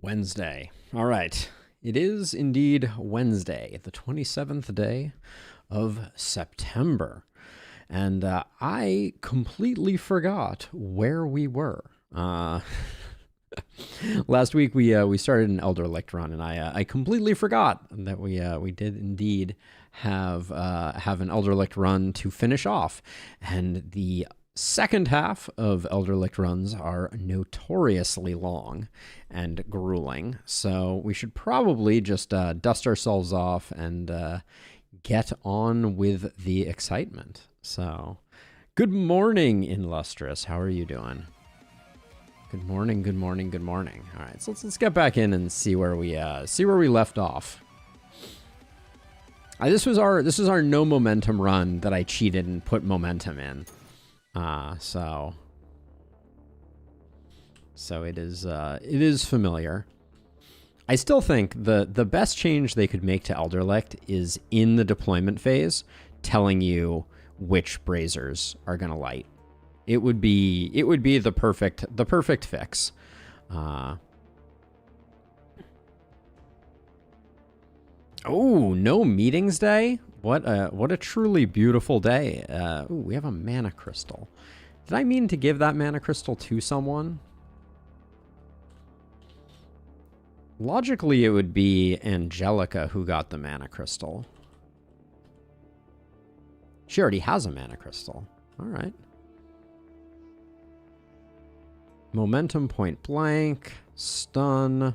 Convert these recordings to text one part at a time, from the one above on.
Wednesday. All right. It is indeed Wednesday, the 27th day of September. And I completely forgot where we were. Last week we started an Elder Licht run, and I completely forgot that we did indeed have an Elder Licht run to finish off, and the second half of Elder Licht runs are notoriously long and grueling, so we should probably just dust ourselves off and get on with the excitement. So, good morning, Illustrious. How are you doing? Good morning, good morning, good morning. All right, so let's get back in and see where we left off. This is our no momentum run that I cheated and put momentum in. So it is familiar. I still think the best change they could make to Elder Licht is in the deployment phase, telling you which braziers are gonna light. It would be the perfect fix. Oh, no meetings day? What a truly beautiful day. Ooh, we have a mana crystal. Did I mean to give that mana crystal to someone? Logically, it would be Angelica who got the mana crystal. She already has a mana crystal. All right. Momentum point blank. Stun.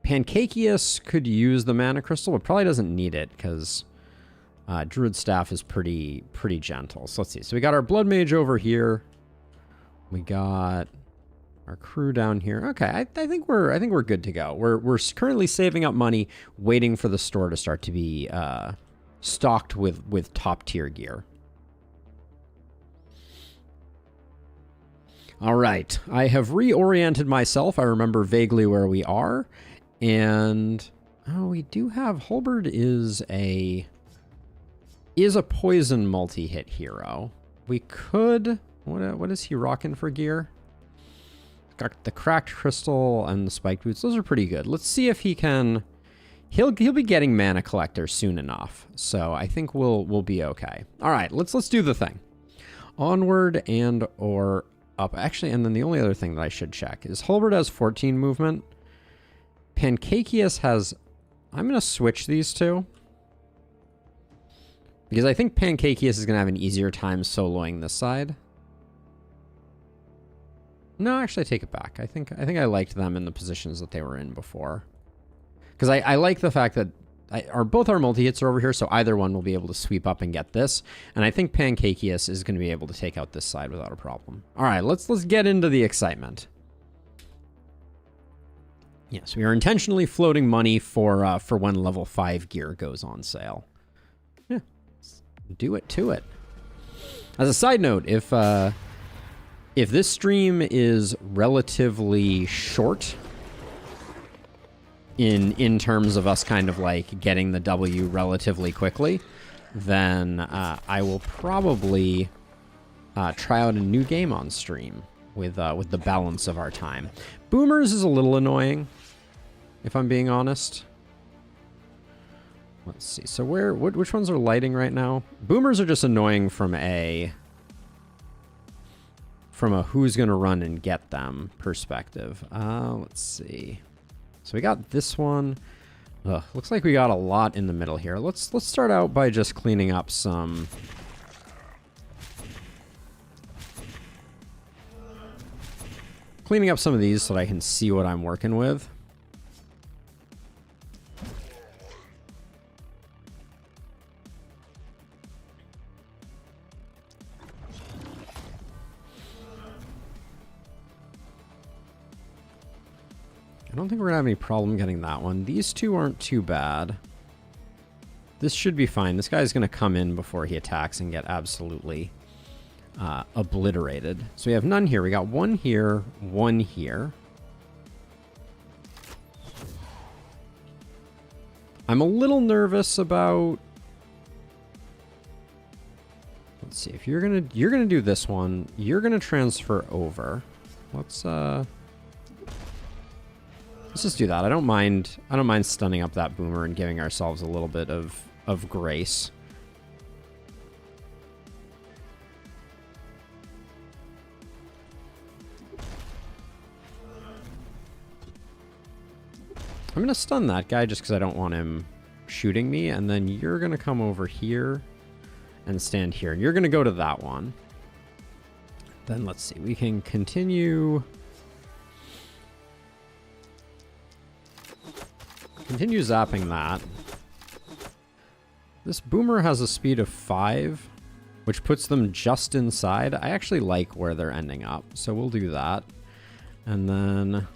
Pancakeus could use the mana crystal, but probably doesn't need it because Druid Staff is pretty gentle. So let's see. So we got our Blood Mage over here. We got our crew down here. Okay, I think we're good to go. We're currently saving up money, waiting for the store to start to be stocked with top tier gear. All right, I have reoriented myself. I remember vaguely where we are. And oh, we do have Halberd is a poison multi-hit hero. We could what is he rocking for gear? Got the cracked crystal and the spiked boots. Those are pretty good. Let's see if he can. He'll be getting mana collector soon enough. So I think we'll be okay. All right, let's do the thing. Onward and or up. Actually, and then the only other thing that I should check is Halberd has 14 movement. Pancakeus has... I'm going to switch these two. Because I think Pancakeus is going to have an easier time soloing this side. No, actually, I take it back. I think I liked them in the positions that they were in before. Because I like the fact that both our multi-hits are over here, so either one will be able to sweep up and get this. And I think Pancakeus is going to be able to take out this side without a problem. All right, let's get into the excitement. Yes, we are intentionally floating money for when level 5 gear goes on sale. Yeah, do it to it. As a side note, if this stream is relatively short in terms of us kind of like getting the W relatively quickly, then I will probably try out a new game on stream with the balance of our time. Boomers is a little annoying, if I'm being honest. Let's see. So which ones are lighting right now? Boomers are just annoying from a who's going to run and get them perspective. Let's see. So we got this one. Ugh, looks like we got a lot in the middle here. Let's start out by just cleaning up some... Cleaning up some of these so that I can see what I'm working with. I don't think we're gonna have any problem getting that one. These two aren't too bad. This should be fine. This guy's gonna come in before he attacks and get absolutely obliterated. So we have none here. We got one here, one here. I'm a little nervous about... Let's see. If you're gonna do this one, you're gonna transfer over. Let's Let's just do that. I don't mind stunning up that boomer and giving ourselves a little bit of grace. I'm gonna stun that guy just because I don't want him shooting me, and then you're gonna come over here and stand here, and you're gonna go to that one. Then let's see, we can continue zapping that. This boomer has a speed of 5, which puts them just inside. I actually like where they're ending up, so we'll do that. And then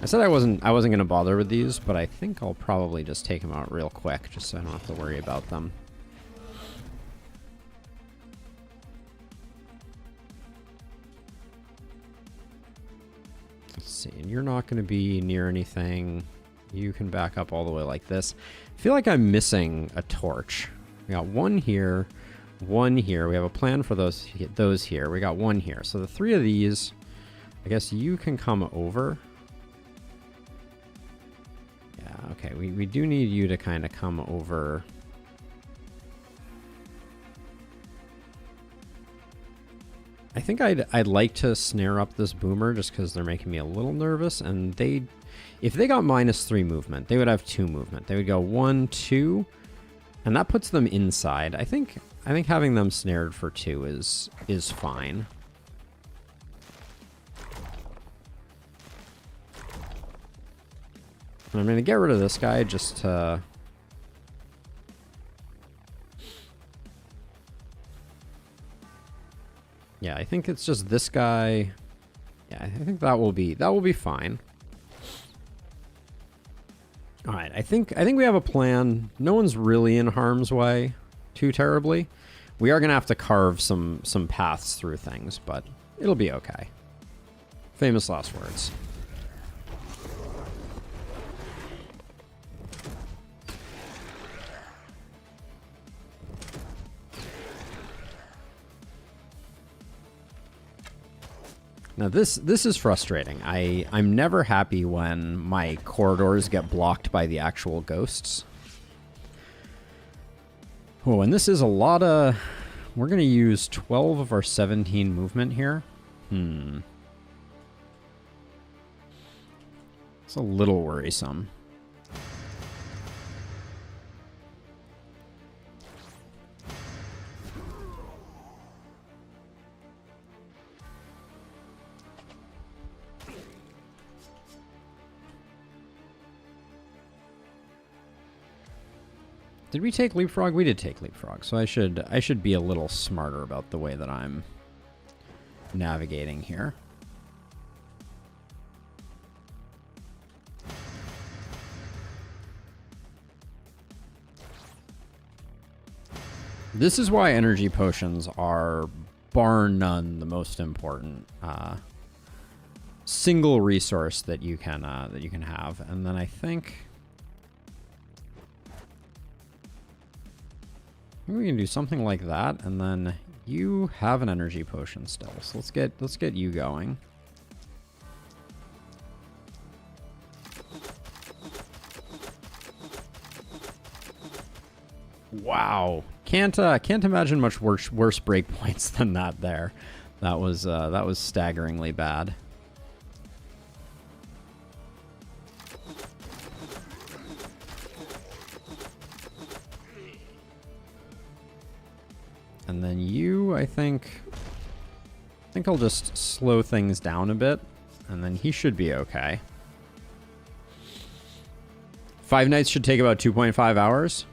I said I wasn't going to bother with these, but I think I'll probably just take them out real quick, just so I don't have to worry about them. Let's see, and you're not going to be near anything. You can back up all the way like this. I feel like I'm missing a torch. We got one here, one here. We have a plan for those here. We got one here. So the 3 of these, I guess you can come over. Yeah, okay. We do need you to kind of come over. I think I'd like to snare up this boomer just because they're making me a little nervous. And if they got -3 movement, they would have 2 movement. They would go 1, 2, and that puts them inside. I think having them snared for 2 is fine. And I'm going to get rid of this guy just to... Yeah, I think it's just this guy. Yeah, I think that will be fine. All right, I think we have a plan. No one's really in harm's way too terribly. We are going to have to carve some paths through things, but it'll be okay. Famous last words. Now this is frustrating. I'm never happy when my corridors get blocked by the actual ghosts. Oh, and this is a lot of... We're going to use 12 of our 17 movement here. It's a little worrisome. Did we take leapfrog? We did take leapfrog, so I should be a little smarter about the way that I'm navigating here. This is why energy potions are bar none the most important single resource that you can have, and then I think we can do something like that, and then you have an energy potion still. So let's get you going. Wow, can't imagine much worse breakpoints than that. There, that was staggeringly bad. And then you, I think I'll just slow things down a bit, and then he should be okay. 5 nights should take about 2.5 hours.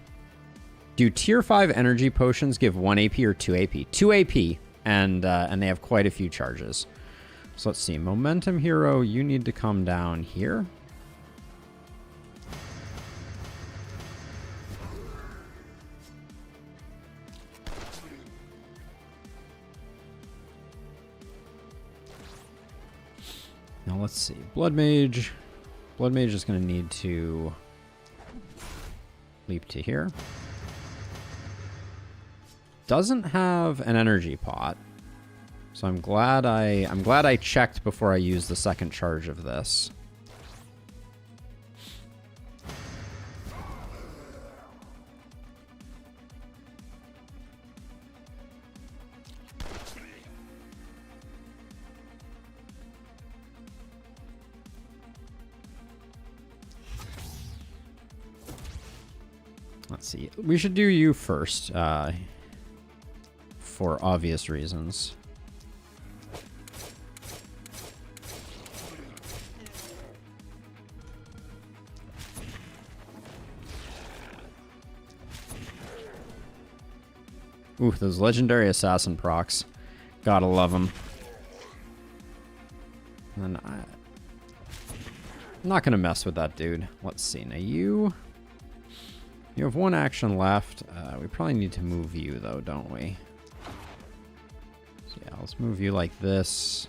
Do tier 5 energy potions give 1 AP or 2 AP? 2 AP, and they have quite a few charges. So let's see. Momentum hero, you need to come down here. Now let's see. Blood Mage. Blood Mage is going to need to leap to here. Doesn't have an energy pot. So I'm glad I checked before I used the second charge of this. Let's see. We should do you first, for obvious reasons. Ooh, those legendary assassin procs. Gotta love them. And I'm not gonna mess with that dude. Let's see. Now you have one action left. We probably need to move you though, don't we? So yeah, let's move you like this.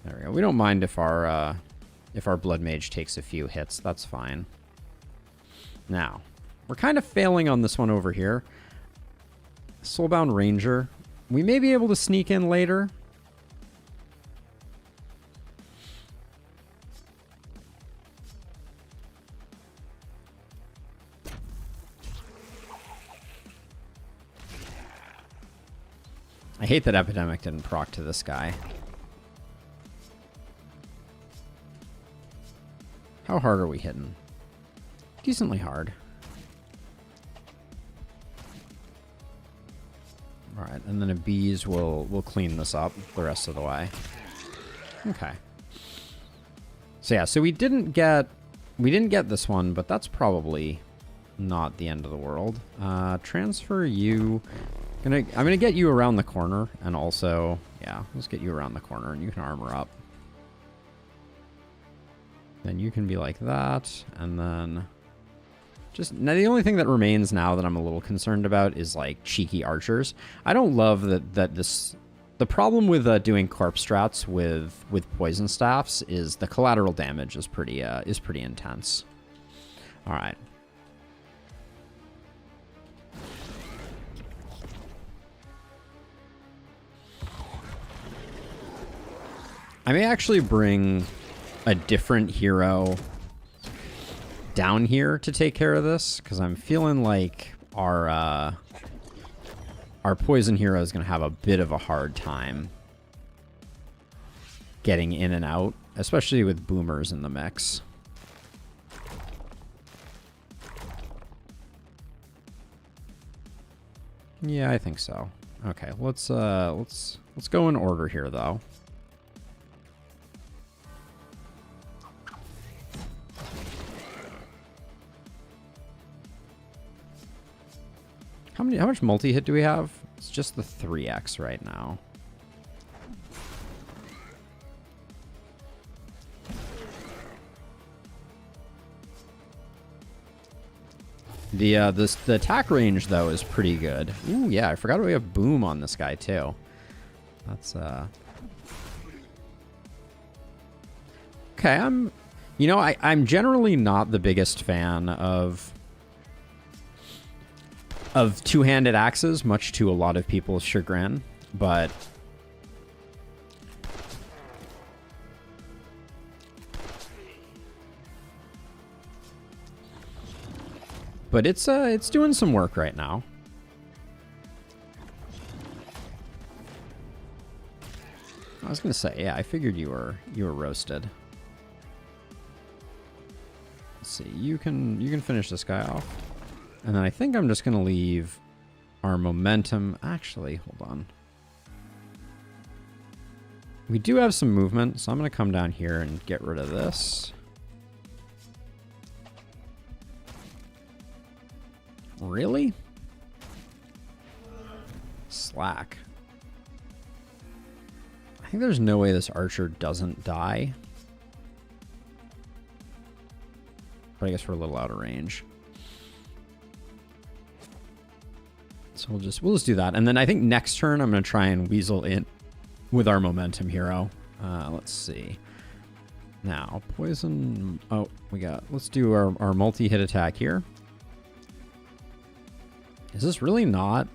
There we go. We don't mind if our blood mage takes a few hits. That's fine. Now, we're kind of failing on this one over here. Soulbound Ranger. We may be able to sneak in later. I hate that Epidemic didn't proc to this guy. How hard are we hitting? Decently hard. Alright, and then a bees will clean this up the rest of the way. Okay. So yeah, so we didn't get this one, but that's probably not the end of the world. Transfer you. I'm gonna get you around the corner, and also, yeah, let's get you around the corner and you can armor up. Then you can be like that, and then just now the only thing that remains now that I'm a little concerned about is like cheeky archers. I don't love that this. The problem with doing corpse strats with poison staffs is the collateral damage is pretty intense. All right. I may actually bring a different hero down here to take care of this, because I'm feeling like our poison hero is going to have a bit of a hard time getting in and out, especially with boomers in the mix. Yeah, I think so. Okay, let's go in order here though. How much multi-hit do we have? It's just the 3x right now. The attack range though is pretty good. Ooh, yeah, I forgot we have boom on this guy too. That's okay, I'm generally not the biggest fan of two-handed axes, much to a lot of people's chagrin, but it's doing some work right now. I was gonna say, yeah, I figured you were roasted. Let's see, you can finish this guy off. And then I think I'm just going to leave our momentum. Actually, hold on. We do have some movement, so I'm going to come down here and get rid of this. Really? Slack. I think there's no way this archer doesn't die. But I guess we're a little out of range. So we'll just do that. And then I think next turn I'm going to try and weasel in with our momentum hero. Let's see. Now, poison. Oh, let's do our multi-hit attack here. Is this really not?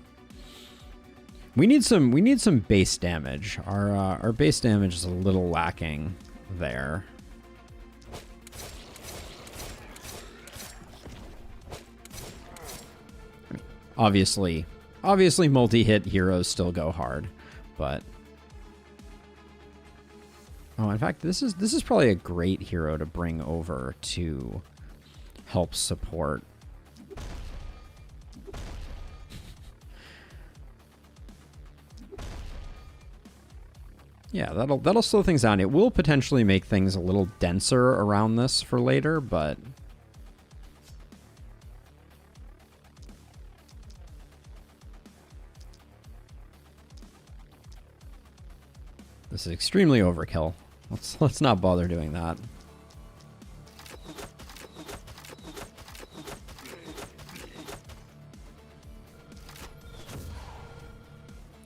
We need some base damage. Our base damage is a little lacking there. Obviously multi-hit heroes still go hard, but oh, in fact, this is probably a great hero to bring over to help support. Yeah, that'll slow things down. It will potentially make things a little denser around this for later, but this is extremely overkill. Let's not bother doing that.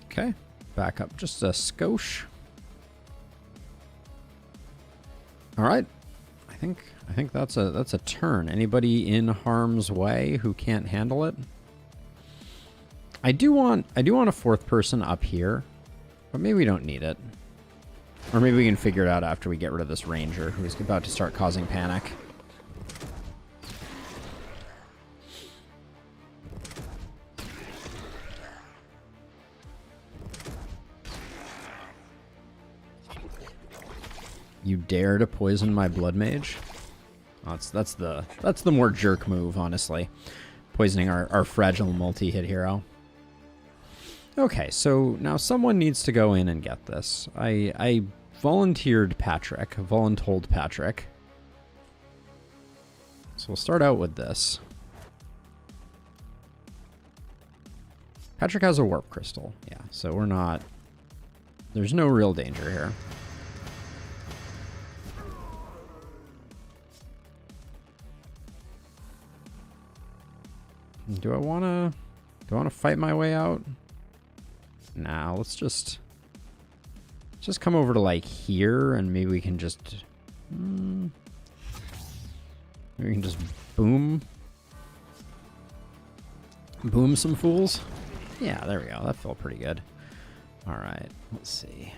Okay, back up just a skosh. All right, I think that's a turn. Anybody in harm's way who can't handle it? I do want a fourth person up here, but maybe we don't need it. Or maybe we can figure it out after we get rid of this ranger who's about to start causing panic. You dare to poison my blood mage? Oh, that's the more jerk move, honestly. Poisoning our fragile multi-hit hero. Okay, so now someone needs to go in and get this. I voluntold Patrick. So we'll start out with this. Patrick has a warp crystal. Yeah, so we're not... There's no real danger here. Do I want to fight my way out? Nah, let's just come over to like here and maybe we can just maybe we can just boom some fools. Yeah, there we go. That felt pretty good. All right, let's see.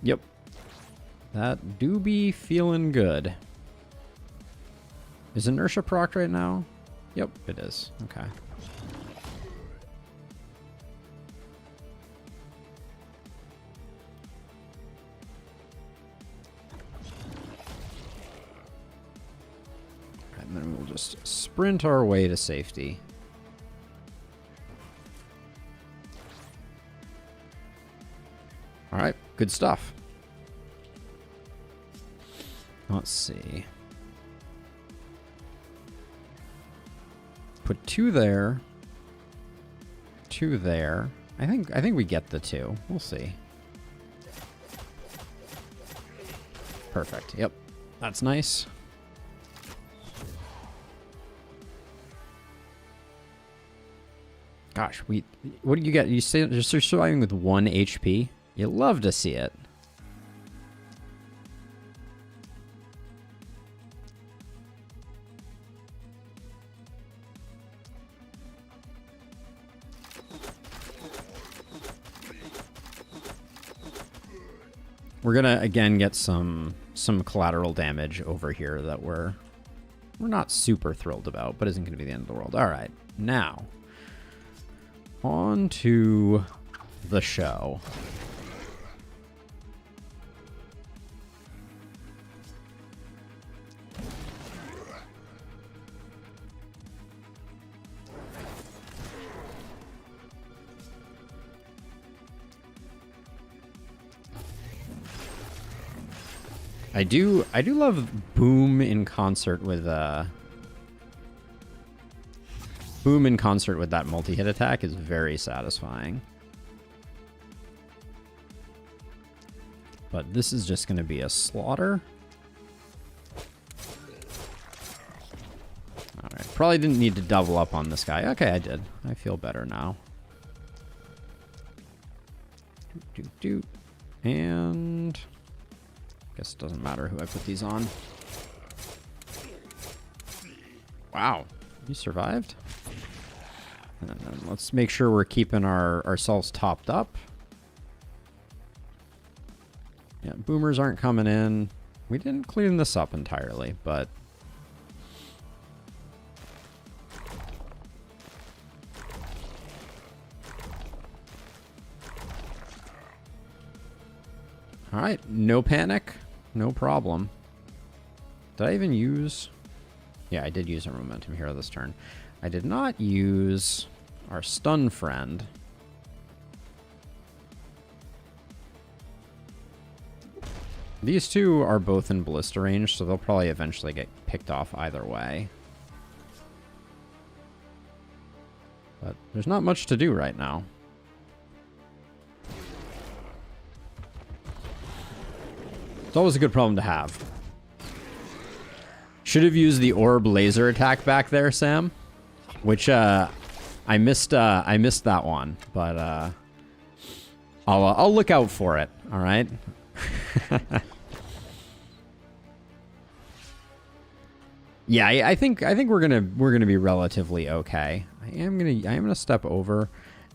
Yep. That do be feeling good. Is inertia procced right now? Yep, it is. Okay. And then we'll just sprint our way to safety. All right, good stuff. Let's see. Put 2 there. 2 there. I think we get the 2. We'll see. Perfect. Yep. That's nice. Gosh, what do you get? You say you're surviving with 1 HP? You love to see it. We're gonna again get some collateral damage over here that we're not super thrilled about, but isn't gonna be the end of the world. All right, now on to the show. I do love boom in concert with that multi-hit attack is very satisfying. But this is just going to be a slaughter. All right, probably didn't need to double up on this guy. Okay, I did. I feel better now. And guess it doesn't matter who I put these on. Wow. You survived? And then let's make sure we're keeping ourselves topped up. Yeah, boomers aren't coming in. We didn't clean this up entirely, but... Alright, no panic. No problem. Did I even use... Yeah, I did use our momentum hero this turn. I did not use our stun friend. These two are both in ballista range, so they'll probably eventually get picked off either way. But there's not much to do right now. It's always a good problem to have. Should have used the orb laser attack back there, Sam. Which I missed that one, but I'll look out for it. All right. Yeah, I think we're gonna be relatively okay. I am gonna step over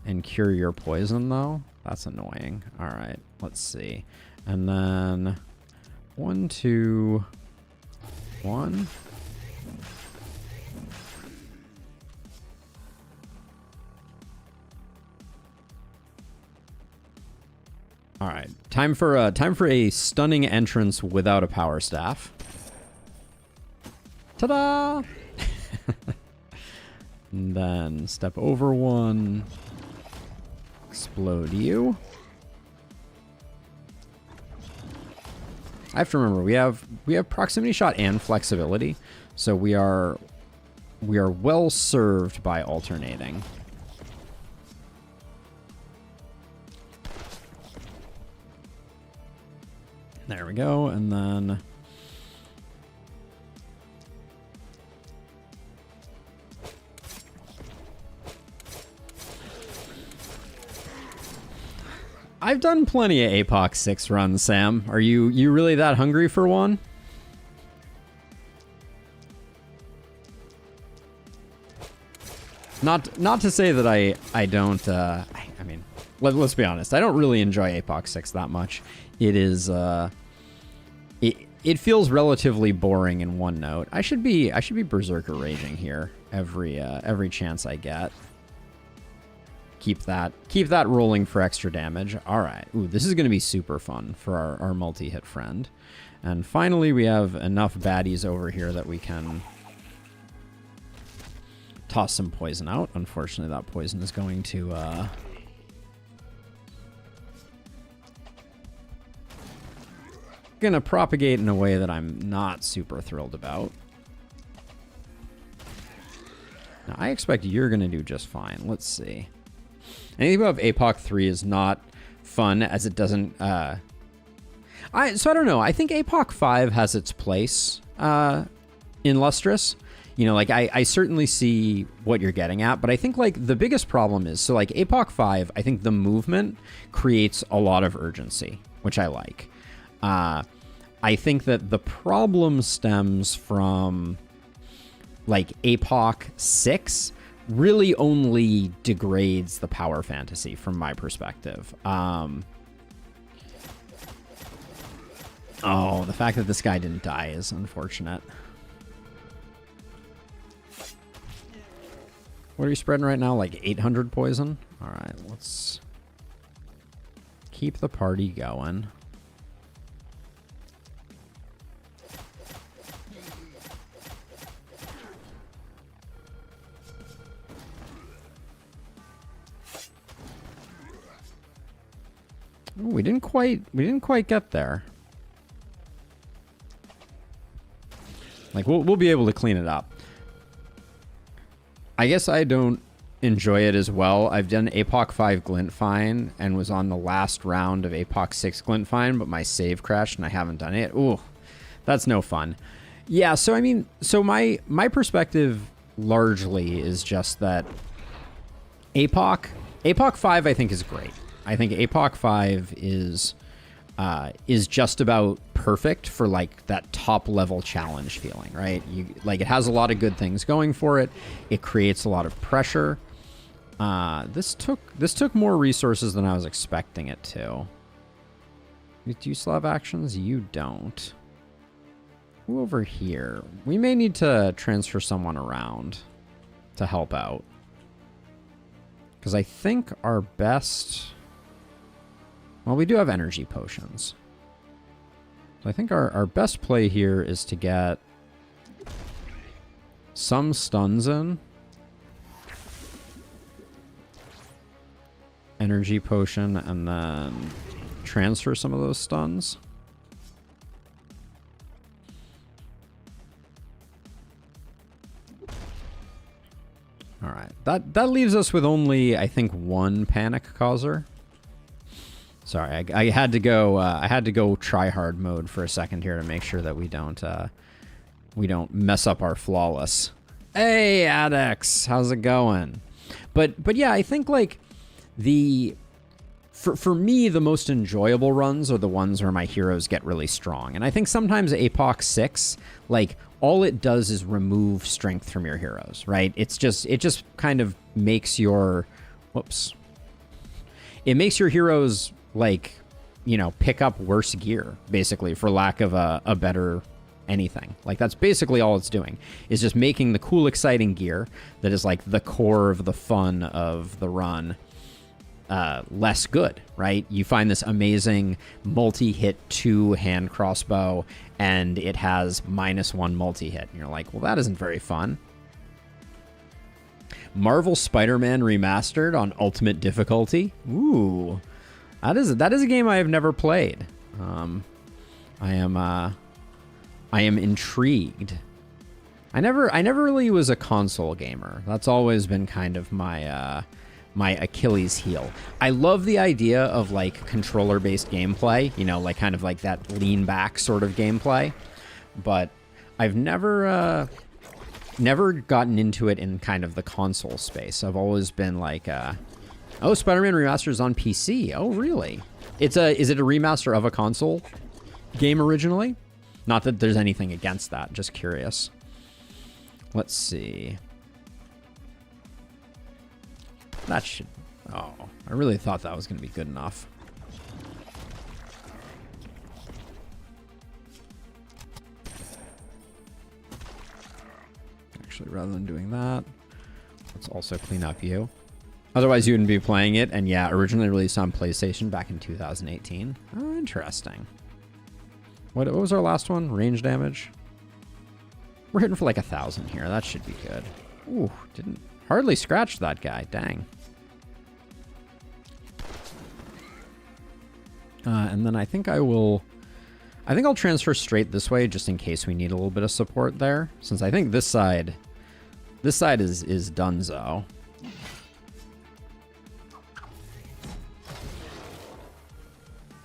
and cure your poison though. That's annoying. All right, let's see, and then 1, 2, 1. All right, time for a stunning entrance without a power staff. Ta-da! And then step over 1. Explode you. I have to remember we have proximity shot and flexibility, so we are well served by alternating. There we go, and then I've done plenty of APOC 6 runs, Sam. Are you really that hungry for one? Not to say that I don't I mean, let's be honest. I don't really enjoy APOC 6 that much. It is it feels relatively boring in one note. I should be berserker raging here every chance I get. Keep that rolling for extra damage. All right. Ooh, this is going to be super fun for our multi-hit friend. And finally, we have enough baddies over here that we can toss some poison out. Unfortunately, that poison is going to propagate in a way that I'm not super thrilled about. Now, I expect you're going to do just fine. Let's see. Anything above APOC 3 is not fun, as it doesn't... So I don't know. I think APOC 5 has its place in Lustrous. You know, like, I certainly see what you're getting at, but I think, like, the biggest problem is... So, like, APOC 5, I think the movement creates a lot of urgency, which I like. I think that the problem stems from, like, APOC 6... really only degrades the power fantasy from my perspective. Oh, the fact that this guy didn't die is unfortunate. What are you spreading right now? Like 800 poison? All right, let's keep the party going. Ooh, we didn't quite get there. Like we'll be able to clean it up. I guess I don't enjoy it as well. I've done APOC 5 Glint Fine and was on the last round of APOC 6 Glint Fine, but my save crashed and I haven't done it. Ooh, that's no fun. Yeah, so I mean, so my perspective largely is just that APOC 5 I think is great. I think APOC 5 is is just about perfect for like that top level challenge feeling, right? Like it has a lot of good things going for it. It creates a lot of pressure. This took more resources than I was expecting it to. Do you still have actions? You don't. Who over here? We may need to transfer someone around to help out. Because I think our best... Well, we do have energy potions. So I think our best play here is to get some stuns in. Energy potion, and then transfer some of those stuns. All right, that leaves us with only, I think, one panic causer. Sorry, I had to go try hard mode for a second here to make sure that we don't mess up our flawless. Hey, Adex, how's it going? But yeah, I think like for me the most enjoyable runs are the ones where my heroes get really strong, and I think sometimes Apoc 6, like all it does is remove strength from your heroes, right? It just kind of makes your it makes your heroes, like, you know, pick up worse gear, basically, for lack of a better anything. Like, that's basically all it's doing, is just making the cool, exciting gear that is, like, the core of the fun of the run less good, right? You find this amazing multi-hit 2 hand crossbow, and it has -1 multi-hit. And you're like, well, that isn't very fun. Marvel Spider-Man Remastered on Ultimate Difficulty. Ooh. That is a game I have never played. I am intrigued. I never really was a console gamer. That's always been kind of my my Achilles heel. I love the idea of like controller-based gameplay, you know, like kind of like that lean back sort of gameplay, but I've never gotten into it in kind of the console space. I've always been like oh, Spider-Man Remastered is on PC. Oh, really? Is it a remaster of a console game originally? Not that there's anything against that, just curious. Let's see. That should... Oh, I really thought that was going to be good enough. Actually, rather than doing that, let's also clean up you. Otherwise, you wouldn't be playing it. And yeah, originally released on PlayStation back in 2018. Oh, interesting. What was our last one? Range damage? We're hitting for like 1,000 here. That should be good. Ooh, didn't hardly scratch that guy. Dang. And then I think I'll transfer straight this way just in case we need a little bit of support there. Since I think this side is donezo.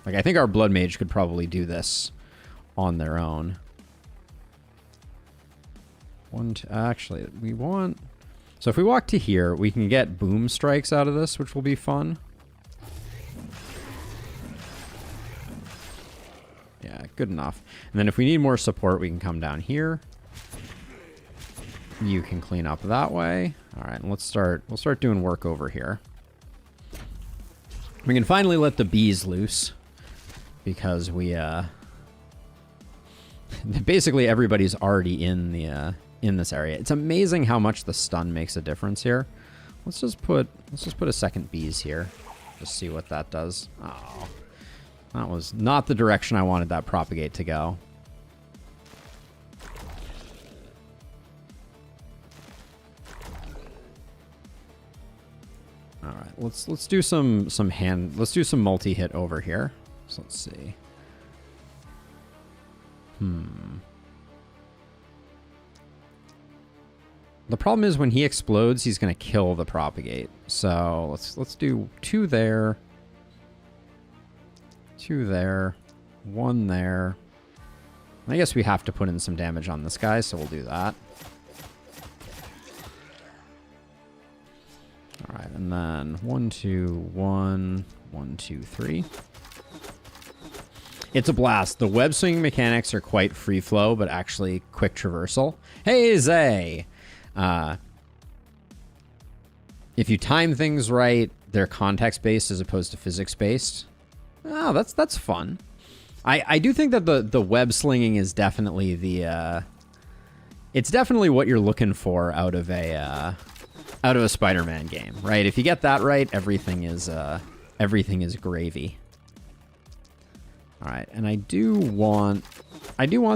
Like, I think our Blood Mage could probably do this on their own. Actually, we want... So if we walk to here, we can get boom strikes out of this, which will be fun. Yeah, good enough. And then if we need more support, we can come down here. You can clean up that way. All right, and we'll start doing work over here. We can finally let the bees loose. Because we, basically everybody's already in the, in this area. It's amazing how much the stun makes a difference here. Let's just put a second bees here. Just see what that does. Oh, that was not the direction I wanted that propagate to go. All right, let's do some multi-hit over here. So let's see. The problem is when he explodes, he's going to kill the propagate. So let's do 2 there. 2 there. 1 there. I guess we have to put in some damage on this guy, so we'll do that. All right, and then 1, 2, 1, 1, 2, 3. It's a blast. The web swinging mechanics are quite free flow, but actually quick traversal. Hey, Zay! If you time things right, they're context-based as opposed to physics-based. Oh, that's fun. I do think that the web slinging is definitely the it's definitely what you're looking for out of a Spider-Man game, right? If you get that right, everything is gravy. All right, and I do want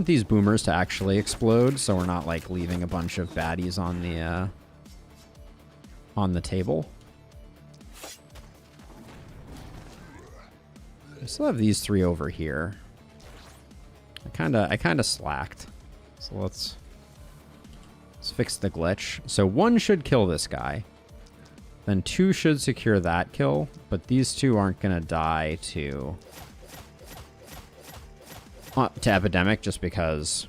these boomers to actually explode, so we're not like leaving a bunch of baddies on the table. I still have these three over here. I kinda slacked. So let's fix the glitch. So one should kill this guy. Then two should secure that kill, but these two aren't gonna die to Epidemic just because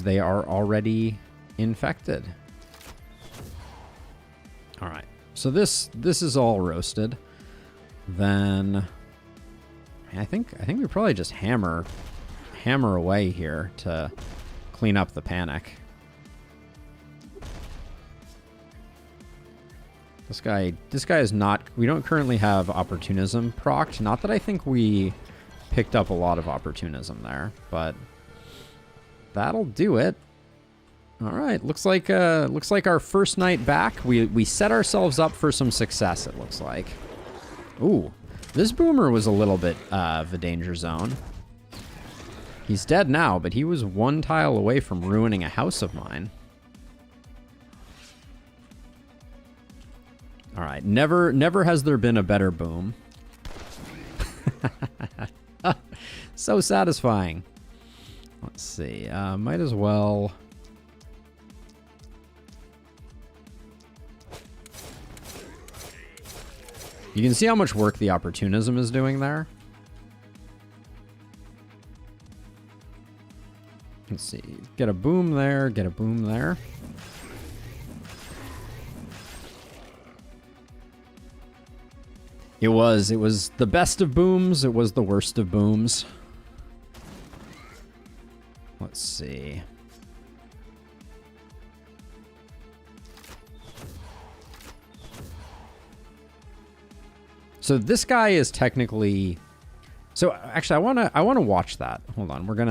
they are already infected. All right. So this is all roasted. Then I think we probably just hammer away here to clean up the panic. This guy is not... We don't currently have opportunism procced. Not that I think we picked up a lot of opportunism there, but that'll do it. All right, looks like our first night back. We set ourselves up for some success, it looks like. Ooh, this boomer was a little bit of a danger zone. He's dead now, but he was one tile away from ruining a house of mine. All right, never has there been a better boom. So satisfying. Let's see, might as well... You can see how much work the opportunism is doing there. Let's see, get a boom there, get a boom there. It was the best of booms, it was the worst of booms. Let's see. So this guy is technically... So actually I want to watch that. Hold on. We're going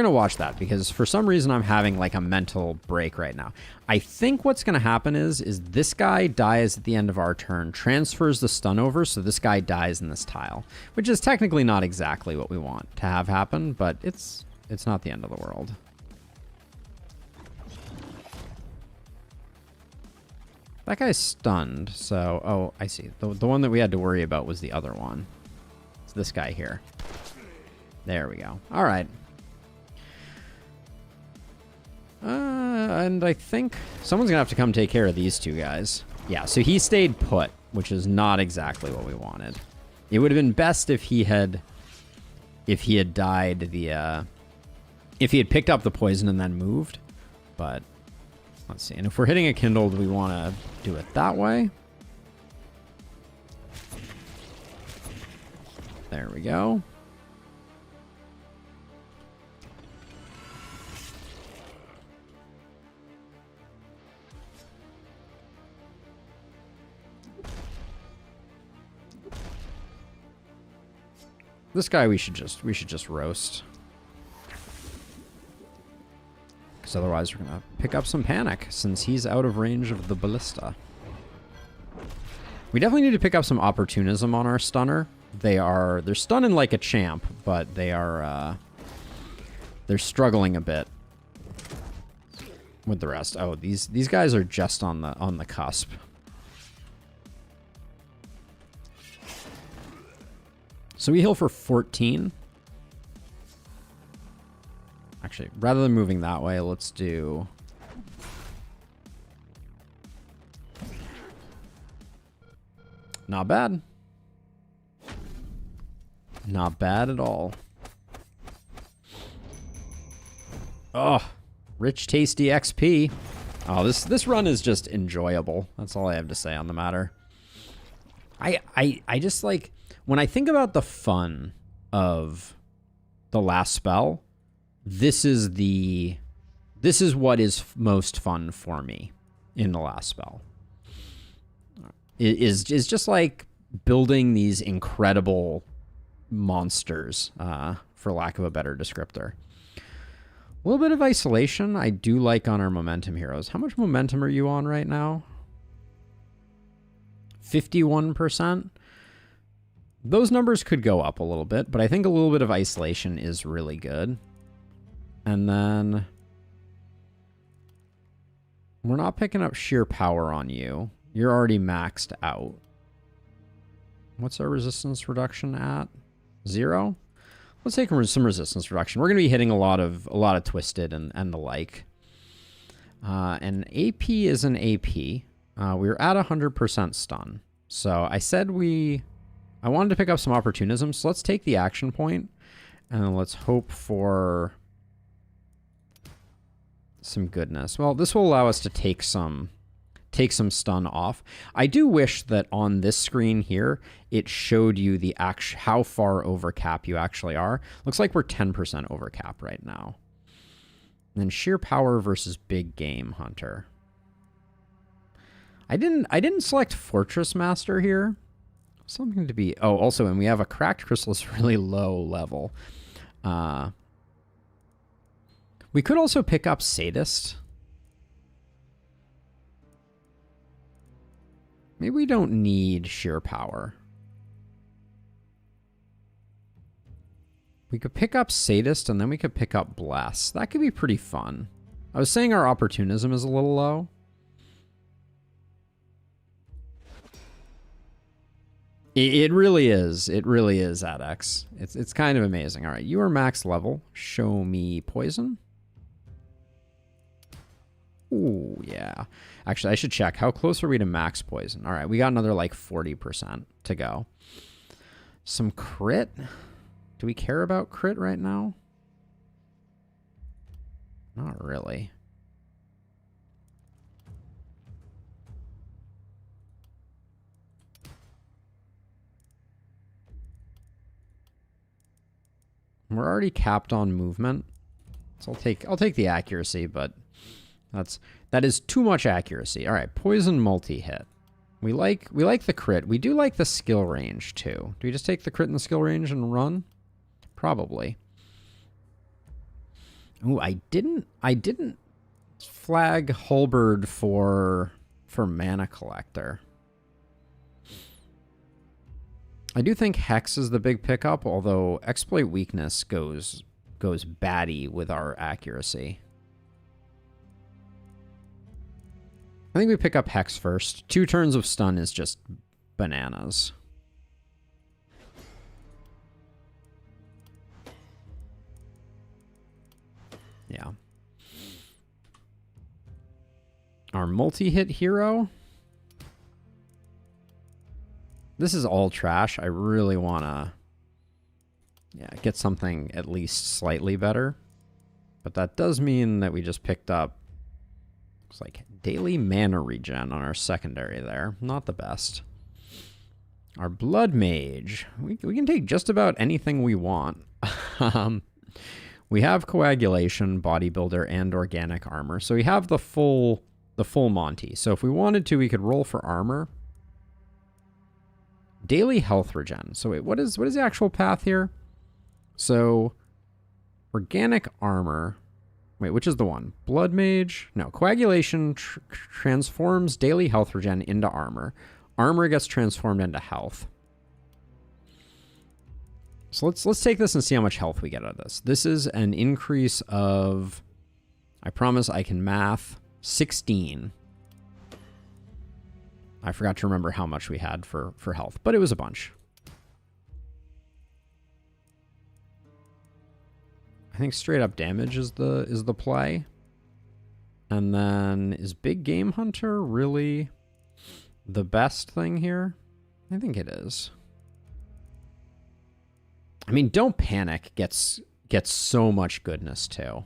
to watch that because for some reason I'm having like a mental break right now. I think what's going to happen is this guy dies at the end of our turn, transfers the stun over, so this guy dies in this tile, which is technically not exactly what we want to have happen, but it's not the end of the world. That guy's stunned, so... Oh, I see. The one that we had to worry about was the other one. It's this guy here. There we go. All right. And I think someone's going to have to come take care of these two guys. Yeah, so he stayed put, which is not exactly what we wanted. It would have been best if he had died the... if he had picked up the poison and then moved, but... Let's see, and if we're hitting a kindled, we want to do it that way. There we go. This guy we should just roast. Because otherwise we're going to pick up some panic since he's out of range of the ballista. We definitely need to pick up some opportunism on our stunner. They're stunning like a champ, but they're struggling a bit with the rest. Oh, these guys are just on the cusp. So we heal for 14. Actually, rather than moving that way, let's do... Not bad. Not bad at all. Oh, rich, tasty XP. Oh, this run is just enjoyable. That's all I have to say on the matter. I just like, when I think about the fun of the last spell, this is what is most fun for me in the last spell. It is just like building these incredible monsters, for lack of a better descriptor. A little bit of isolation I do like on our momentum heroes. How much momentum are you on right now? 51%. Those numbers could go up a little bit, but I think a little bit of isolation is really good. And then we're not picking up sheer power on you. You're already maxed out. What's our resistance reduction at? 0? Let's take some resistance reduction. We're going to be hitting a lot of twisted and the like. And AP is an AP. We're at 100% stun. So I said I wanted to pick up some opportunism. So let's take the action point and let's hope for some goodness. Well, this will allow us to take some stun off. I do wish that on this screen here, it showed you the how far over cap you actually are. Looks like we're 10% over cap right now. And then sheer power versus big game hunter. I didn't select Fortress Master here. Something to be... Oh, also, and we have a Cracked Chrysalis really low level. We could also pick up Sadist. Maybe we don't need sheer power. We could pick up Sadist, and then we could pick up Bless. That could be pretty fun. I was saying our opportunism is a little low. It really is. It really is, Adex. It's kind of amazing. All right, you are max level. Show me poison. Ooh, yeah. Actually, I should check. How close are we to max poison? All right, we got another like 40% to go. Some crit. Do we care about crit right now? Not really. We're already capped on movement. So I'll take the accuracy, but that is too much accuracy. All right, poison multi-hit. We like the crit. We do like the skill range too. Do we just take the crit and the skill range and run? Probably. Ooh, I didn't flag Halberd for Mana Collector. I do think Hex is the big pickup, although Exploit Weakness goes batty with our accuracy. I think we pick up Hex first. 2 turns of stun is just bananas. Yeah. Our multi-hit hero. This is all trash. I really want to get something at least slightly better. But that does mean that we just picked up, looks like, daily mana regen on our secondary there. Not the best. Our Blood Mage. We can take just about anything we want. We have Coagulation, Bodybuilder, and Organic Armor. So we have the full Monty. So if we wanted to, we could roll for armor. Daily health regen. So wait, what is the actual path here? So Organic Armor. Wait, which is the one? Blood Mage? No, Coagulation transforms daily health regen into armor. Armor gets transformed into health. So let's take this and see how much health we get out of this. This is an increase of, I promise I can math, 16. I forgot to remember how much we had for health, but it was a bunch. I think straight up damage is the play. And then is Big Game Hunter really the best thing here? I think it is. I mean, Don't Panic gets so much goodness too.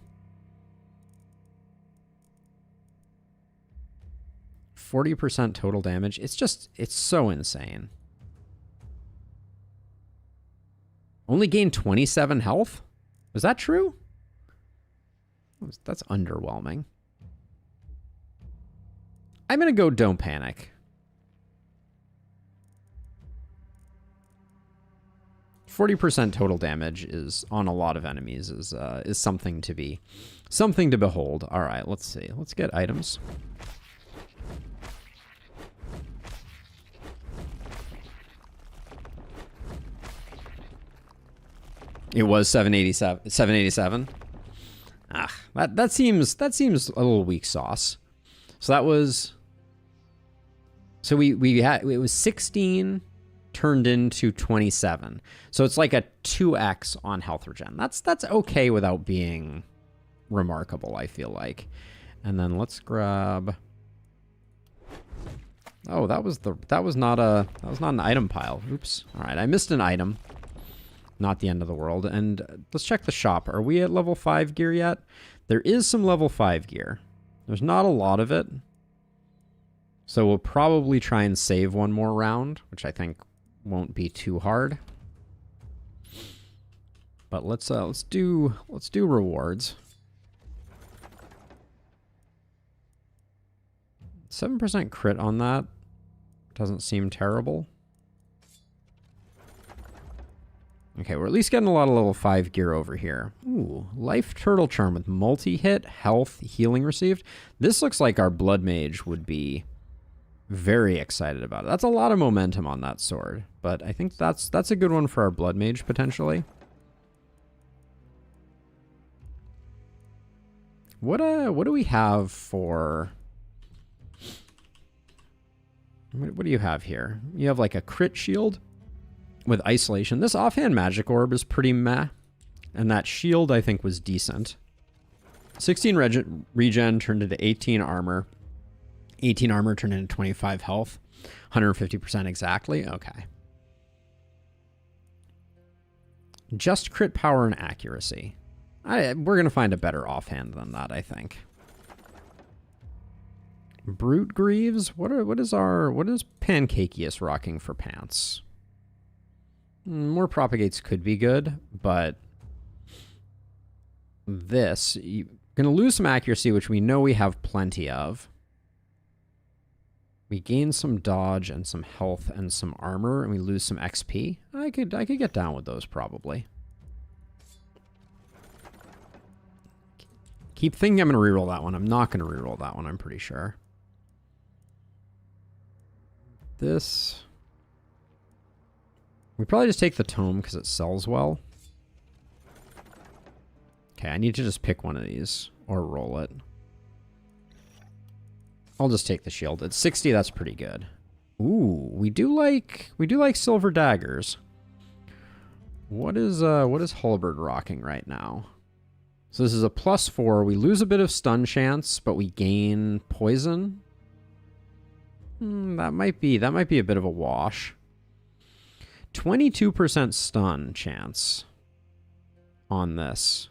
40% total damage. It's so insane. Only gained 27 health? Is that true? That's underwhelming. I'm going to go don't panic. 40% total damage is on a lot of enemies is something to behold. All right, let's see. Let's get items. It was 787. 787. Ah, that seems a little weak sauce. So that was. So we had it was 16 turned into 27. So it's like a 2x on health regen. That's okay without being remarkable, I feel like. And then let's grab. Oh, that was not an item pile. Oops. All right, I missed an item. Not the end of the world. And let's check the shop. Are we at level 5 gear yet? There is some level 5 gear. There's not a lot of it. So we'll probably try and save one more round, which I think won't be too hard. But let's do rewards. 7% crit on that doesn't seem terrible. Okay, we're at least getting a lot of level 5 gear over here. Ooh, Life Turtle Charm with multi-hit, health, healing received. This looks like our Blood Mage would be very excited about it. That's a lot of momentum on that sword, but I think that's a good one for our Blood Mage, potentially. What do we have for... What do you have here? You have like a crit shield with isolation. This offhand magic orb is pretty meh. And that shield, I think, was decent. 16 regen turned into 18 armor. 18 armor turned into 25 health. 150% exactly. Okay. Just crit power and accuracy. We're going to find a better offhand than that, I think. Brute Greaves? What is Pancakeus rocking for pants? More propagates could be good, but this, you're going to lose some accuracy, which we know we have plenty of. We gain some dodge and some health and some armor, and we lose some XP. I could get down with those probably. Keep thinking I'm going to reroll that one. I'm not going to reroll that one, I'm pretty sure. This... We probably just take the tome because it sells well. Okay, I need to just pick one of these or roll it. I'll just take the shield. At 60, that's pretty good. Ooh, we do like silver daggers. What is Halberd rocking right now? So this is a +4. We lose a bit of stun chance, but we gain poison. That might be a bit of a wash. 22% stun chance on this.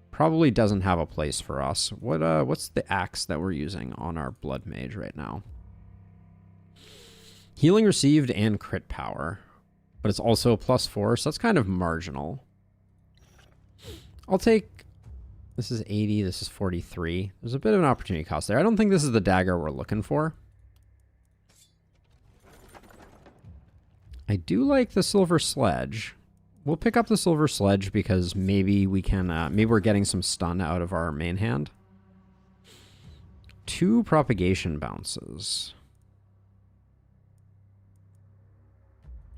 Probably doesn't have a place for us. What's the axe that we're using on our Blood Mage right now? Healing received and crit power. But it's also a +4, so that's kind of marginal. I'll take... This is 80, this is 43. There's a bit of an opportunity cost there. I don't think this is the dagger we're looking for. I do like the Silver Sledge. We'll pick up the Silver Sledge because maybe we can, maybe we're getting some stun out of our main hand. 2 propagation bounces.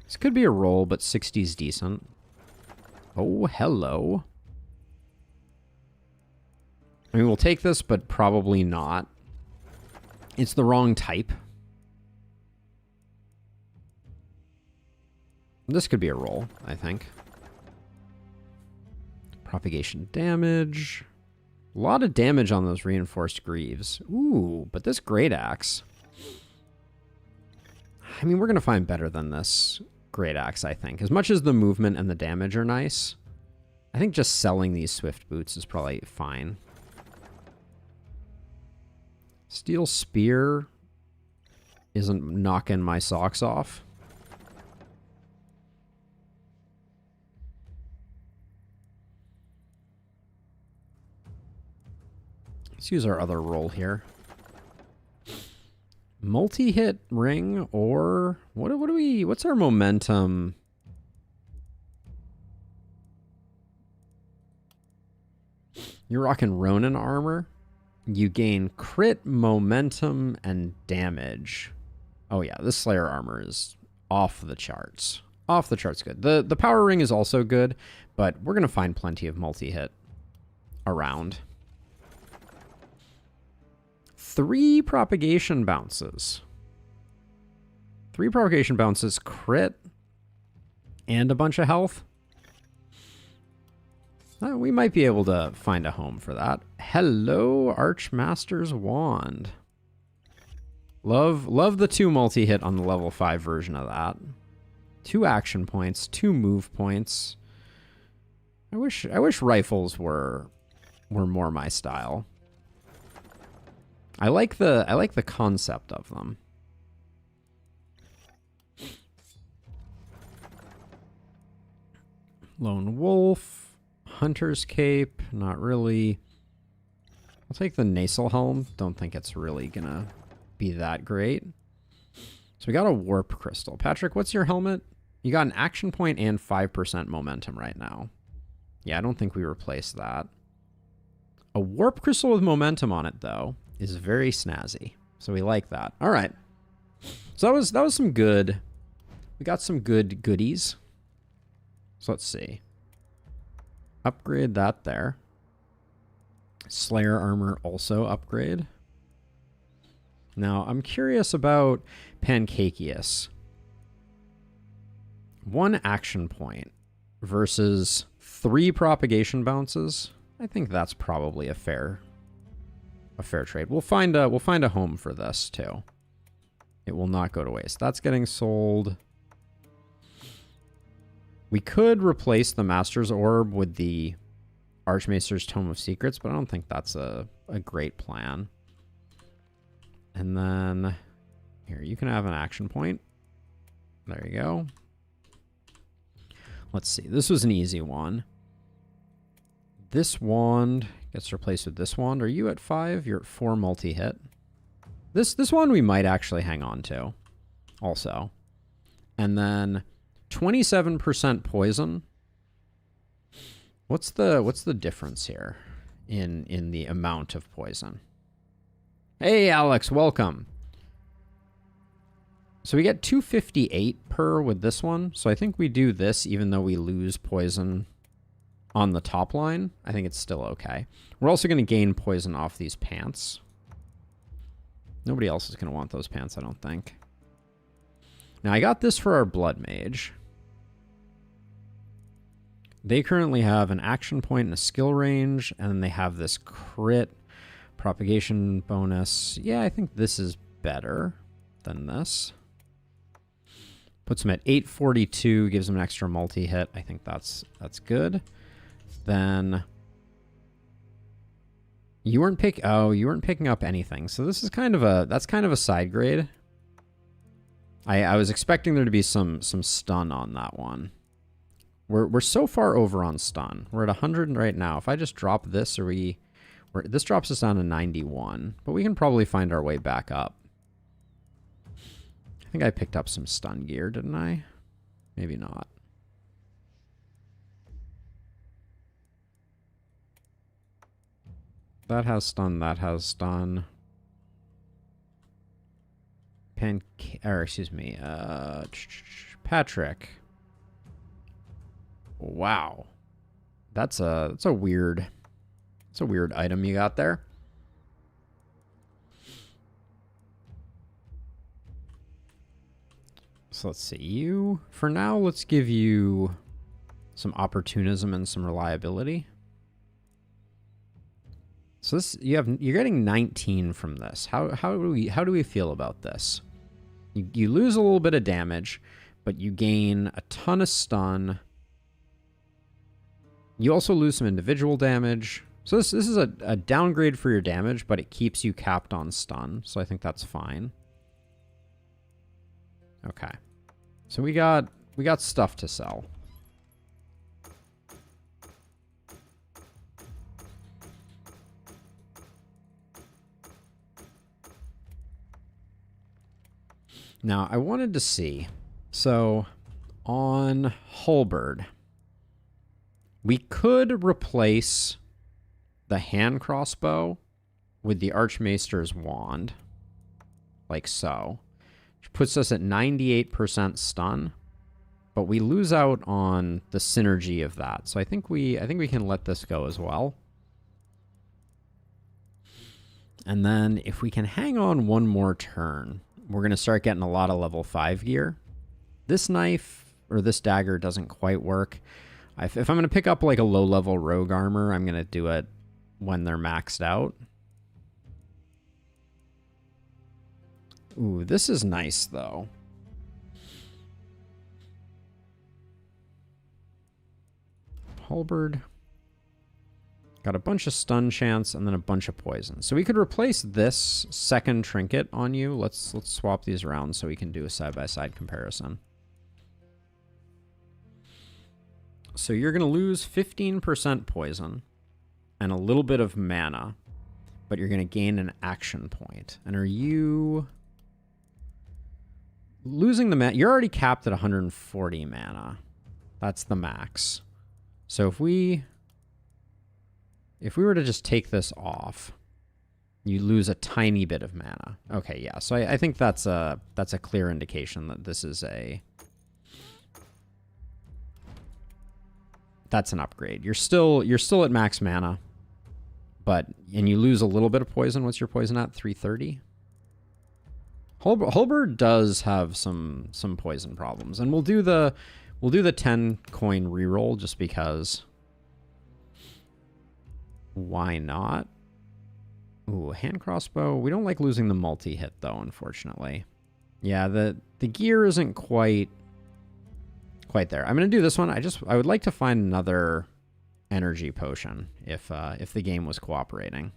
This could be a roll, but 60 is decent. Oh, hello. I mean, we'll take this, but probably not. It's the wrong type. This could be a roll, I think. Propagation damage. A lot of damage on those reinforced greaves. Ooh, but this great axe. I mean, we're going to find better than this great axe, I think. As much as the movement and the damage are nice, I think just selling these swift boots is probably fine. Steel spear. isn't knocking my socks off. Let's use our other roll here. Multi-hit ring, or what's our momentum? You're rocking Ronin armor. You gain crit, momentum, and damage. Oh yeah, this Slayer armor is off the charts. Off the charts good. The power ring is also good, but we're gonna find plenty of multi-hit around. 3 propagation bounces. 3 propagation bounces, crit, and a bunch of health. We might be able to find a home for that. Hello, Archmaster's Wand. Love the 2 multi-hit on the level 5 version of that. 2 action points, 2 move points. I wish rifles were more my style. I like the concept of them. Lone Wolf, Hunter's Cape, not really. I'll take the Nasal Helm. Don't think it's really gonna be that great. So we got a Warp Crystal. Patrick, what's your helmet? You got an action point and 5% momentum right now. Yeah, I don't think we replace that. A Warp Crystal with momentum on it, though, is very snazzy. So we like that. All right. So that was some good. We got some good goodies. So let's see. Upgrade that there. Slayer armor also upgrade. Now, I'm curious about Pancakeus. 1 action point versus 3 propagation bounces. I think that's probably a fair trade. We'll find a home for this too. It will not go to waste. That's getting sold. We could replace the Master's Orb with the Archmaester's Tome of Secrets, but I don't think that's a great plan. And then here, you can have an action point. There you go. Let's see. This was an easy one. This wand gets replaced with this wand. Are you at 5? You're at 4 multi-hit. This one we might actually hang on to also. And then 27% poison. What's the difference here in the amount of poison? Hey Alex, welcome. So we get 258 per with this one. So I think we do this even though we lose poison on the top line. I think it's still okay. We're also going to gain poison off these pants. Nobody else is going to want those pants, I don't think. Now I got this for our Blood Mage. They currently have an action point and a skill range, and then they have this crit propagation bonus. Yeah, I think this is better than this. Puts them at 842, gives them an extra multi-hit. I think that's good. Then you weren't picking up anything. So this is kind of a side grade. I was expecting there to be some stun on that one. We're so far over on stun. We're at 100 right now. If I just drop this, this drops us down to 91, but we can probably find our way back up. I think I picked up some stun gear, didn't I? Maybe not. That has stun, that has stun. Patrick. Wow. That's a weird item you got there. So let's see. You, for now, let's give you some opportunism and some reliability. So this you're getting 19 from this. How do we feel about this? You lose a little bit of damage, but you gain a ton of stun. You also lose some individual damage. So this is a downgrade for your damage, but it keeps you capped on stun. So I think that's fine. Okay. So we got stuff to sell. Now, I wanted to see. So, on Halberd, we could replace the hand crossbow with the Archmaester's wand, like so, which puts us at 98% stun, but we lose out on the synergy of that. So I think we can let this go as well. And then if we can hang on one more turn, we're going to start getting a lot of level 5 gear. This knife or this dagger doesn't quite work. If I'm going to pick up like a low-level rogue armor, I'm going to do it when they're maxed out. Ooh, this is nice, though. Halberd. Got a bunch of stun chance and then a bunch of poison. So we could replace this second trinket on you. Let's swap these around so we can do a side-by-side comparison. So you're going to lose 15% poison and a little bit of mana, but you're going to gain an action point. And are you losing the mana? You're already capped at 140 mana. That's the max. So if we were to just take this off, you lose a tiny bit of mana. Okay, yeah. So I think that's a clear indication that this is that's an upgrade. You're still at max mana, and you lose a little bit of poison. What's your poison at? 330. Halberd does have some poison problems, and we'll do the 10 coin reroll just because. Why not? Ooh, hand crossbow. We don't like losing the multi-hit though, unfortunately. Yeah, the gear isn't quite there. I'm gonna do this one. I would like to find another energy potion if the game was cooperating,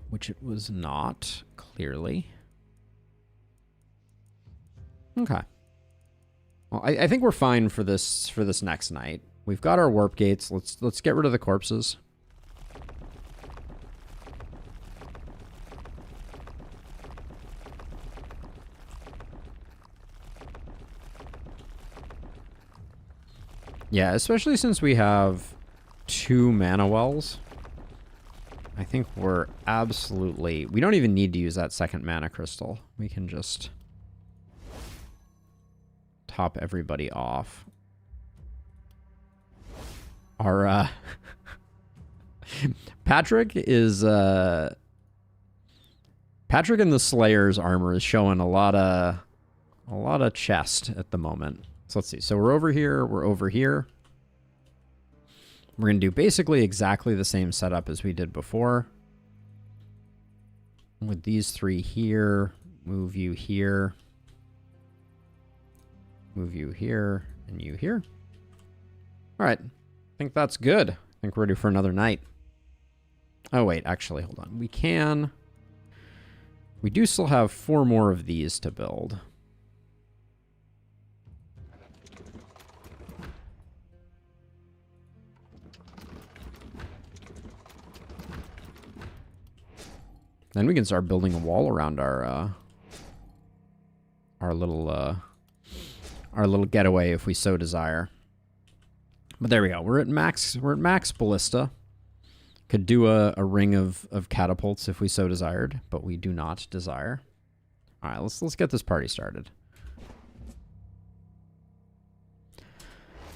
which it was not, clearly. Okay. Well, I think we're fine for this next night. We've got our warp gates. Let's get rid of the corpses. Yeah, especially since we have 2 mana wells. I think we're absolutely... We don't even need to use that second mana crystal. We can just top everybody off. Our Patrick is Patrick in the Slayer's armor is showing a lot of chest at the moment. So let's see. So we're over here. We're over here. We're going to do basically exactly the same setup as we did before. With these 3 here, move you here, move you here, and you here. All right. I think that's good. I think we're ready for another night. Oh, wait. Actually, hold on. We do still have 4 more of these to build. Then we can start building a wall around our little getaway if we so desire. But there we go. We're at max ballista. Could do a ring of catapults if we so desired, but we do not desire. All right, let's get this party started.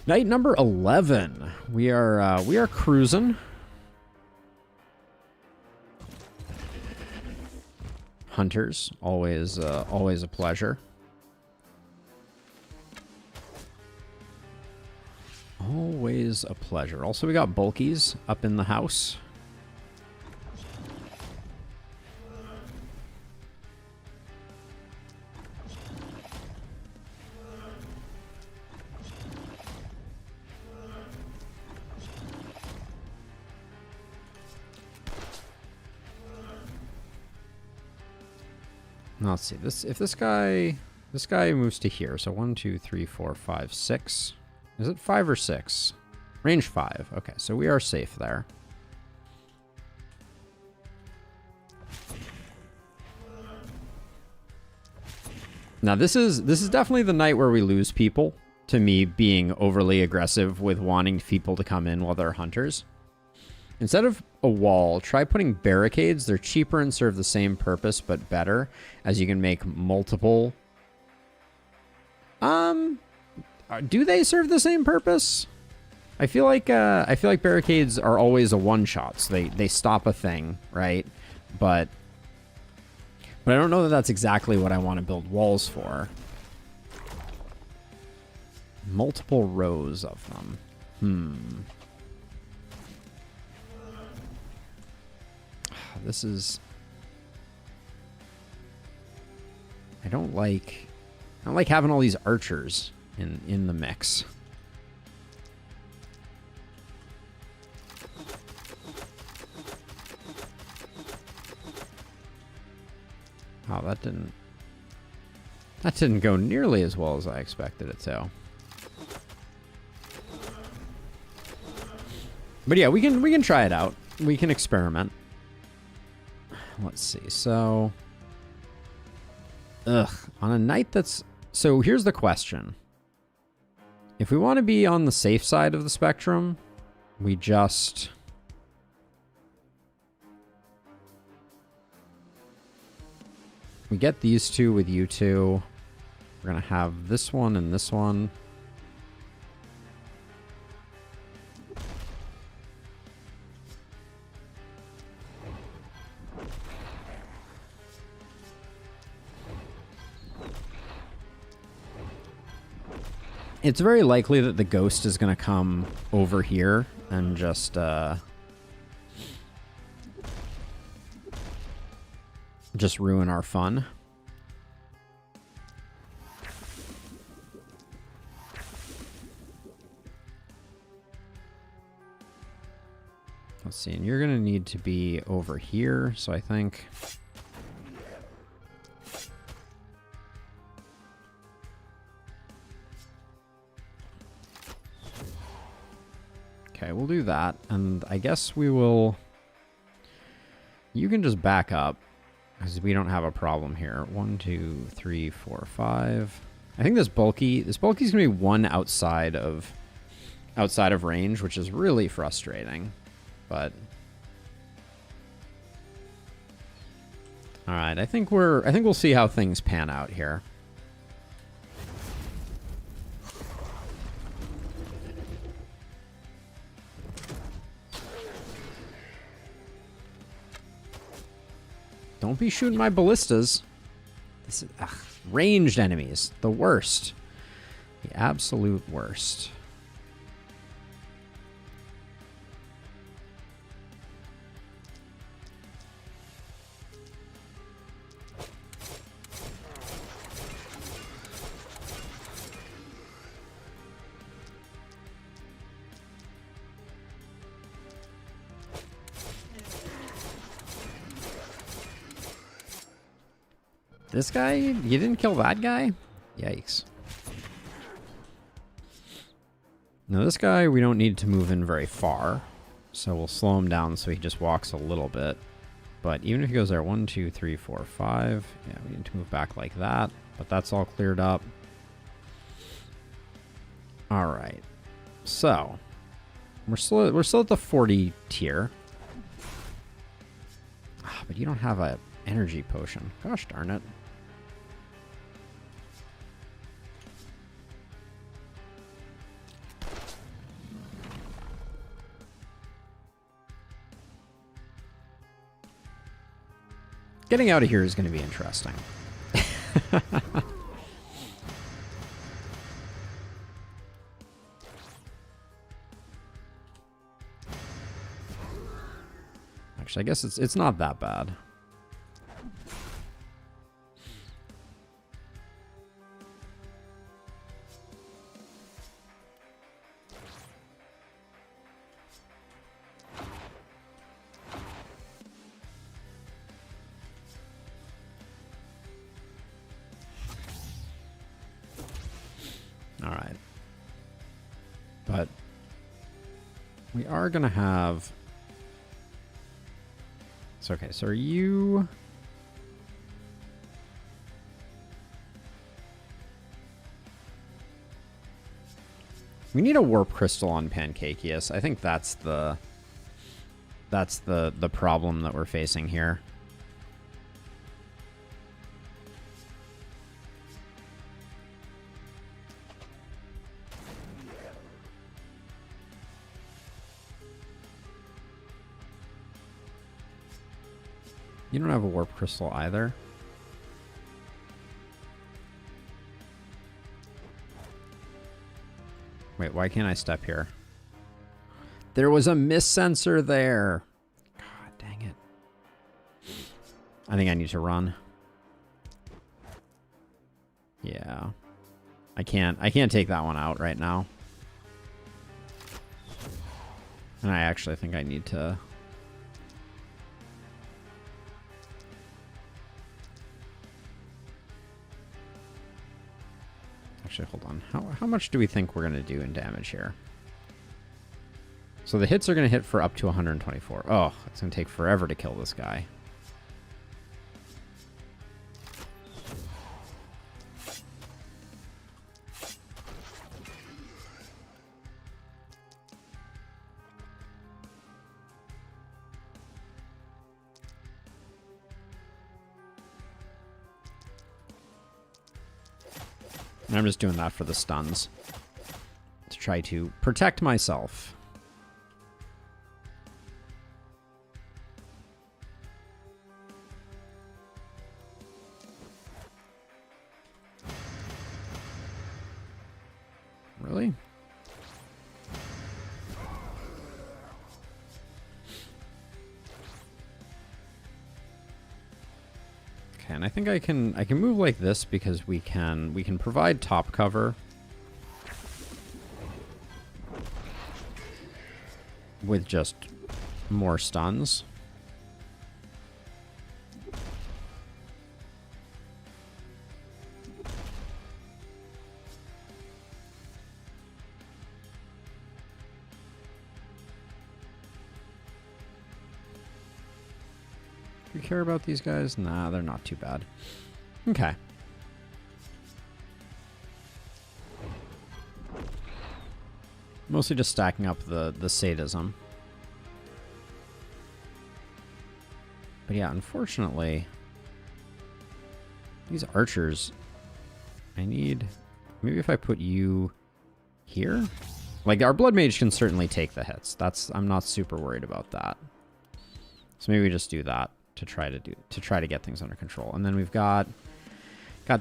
Night number 11. We are cruising. Hunters, always a pleasure. Always a pleasure. Also, we got bulkies up in the house. Let's see. If this guy moves to here. So 1, 2, 3, 4, 5, 6. Is it 5 or 6? Range 5. Okay, so we are safe there. Now this is definitely the night where we lose people to me being overly aggressive with wanting people to come in while they're hunters. Instead of a wall, try putting barricades. They're cheaper and serve the same purpose, but better, as you can make multiple. Do they serve the same purpose? I feel like barricades are always a one-shot, so they stop a thing, right? But I don't know that that's exactly what I want to build walls for. Multiple rows of them. This is... I don't like having all these archers in the mix. Oh, that didn't go nearly as well as I expected it to. But yeah, we can try it out. We can experiment. Let's see. So, on a night that's... So here's the question. If we want to be on the safe side of the spectrum, we just... We get these two with you two. We're going to have this one and this one. It's very likely that the ghost is going to come over here and just ruin our fun. Let's see, and you're going to need to be over here, so I think... Okay, we'll do that, and I guess we will... You can just back up, because we don't have a problem here. 1, 2, 3, 4, 5. I think this bulky's going to be one outside of range, which is really frustrating. But all right, I think we'll see how things pan out here. Don't be shooting my ballistas. This is ranged enemies, the worst. The absolute worst. This guy? You didn't kill that guy? Yikes. Now this guy, we don't need to move in very far. So we'll slow him down so he just walks a little bit. But even if he goes there, 1, 2, 3, 4, 5. Yeah, we need to move back like that. But that's all cleared up. Alright. So, we're still at the 40 tier. But you don't have a energy potion. Gosh darn it. Getting out of here is going to be interesting. Actually, I guess it's not that bad. All right. But we are going to have... It's okay. So are you... We need a warp crystal on Pancakeus. I think that's the problem that we're facing here. You don't have a warp crystal either. Wait, why can't I step here? There was a miss sensor there. God dang it. I think I need to run. Yeah. I can't take that one out right now. And I actually think I need to... Actually, hold on. How much do we think we're going to do in damage here? So the hits are going to hit for up to 124. Oh, it's going to take forever to kill this guy. And I'm just doing that for the stuns. To try to protect myself. Really? Okay, and I think I can move like this because we can provide top cover with just more stuns. Do you care about these guys? Nah, they're not too bad. Okay. Mostly just stacking up the sadism. But yeah, unfortunately, these archers, I need... Maybe if I put you here? Like, our Blood Mage can certainly take the hits. I'm not super worried about that. So maybe we just do that to try to get things under control. And then we've got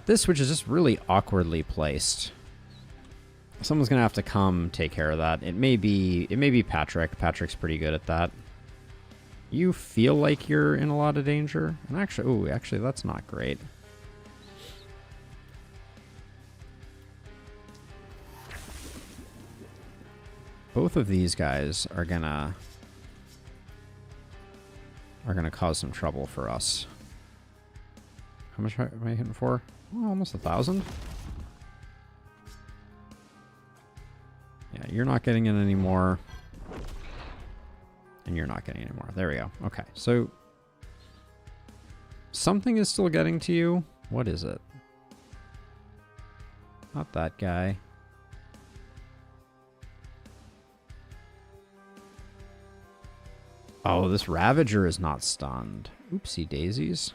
this, which is just really awkwardly placed. Someone's gonna have to come take care of that. It may be Patrick. Patrick's pretty good at that. You feel like you're in a lot of danger. And actually, that's not great. Both of these guys are gonna cause some trouble for us. How much am I hitting for? Oh, almost 1,000. Yeah, you're not getting it anymore. And you're not getting it anymore. There we go. Okay, so something is still getting to you. What is it? Not that guy. Oh, this Ravager is not stunned. Oopsie daisies.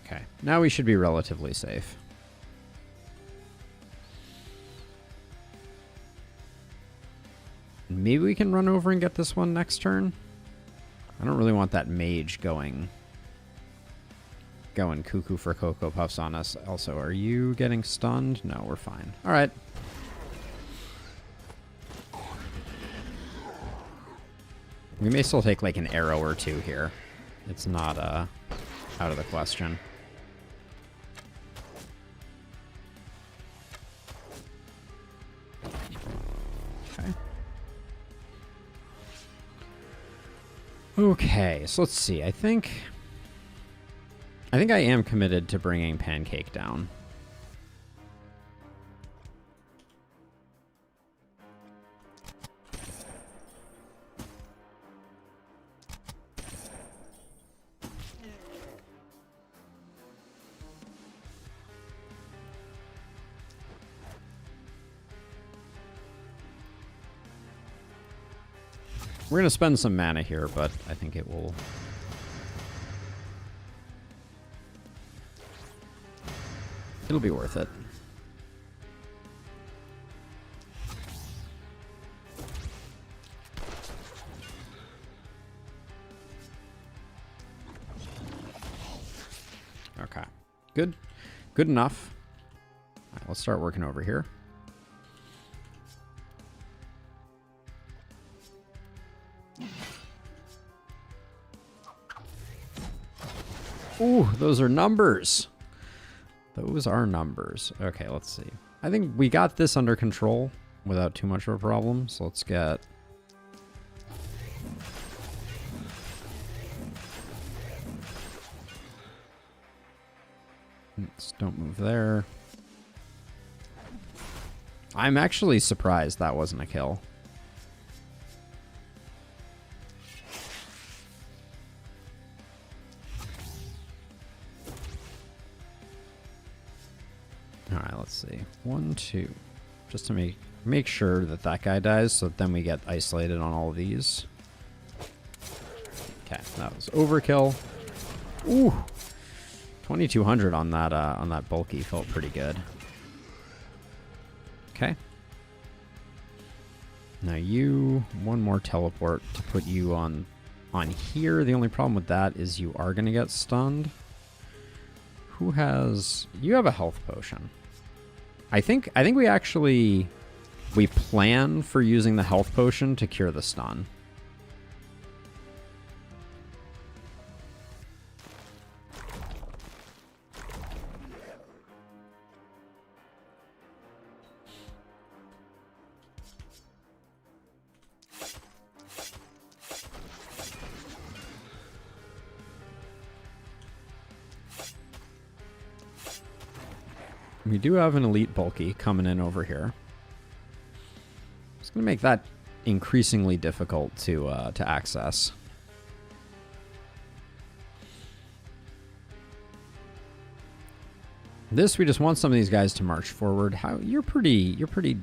Okay, now we should be relatively safe. Maybe we can run over and get this one next turn. I don't really want that mage going cuckoo for Cocoa Puffs on us. Also, are you getting stunned? No, we're fine. All right. We may still take like an arrow or two here. It's not out of the question. Okay. Okay, so let's see. I think I am committed to bringing Pancake down. We're going to spend some mana here, but I think it will... It'll be worth it. Okay. Good. Good enough. All right, let's start working over here. Ooh, those are numbers. Those are numbers. Okay, let's see. I think we got this under control without too much of a problem. So let's get... Don't move there. I'm actually surprised that wasn't a kill. Alright, let's see. 1, 2. Just to make sure that that guy dies, so then we get isolated on all of these. Okay, that was overkill. Ooh! 2200 on that bulky felt pretty good. Okay. Now you, one more teleport to put you on here. The only problem with that is you are going to get stunned. Who has... You have a health potion. I think we plan for using the health potion to cure the stun. We do have an elite bulky coming in over here. It's going to make that increasingly difficult to access. This, we just want some of these guys to march forward. You're pretty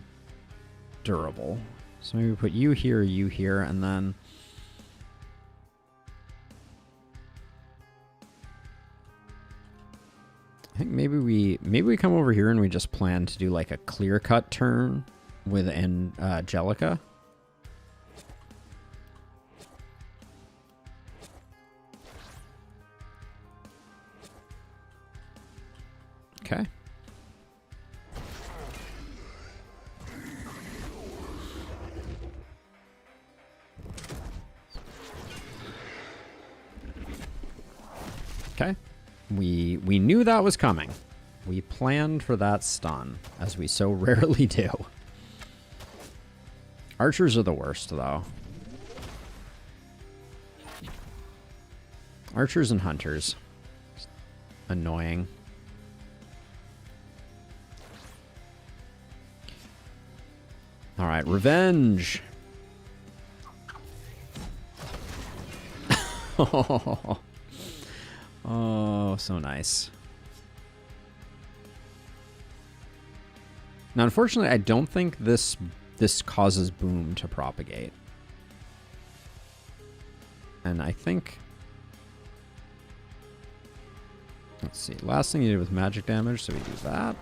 durable. So maybe we put you here, and then... I think maybe we come over here and we just plan to do like a clear cut turn with Angelica. Okay. Okay. We knew that was coming. We planned for that stun, as we so rarely do. Archers are the worst, though. Archers and hunters. Annoying. Alright, revenge! Oh, so nice. Now, unfortunately, I don't think this causes boom to propagate. And I think... Let's see. Last thing you did was magic damage, so we do that.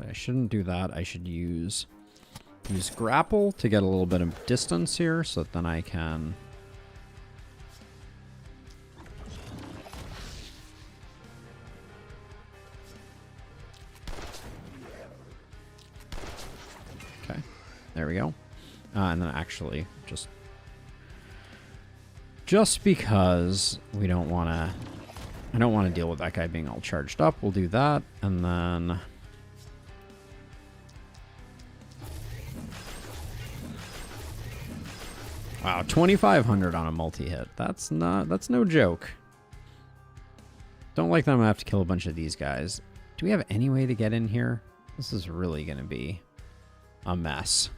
I shouldn't do that. I should use grapple to get a little bit of distance here, so that then I can... Okay, there we go. And then actually just just because we don't want to... I don't want to deal with that guy being all charged up. We'll do that, and then... Wow, 2,500 on a multi-hit. That's no joke. Don't like that I'm gonna have to kill a bunch of these guys. Do we have any way to get in here? This is really gonna be a mess.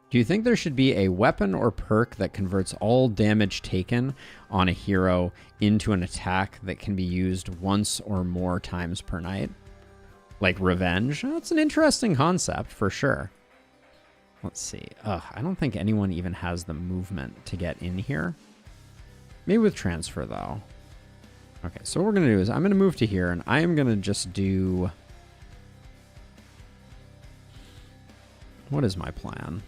Do you think there should be a weapon or perk that converts all damage taken on a hero into an attack that can be used once or more times per night? Like revenge? That's an interesting concept for sure. Let's see. Ugh, I don't think anyone even has the movement to get in here. Maybe with transfer, though. Okay, so what we're going to do is I'm going to move to here, and I am going to just do... What is my plan?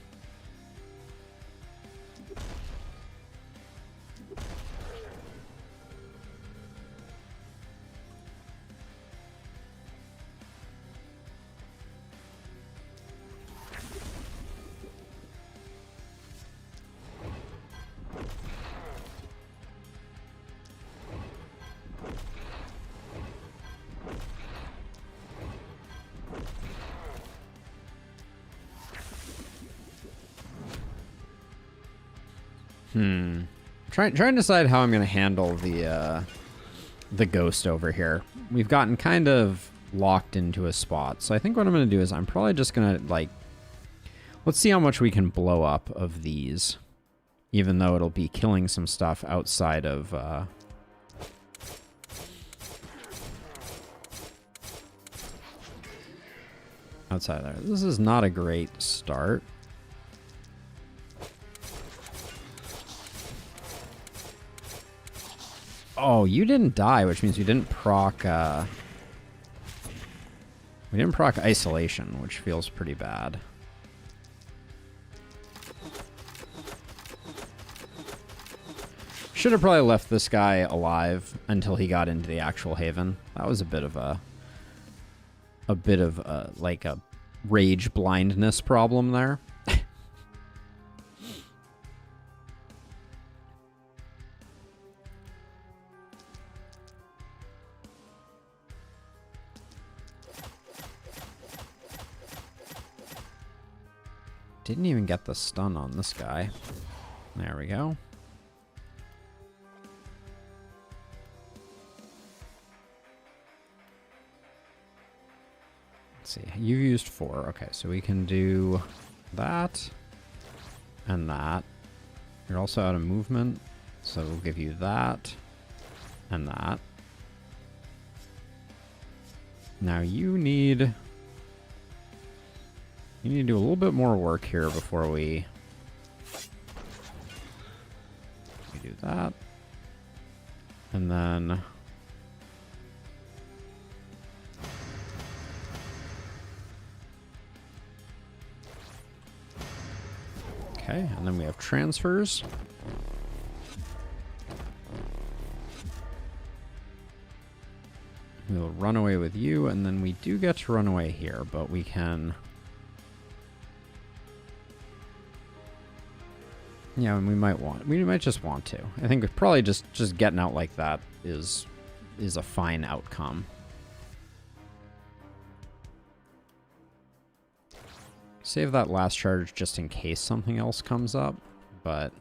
Trying to decide how I'm going to handle the ghost over here. We've gotten kind of locked into a spot. So I think what I'm going to do is I'm probably just going to, like... Let's see how much we can blow up of these. Even though it'll be killing some stuff outside of... outside there. This is not a great start. Oh, you didn't die, which means we didn't proc, isolation, which feels pretty bad. Should have probably left this guy alive until he got into the actual haven. That was a bit of like a rage blindness problem there. Didn't even get the stun on this guy. There we go. Let's see. You've used 4. Okay, so we can do that and that. You're also out of movement, so we'll give you that and that. Now you need... You need to do a little bit more work here before we do that. And then... Okay, and then we have transfers. We'll run away with you, and then we do get to run away here, but we can... Yeah, and we might just want to. I think probably just getting out like that is a fine outcome. Save that last charge just in case something else comes up, but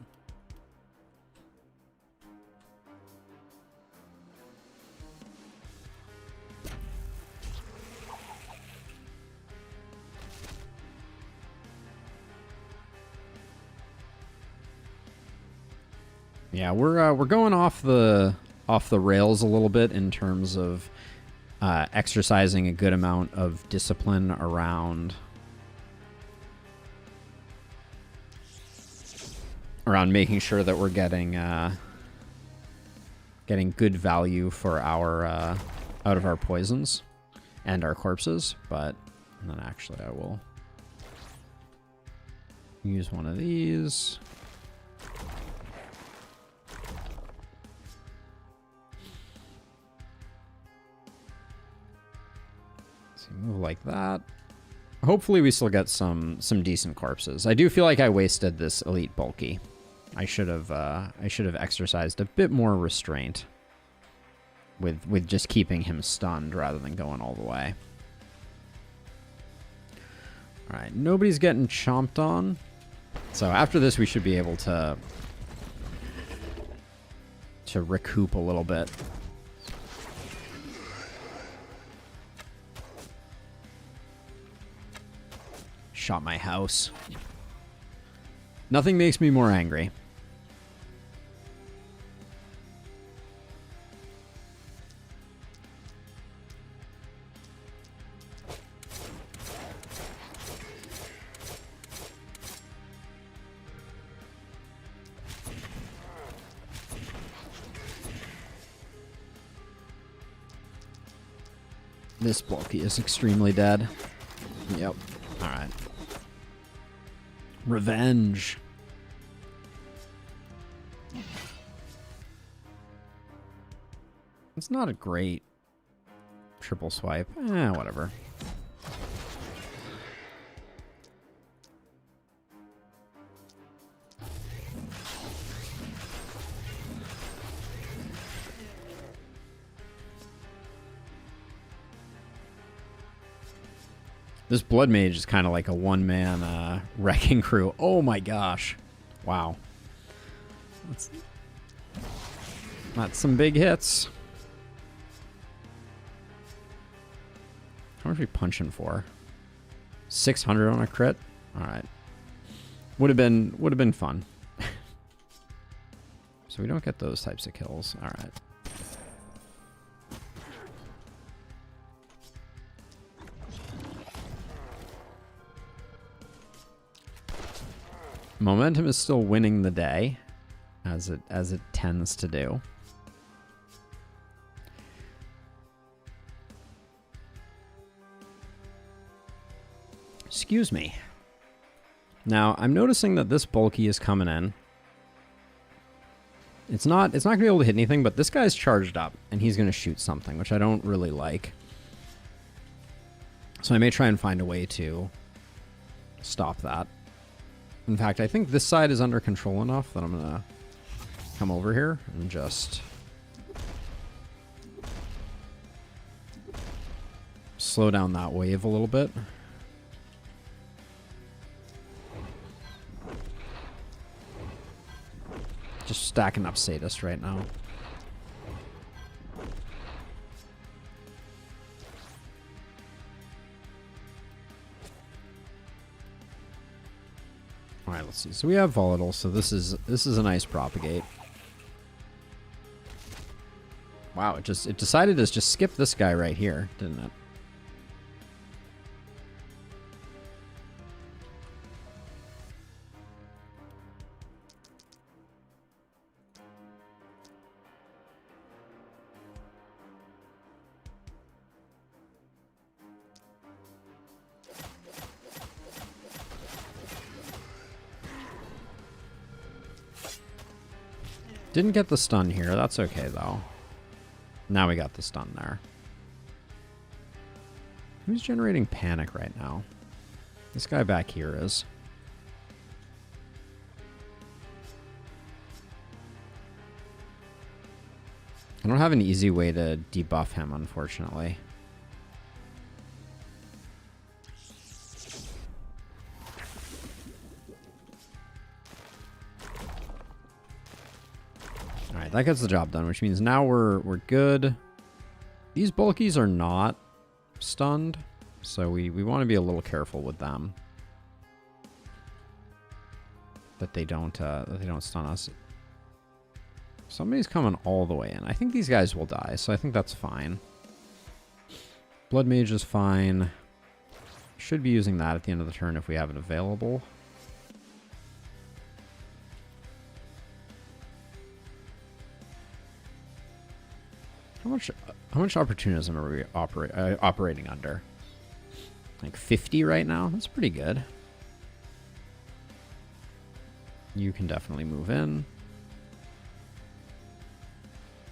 yeah, we're going off the rails a little bit in terms of exercising a good amount of discipline around making sure that we're getting good value for our out of our poisons and our corpses. But and then actually I will use one of these. Move like that. Hopefully we still get some decent corpses. I do feel like I wasted this elite bulky. I should have exercised a bit more restraint with just keeping him stunned rather than going all the way. All right, nobody's getting chomped on. So after this, we should be able to recoup a little bit. Shot my house. Nothing makes me more angry. This bulky is extremely dead. Yep. Alright. Revenge. It's not a great triple swipe. Whatever. This Blood Mage is kind of like a one-man wrecking crew. Oh my gosh. Wow. That's some big hits. How much are we punching for? 600 on a crit? Alright. Would have been fun. So we don't get those types of kills. Alright. Momentum is still winning the day, as it tends to do. Excuse me. Now, I'm noticing that this bulky is coming in. It's not going to be able to hit anything, but this guy's charged up, and he's going to shoot something, which I don't really like. So I may try and find a way to stop that. In fact, I think this side is under control enough that I'm going to come over here and just slow down that wave a little bit. Just stacking up Sadist right now. All right, let's see. So we have Volatile, so this is a nice propagate. Wow, it decided to just skip this guy right here, didn't it? Didn't get the stun here. That's okay, though. Now we got the stun there. Who's generating panic right now? This guy back here is. I don't have an easy way to debuff him, unfortunately. Alright, that gets the job done, which means now we're good. These bulkies are not stunned, so we want to be a little careful with them. That they don't stun us. Somebody's coming all the way in. I think these guys will die, so I think that's fine. Blood Mage is fine. Should be using that at the end of the turn if we have it available. How much opportunism are we operating under? Like 50 right now? That's pretty good. You can definitely move in.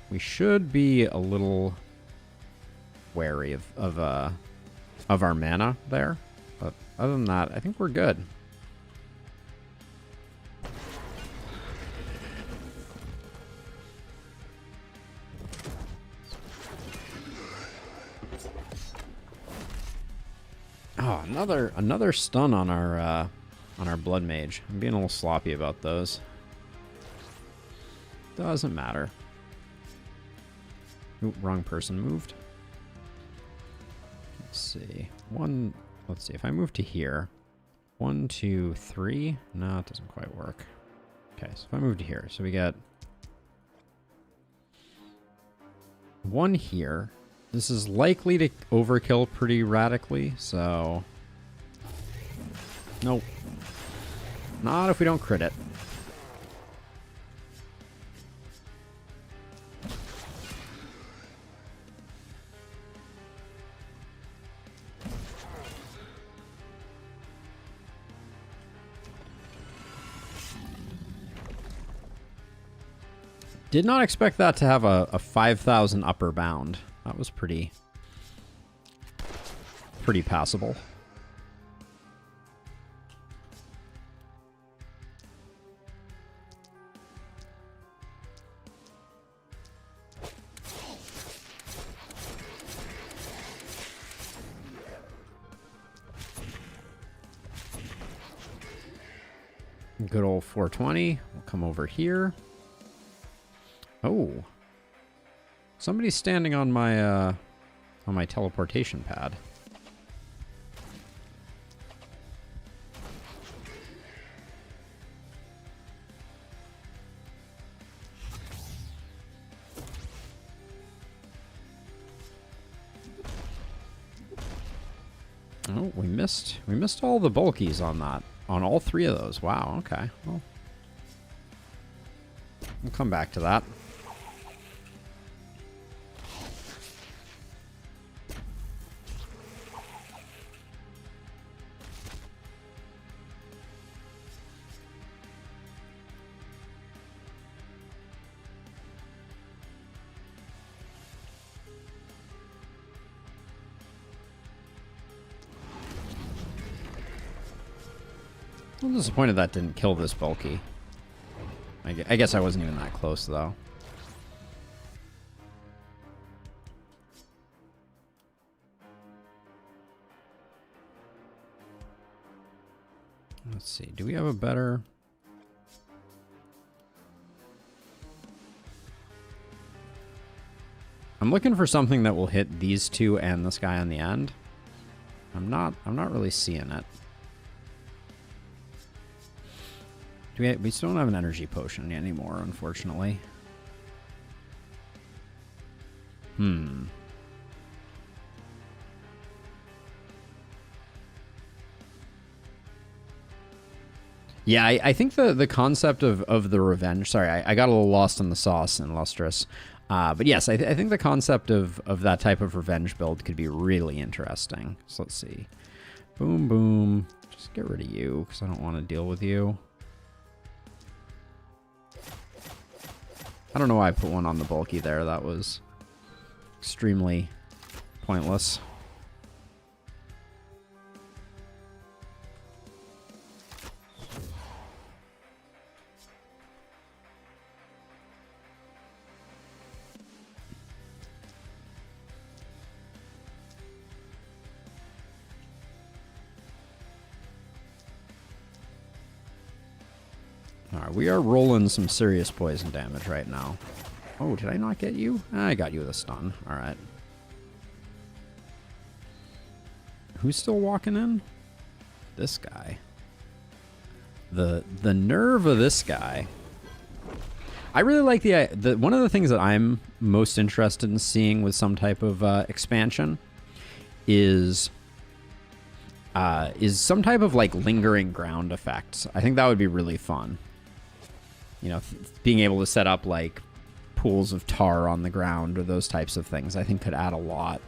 We should be a little wary of our mana there, but other than that, I think we're good. Oh, another stun on our blood mage. I'm being a little sloppy about those. Doesn't matter. Oop, wrong person moved. Let's see. Let's see. If I move to here. 1, 2, 3. No, it doesn't quite work. Okay, so if I move to here, so we get 1 here. This is likely to overkill pretty radically, so... Nope. Not if we don't crit it. Did not expect that to have a 5,000 upper bound. That was pretty passable. Good old 420. We'll come over here. Oh. Somebody's standing on my teleportation pad. Oh, we missed all the bulkies on that. On all 3 of those. Wow, okay. Well, we'll come back to that. I'm disappointed that didn't kill this bulky. I guess I wasn't even that close, though. Let's see. Do we have a better... I'm looking for something that will hit these 2 and this guy on the end. I'm not really seeing it. We still don't have an energy potion anymore, unfortunately. Yeah, I think the concept of the revenge... Sorry, I got a little lost in the sauce in Lustrous. But yes, I think the concept of that type of revenge build could be really interesting. So let's see. Boom, boom. Just get rid of you, because I don't want to deal with you. I don't know why I put one on the bulky there. That was extremely pointless. Alright, we are rolling some serious poison damage right now. Oh, did I not get you? I got you with a stun. Alright. Who's still walking in? This guy. The nerve of this guy. I really like the one of the things that I'm most interested in seeing with some type of expansion is some type of like lingering ground effects. I think that would be really fun. You know, being able to set up like pools of tar on the ground or those types of things, I think could add a lot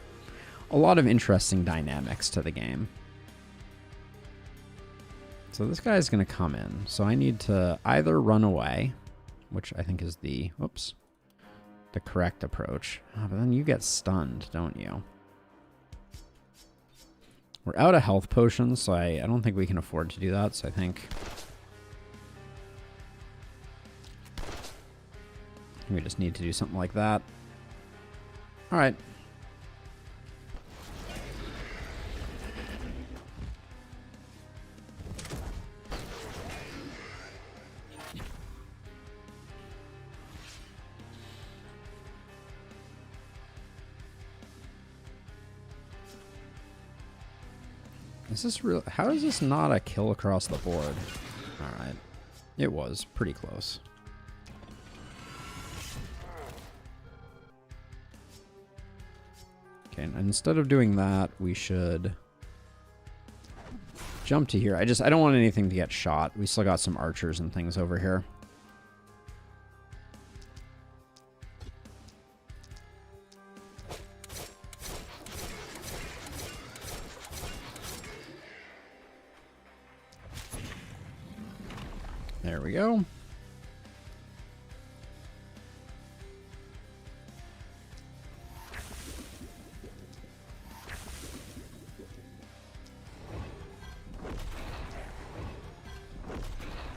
of interesting dynamics to the game. So this guy's going to come in. So I need to either run away, which I think is the correct approach. Oh, but then you get stunned, don't you? We're out of health potions, so I don't think we can afford to do that. So I think we just need to do something like that. All right. Is this real? How is this not a kill across the board? Alright. It was pretty close. Okay, and instead of doing that, we should jump to here. I don't want anything to get shot. We still got some archers and things over here. There we go.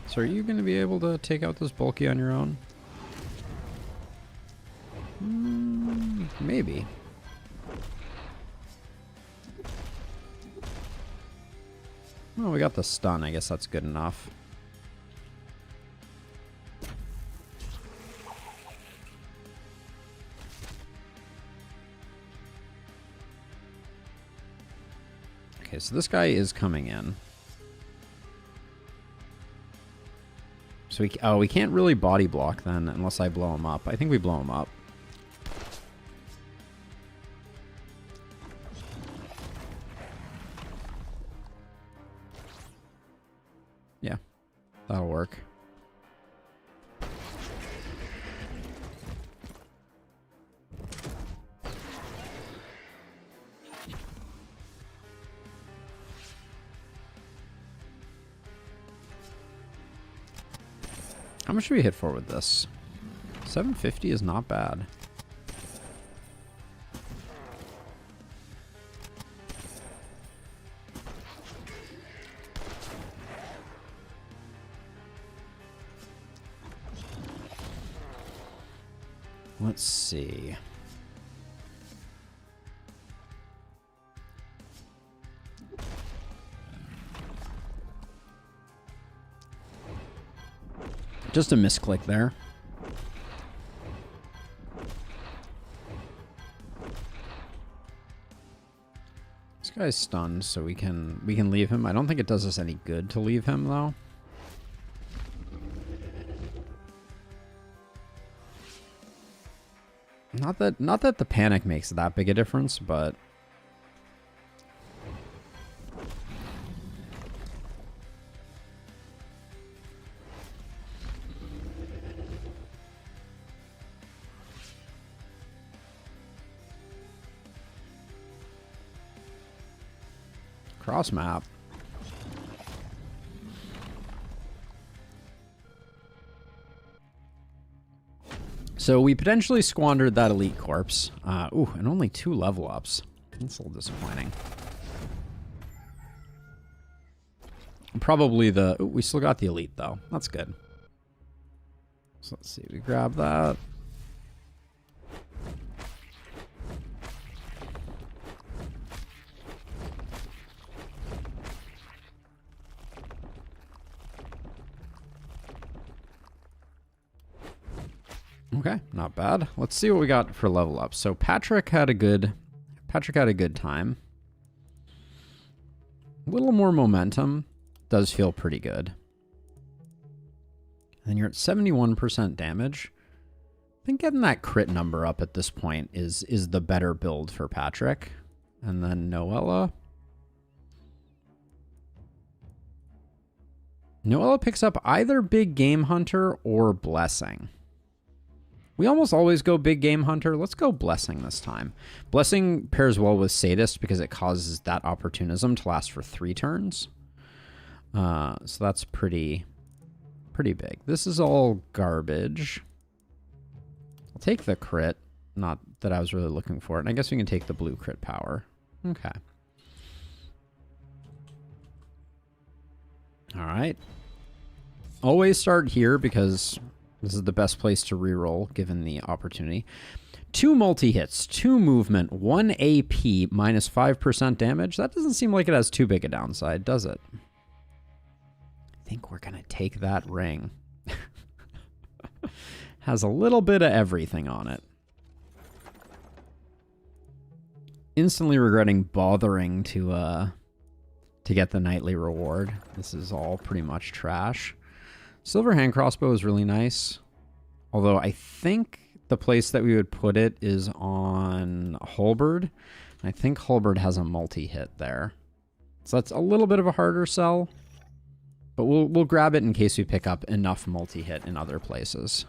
So are you going to be able to take out this bulky on your own? Maybe. Well, we got the stun. I guess that's good enough. Okay, so this guy is coming in. So we can't really body block then unless I blow him up. I think we blow him up. Yeah, that'll work. How much should we hit for with this? 750 is not bad. Let's see. Just a misclick there. This guy's stunned, so we can leave him. I don't think it does us any good to leave him though. Not that the panic makes that big a difference, but cross map. So we potentially squandered that elite corpse. Ooh, and only 2 level ups. That's a little disappointing. Probably the... Ooh, we still got the elite though. That's good. So let's see. We grab that. Okay, not bad. Let's see what we got for level up. So Patrick had a good time. A little more momentum. Does feel pretty good. And then you're at 71% damage. I think getting that crit number up at this point is the better build for Patrick. And then Noella. Noella picks up either Big Game Hunter or Blessing. We almost always go Big Game Hunter. Let's go Blessing this time. Blessing pairs well with Sadist because it causes that opportunism to last for 3 turns. So that's pretty big. This is all garbage. I'll take the crit. Not that I was really looking for it. And I guess we can take the blue crit power. Okay. All right. Always start here because this is the best place to reroll given the opportunity. 2 multi-hits, 2 movement, 1 AP, minus 5% damage. That doesn't seem like it has too big a downside, does it? I think we're going to take that ring. Has a little bit of everything on it. Instantly regretting bothering to to get the nightly reward. This is all pretty much trash. Silver hand crossbow is really nice. Although I think the place that we would put it is on Halberd. I think Halberd has a multi-hit there. So that's a little bit of a harder sell. But we'll grab it in case we pick up enough multi-hit in other places.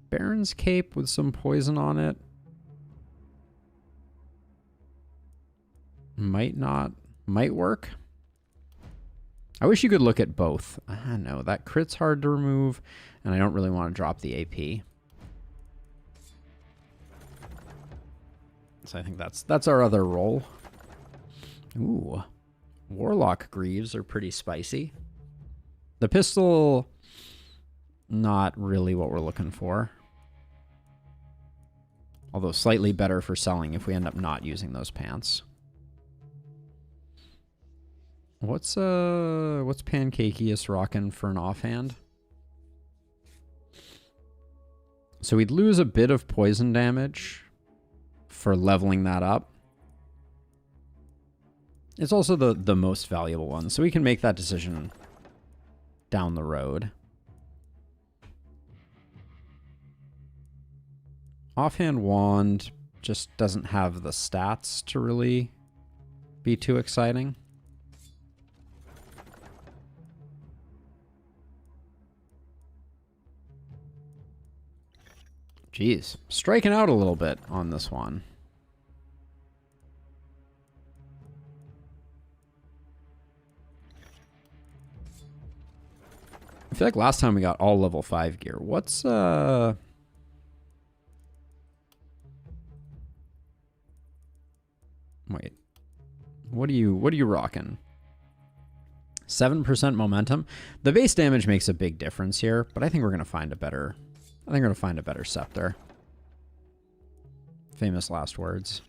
Baron's Cape with some poison on it. Might work. I wish you could look at both. No, that crit's hard to remove, and I don't really want to drop the AP. So I think that's our other roll. Ooh. Warlock Greaves are pretty spicy. The pistol, not really what we're looking for. Although slightly better for selling if we end up not using those pants. What's Pancakeus rocking for an offhand? So we'd lose a bit of poison damage for leveling that up. It's also the most valuable one, so we can make that decision down the road. Offhand Wand just doesn't have the stats to really be too exciting. Jeez, striking out a little bit on this one. I feel like last time we got all level 5 gear. What's Wait. What are you rocking? 7% momentum. The base damage makes a big difference here, but I think we're gonna find a better scepter. Famous last words.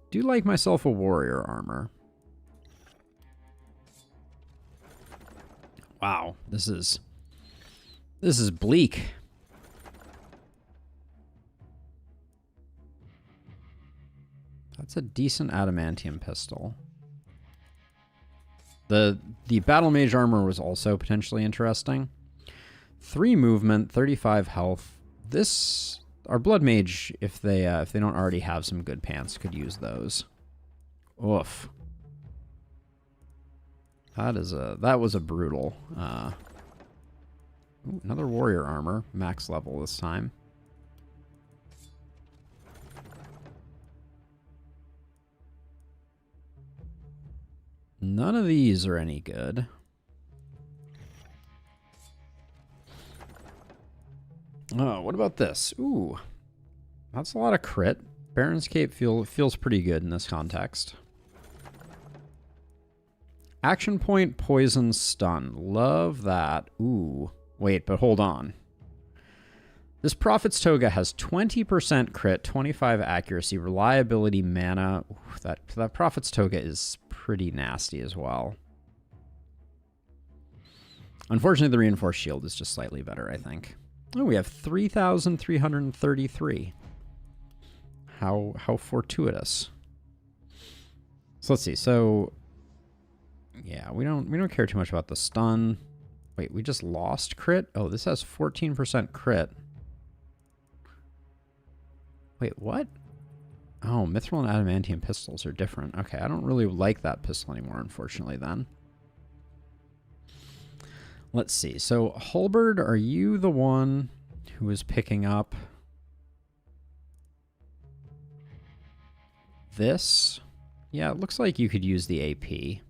Do like myself a warrior armor. Wow, this is bleak. That's a decent adamantium pistol. The battle mage armor was also potentially interesting. 3 movement, 35 health. Our blood mage, if they don't already have some good pants, could use those. Oof. That was a brutal. Ooh, another warrior armor, max level this time. None of these are any good. Oh, what about this? Ooh, that's a lot of crit. Baron's Cape feels pretty good in this context. Action point, poison, stun. Love that. Ooh. Wait, but hold on. This Prophet's Toga has 20% crit, 25 accuracy, reliability, mana. Ooh, that Prophet's Toga is pretty nasty as well. Unfortunately, the reinforced shield is just slightly better, I think. Oh, we have 3,333. How fortuitous. So let's see. So yeah, we don't care too much about the stun. Wait, we just lost crit? Oh, this has 14% crit. Wait, what? Oh, mithril and adamantium pistols are different. Okay, I don't really like that pistol anymore, unfortunately, then. Let's see. So, Halberd, are you the one who is picking up this? Yeah, it looks like you could use the AP.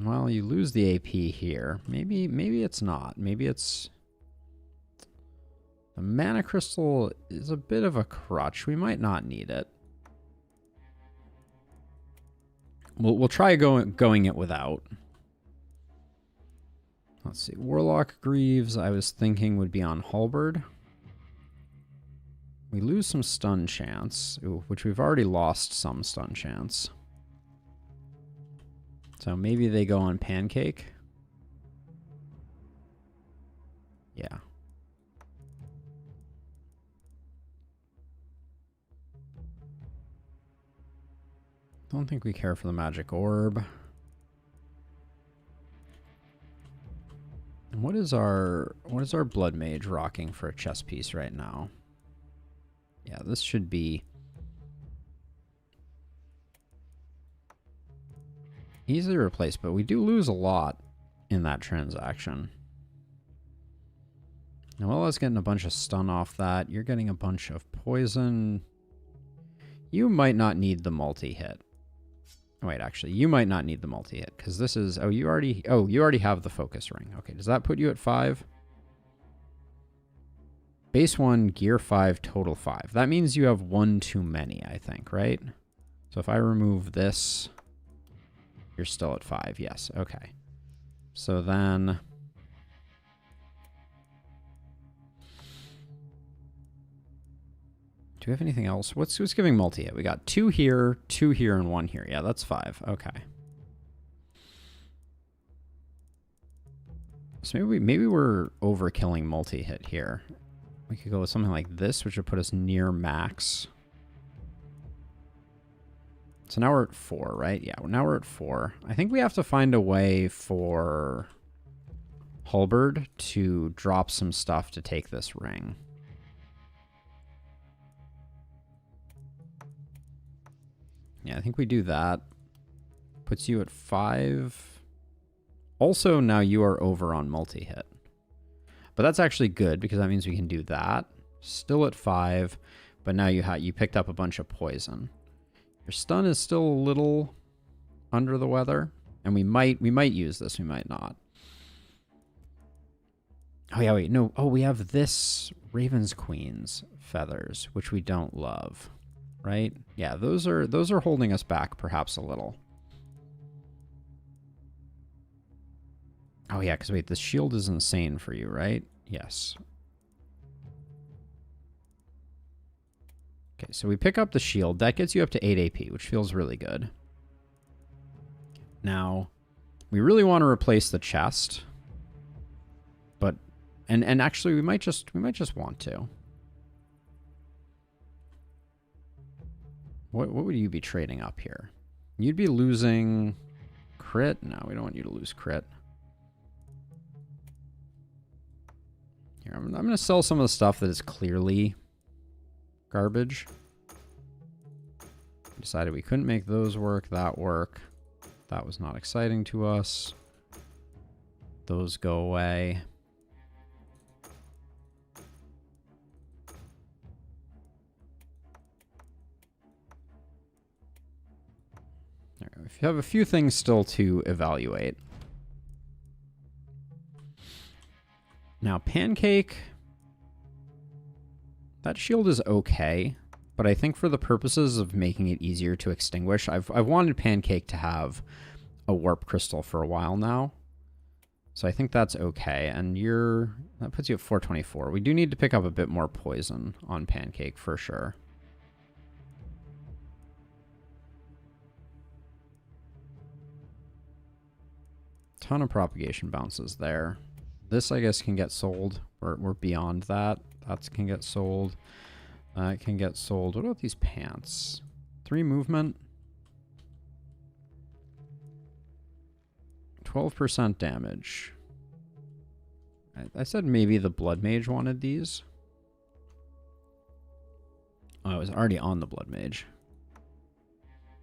Well, you lose the AP here. Maybe it's not. Maybe it's... The mana crystal is a bit of a crutch. We might not need it. We'll try going it without. Let's see. Warlock Greaves, I was thinking would be on Halberd. We lose some stun chance, which we've already lost some stun chance. So maybe they go on Pancake. Yeah. Don't think we care for the magic orb. What is our blood mage rocking for a chest piece right now? Yeah, this should be easily replaced, but we do lose a lot in that transaction. Now, while I was getting a bunch of stun off that, you're getting a bunch of poison. You might not need the multi-hit. Wait, actually, you might not need the multi-hit, because this is... Oh, you already have the focus ring. Okay, does that put you at 5? Base 1, gear 5, total 5. That means you have 1 too many, I think, right? So if I remove this, you're still at 5. Yes, okay. So then... Do we have anything else? What's giving multi-hit? We got 2 here, and 1 here. Yeah, that's 5. Okay. So maybe we're overkilling multi-hit here. We could go with something like this, which would put us near max. So now we're at 4, right? Yeah, now we're at 4. I think we have to find a way for Halberd to drop some stuff to take this ring. Yeah, I think we do that. Puts you at 5. Also, now you are over on multi-hit. But that's actually good, because that means we can do that. Still at 5, but now you picked up a bunch of poison. Your stun is still a little under the weather, and we might use this, we might not. Oh yeah, wait, no. Oh, we have this Raven's Queen's feathers, which we don't love. Right? Yeah, those are holding us back perhaps a little. Oh yeah, because wait, the shield is insane for you, right? Yes. Okay, so we pick up the shield. That gets you up to 8 AP, which feels really good. Now, we really want to replace the chest. But and actually we might just want to. What would you be trading up here? You'd be losing crit? No, we don't want you to lose crit. Here, I'm going to sell some of the stuff that is clearly garbage. We decided we couldn't make those work, that work. That was not exciting to us. Those go away. If you have a few things still to evaluate. Now, Pancake, that shield is okay, but I think for the purposes of making it easier to extinguish, I've wanted Pancake to have a warp crystal for a while now. So I think that's okay, and that puts you at 424. We do need to pick up a bit more poison on Pancake for sure. Ton of propagation bounces there. This, I guess, can get sold. We're beyond that. That can get sold. That can get sold. What about these pants? 3 movement. 12% damage. I said maybe the Blood Mage wanted these. Oh, I was already on the Blood Mage.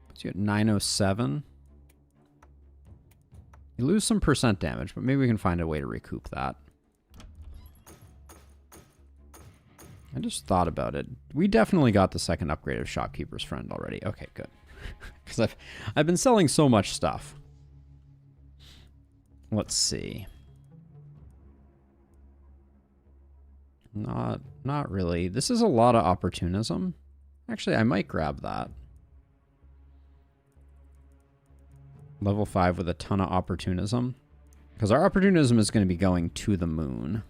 Puts you at 907. You lose some percent damage, but maybe we can find a way to recoup that. I just thought about it. We definitely got the second upgrade of Shopkeeper's Friend already. Okay, good. Because I've been selling so much stuff. Let's see. Not really. This is a lot of opportunism. Actually, I might grab that. Level 5 with a ton of opportunism. Because our opportunism is going to be going to the moon.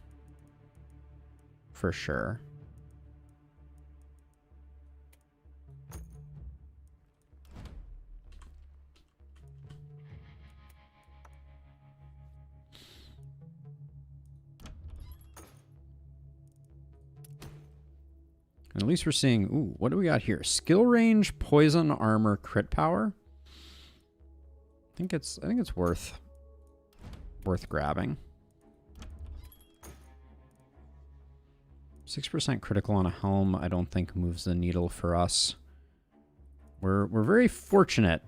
For sure. And at least we're seeing... Ooh, what do we got here? Skill range, poison, armor, crit power. I think it's worth grabbing. 6% critical on a helm, I don't think moves the needle for us. We're very fortunate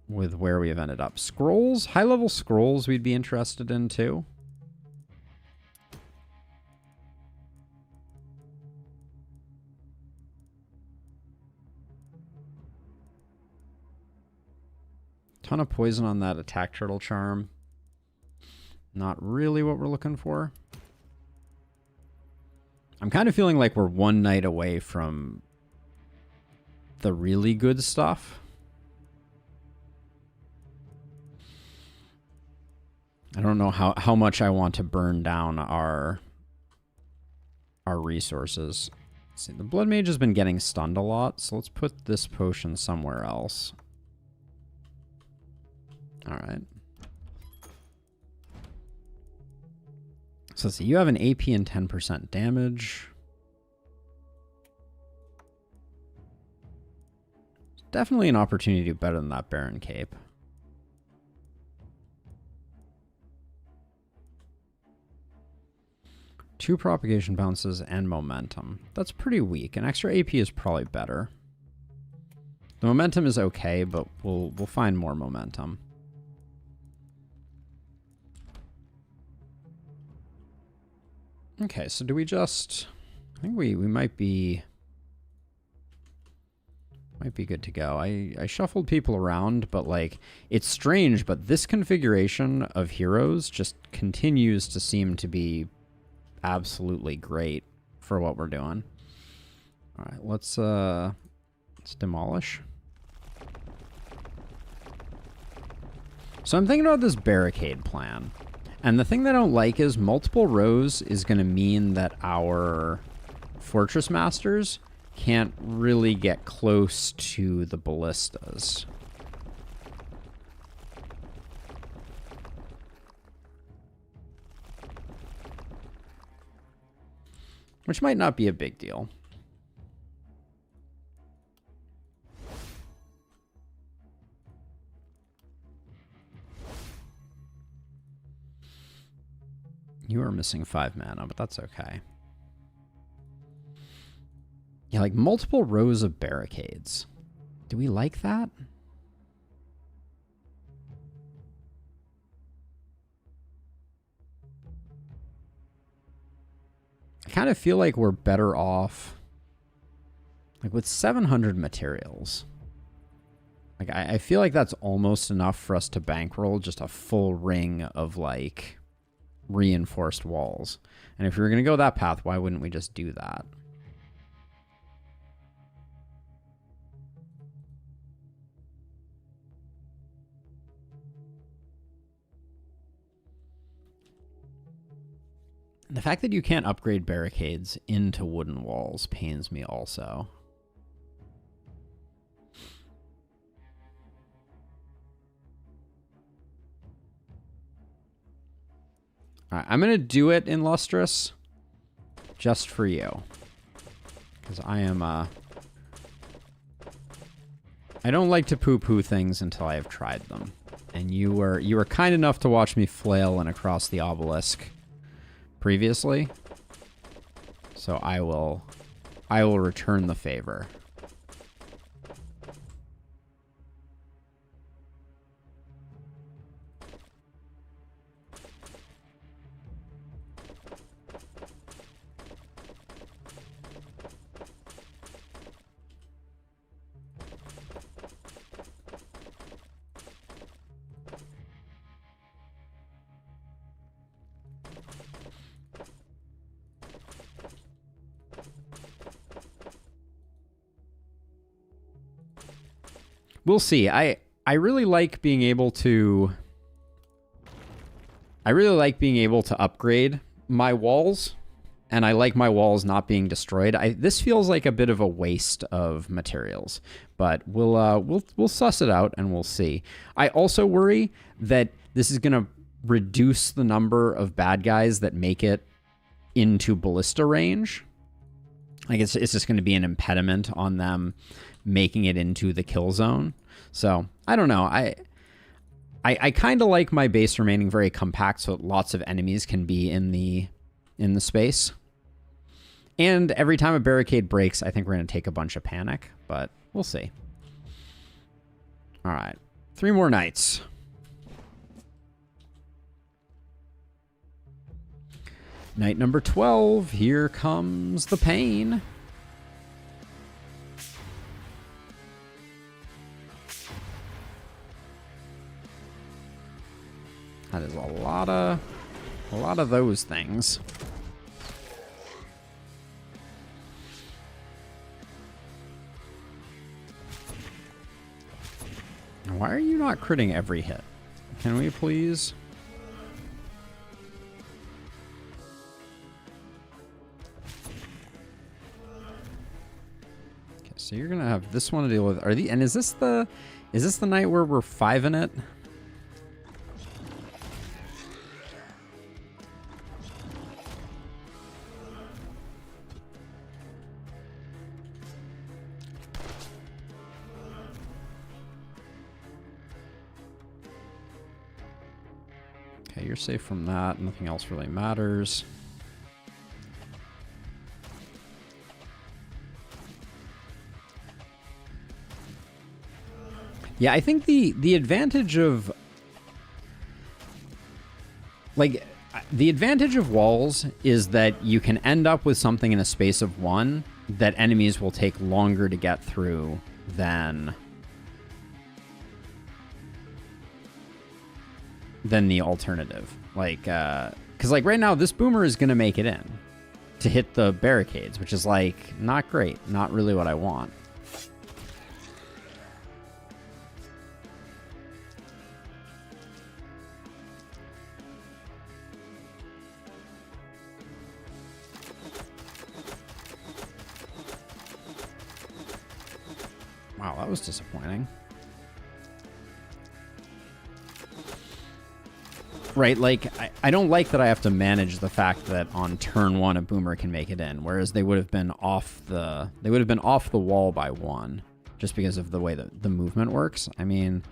with where we have ended up. Scrolls, high-level scrolls we'd be interested in too. Ton of poison on that attack turtle charm. Not really what we're looking for. I'm kind of feeling like we're one night away from the really good stuff. I don't know how much I want to burn down our resources. Let's see, the Blood Mage has been getting stunned a lot, so let's put this potion somewhere else. All right. So let's see, you have an AP and 10% damage. Definitely an opportunity to do better than that Baron Cape. Two propagation bounces and momentum. That's pretty weak. An extra AP is probably better. The momentum is okay, but we'll find more momentum. Okay, so do we just... I think we might be good to go. I shuffled people around, but like, it's strange, but this configuration of heroes just continues to seem to be absolutely great for what we're doing. All right, let's demolish. So I'm thinking about this barricade plan. And the thing that I don't like is multiple rows is going to mean that our fortress masters can't really get close to the ballistas. Which might not be a big deal. You are missing 5 mana, but that's okay. Yeah, like multiple rows of barricades. Do we like that? I kind of feel like we're better off like with 700 materials. Like I feel like that's almost enough for us to bankroll just a full ring of like reinforced walls. And if we were going to go that path, why wouldn't we just do that? The fact that you can't upgrade barricades into wooden walls pains me also. All right, I'm going to do it in Lustrous just for you. Because I am, I don't like to poo-poo things until I have tried them. And you were kind enough to watch me flail and across the obelisk previously. So I will return the favor. We'll see. I really like being able to... I really like being able to upgrade my walls, and I like my walls not being destroyed. This feels like a bit of a waste of materials, but we'll suss it out and we'll see. I also worry that this is going to reduce the number of bad guys that make it into ballista range. Like it's just going to be an impediment on them making it into the kill zone. So I don't know. I kind of like my base remaining very compact so that lots of enemies can be in the space. And every time a barricade breaks, I think we're going to take a bunch of panic, but we'll see. All right. 3 more nights. Night number 12. Here comes the pain. That is a lot of those things. Why are you not critting every hit? Can we please? Okay, so you're gonna have this one to deal with. And is this the night where we're 5 in it? Okay, you're safe from that. Nothing else really matters. Yeah, I think the advantage of the advantage of walls is that you can end up with something in a space of 1 that enemies will take longer to get through than the alternative. Like, because like right now, this boomer is going to make it in to hit the barricades, which is like not great. Not really what I want. Wow, that was disappointing. Right, like, I don't like that I have to manage the fact that on turn 1 a boomer can make it in, whereas they would have been off the wall by 1, just because of the way that the movement works. I mean,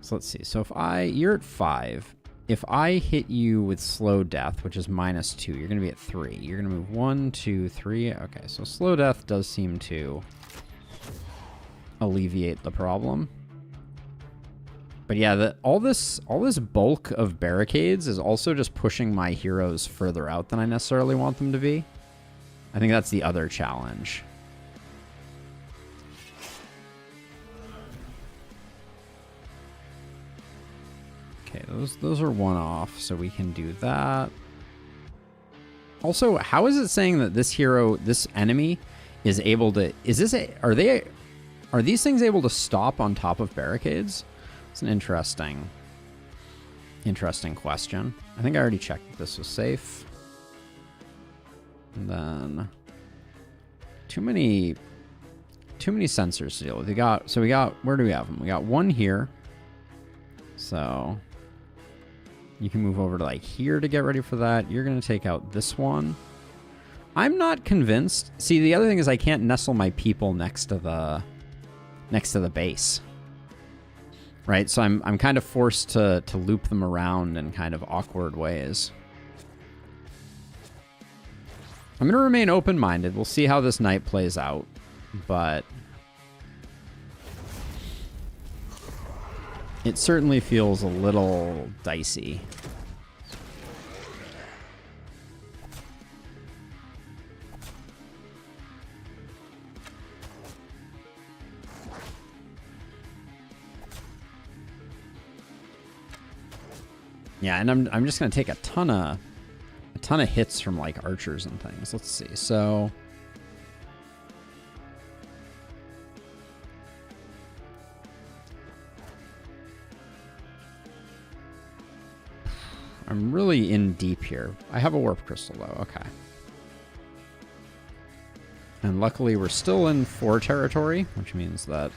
so let's see. So if you're at 5, if I hit you with slow death, which is -2, you're gonna be at 3. You're gonna move 1, 2, 3. Okay, so slow death does seem to alleviate the problem. But yeah, all this bulk of barricades is also just pushing my heroes further out than I necessarily want them to be. I think that's the other challenge. Okay, those are 1 off, so we can do that. Also, how is it saying that this enemy is able to... Are these things able to stop on top of barricades? It's an interesting question. I think I already checked that this was safe. And then too many sensors to deal with. Where do we have them? We got 1 here. So you can move over to like here to get ready for that. You're gonna take out this one. I'm not convinced. See, the other thing is I can't nestle my people next to the base. Right, so I'm kind of forced to loop them around in kind of awkward ways. I'm going to remain open-minded. We'll see how this night plays out, but it certainly feels a little dicey. Yeah, and I'm just gonna take a ton of hits from like archers and things. Let's see. So I'm really in deep here. I have a warp crystal though. Okay. And luckily we're still in 4 territory, which means that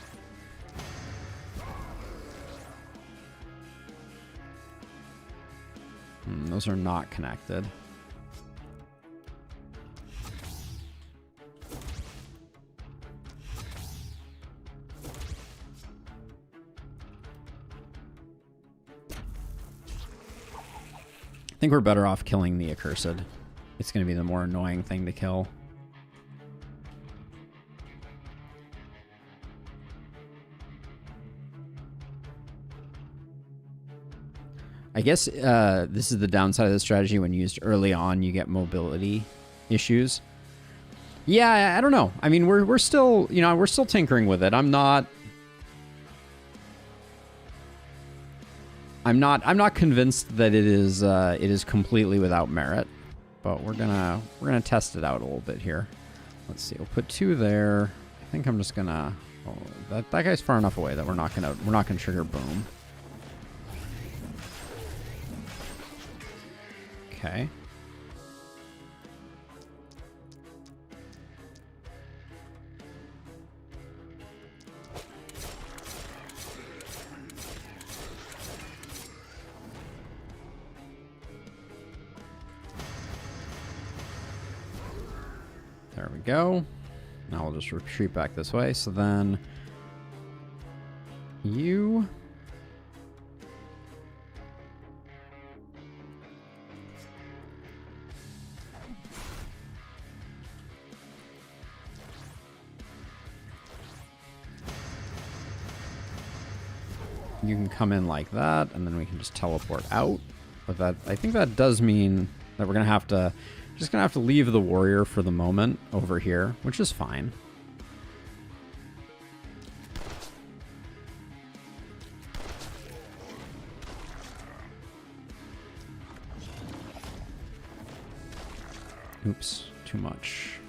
those are not connected. I think we're better off killing the accursed. It's going to be the more annoying thing to kill. I guess this is the downside of the strategy. When used early on, you get mobility issues. Yeah, I don't know. I mean, we're still, you know, we're still tinkering with it. I'm not convinced that it is completely without merit, but we're gonna test it out a little bit here. Let's see. We'll put 2 there. I think I'm just gonna. Oh, that guy's far enough away that we're not gonna trigger boom. Okay. There we go. Now we'll just retreat back this way. So then you can come in like that, and then we can just teleport out. But that, I think that does mean that we're gonna have to leave the warrior for the moment over here, which is fine. Oops, too much.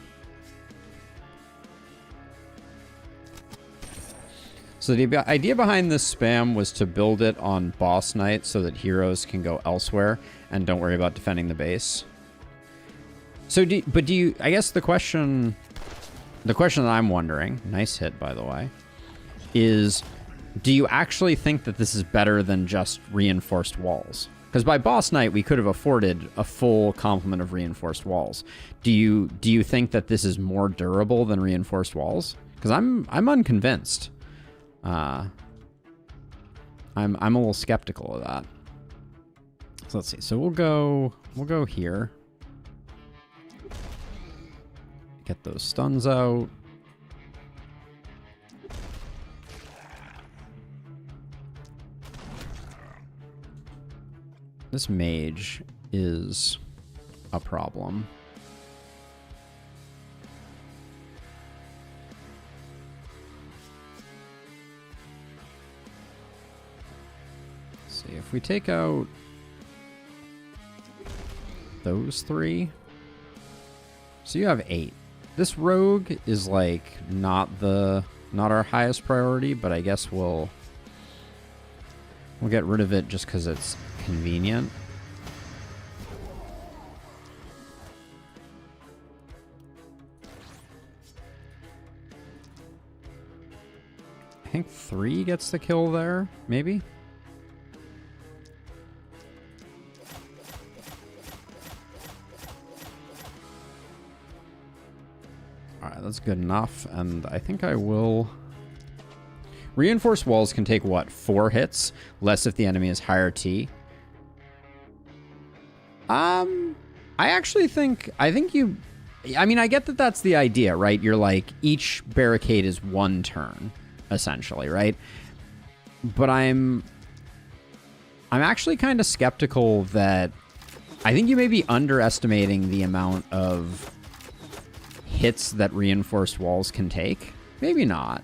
So the idea behind this spam was to build it on boss night so that heroes can go elsewhere and don't worry about defending the base. So do you, I guess the question that I'm wondering, nice hit by the way, is do you actually think that this is better than just reinforced walls? Because by boss night we could have afforded a full complement of reinforced walls. Do you think that this is more durable than reinforced walls? Because I'm unconvinced. I'm a little skeptical of that. So let's see. So we'll go here. Get those stuns out. This mage is a problem. Let's see, if we take out those 3, so you have 8. This rogue is like not our highest priority, but I guess we'll get rid of it just because it's convenient. I think 3 gets the kill there, maybe. Alright, that's good enough, and I think I will... Reinforced walls can take, what, 4 hits? Less if the enemy is higher T. I think you... I mean, I get that that's the idea, right? You're like, each barricade is 1 turn, essentially, right? But I'm actually kind of skeptical that... I think you may be underestimating the amount of hits that reinforced walls can take. Maybe not.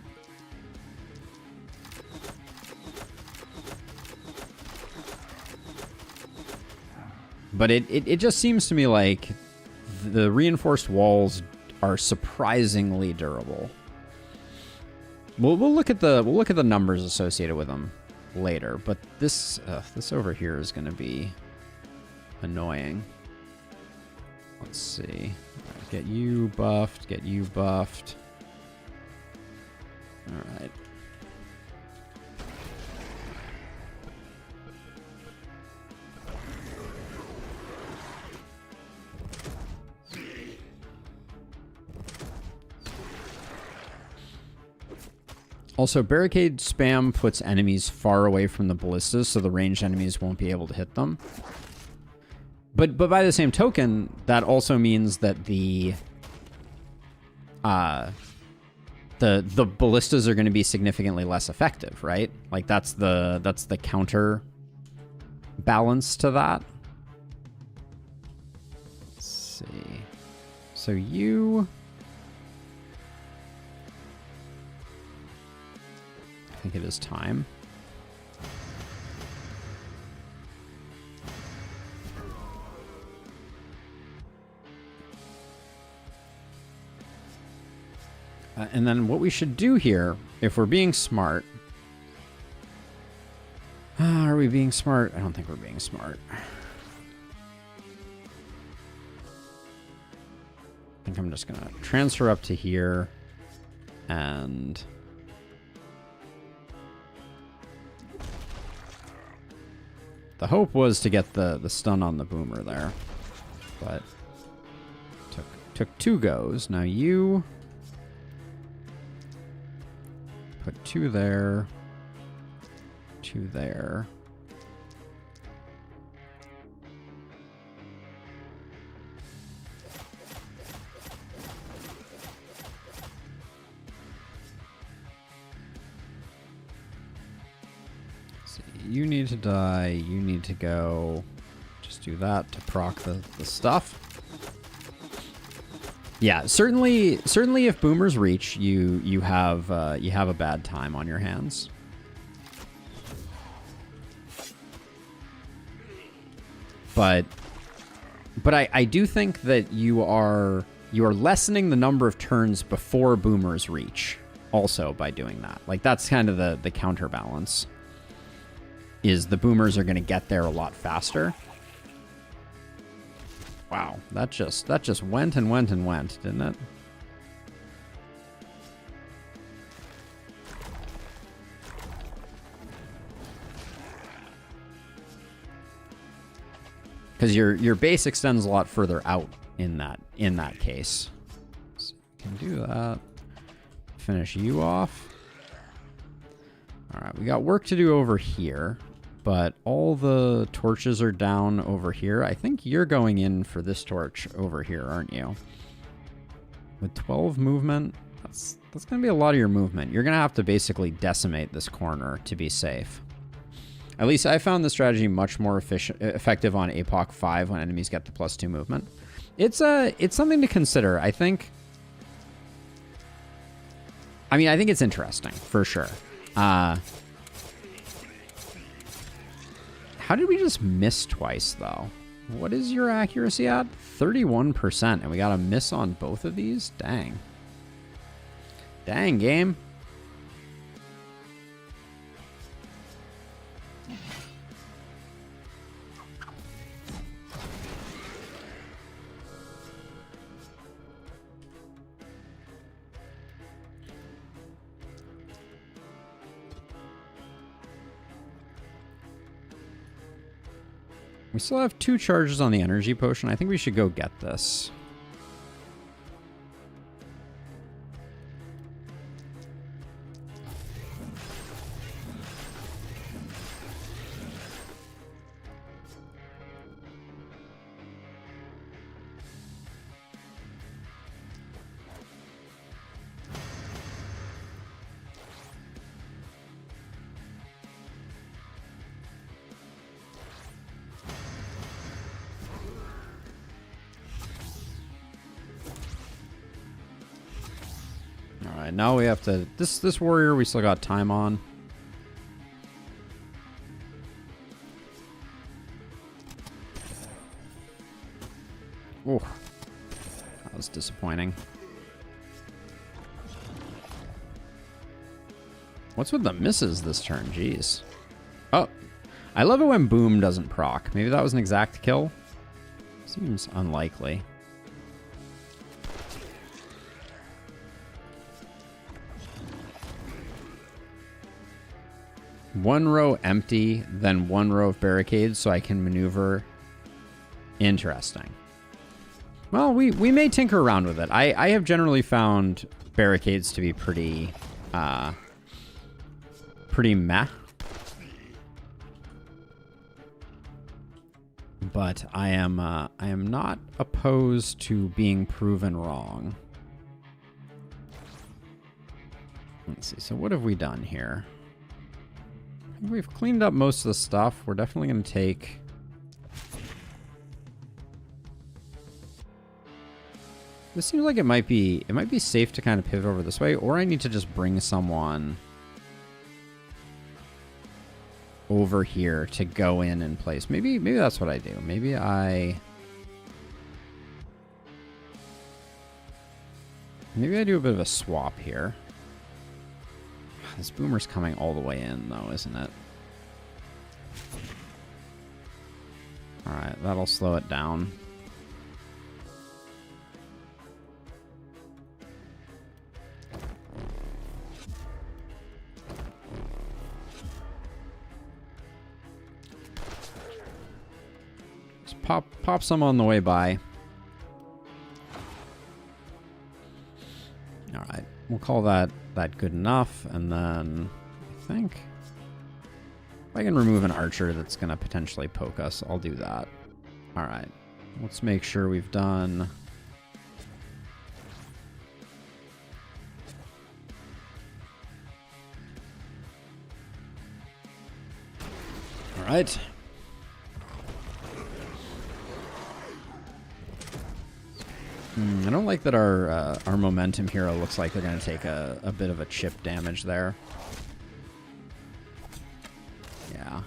But it just seems to me like the reinforced walls are surprisingly durable. We'll look at the numbers associated with them later, but this over here is going to be annoying. Let's see. Get you buffed, get you buffed. All right. Also, barricade spam puts enemies far away from the ballistas, so the ranged enemies won't be able to hit them. But by the same token, that also means that the ballistas are going to be significantly less effective, right? Like that's the counter balance to that. Let's see. So you, I think it is time. And then what we should do here, if we're being smart... are we being smart? I don't think we're being smart. I think I'm just going to transfer up to here. And... the hope was to get the stun on the boomer there. But... took 2 goes. Now you... put 2 there, 2 there. So you need to die, you need to go. Just do that to proc the stuff. Yeah, certainly if boomers reach, you have a bad time on your hands. But I do think that you are lessening the number of turns before boomers reach also by doing that. Like that's kind of the counterbalance. Is the boomers are going to get there a lot faster. Wow, that just went and went and went, didn't it? Because your base extends a lot further out in that case. So you can do that. Finish you off. All right, we got work to do over here. But all the torches are down over here. I think you're going in for this torch over here, aren't you? With 12 movement, that's going to be a lot of your movement. You're going to have to basically decimate this corner to be safe. At least I found the strategy much more effective on APOC 5 when enemies get the +2 movement. It's something to consider. I think it's interesting, for sure. How did we just miss twice, though? What is your accuracy at? 31%, and we got a miss on both of these? Dang. Dang, game. We still have 2 charges on the energy potion. I think we should go get this. Alright, now we have to... This warrior we still got time on. Oh, that was disappointing. What's with the misses this turn? Jeez. Oh, I love it when boom doesn't proc. Maybe that was an exact kill. Seems unlikely. One row empty, then one row of barricades so I can maneuver. Interesting. Well, we may tinker around with it. I have generally found barricades to be pretty meh. But I am not opposed to being proven wrong. Let's see. So what have we done here? I think we've cleaned up most of the stuff. We're definitely going to take... This seems like it might be safe to kind of pivot over this way, or I need to just bring someone over here to go in place. Maybe that's what I do. Maybe I do a bit of a swap here. This boomer's coming all the way in, though, isn't it? Alright, that'll slow it down. Just pop some on the way by. Alright, we'll call that good enough, and then I think if I can remove an archer that's going to potentially poke us, I'll do that. Alright, let's make sure we've done... Alright. I don't like that our momentum hero looks like they're going to take a bit of a chip damage there. Yeah.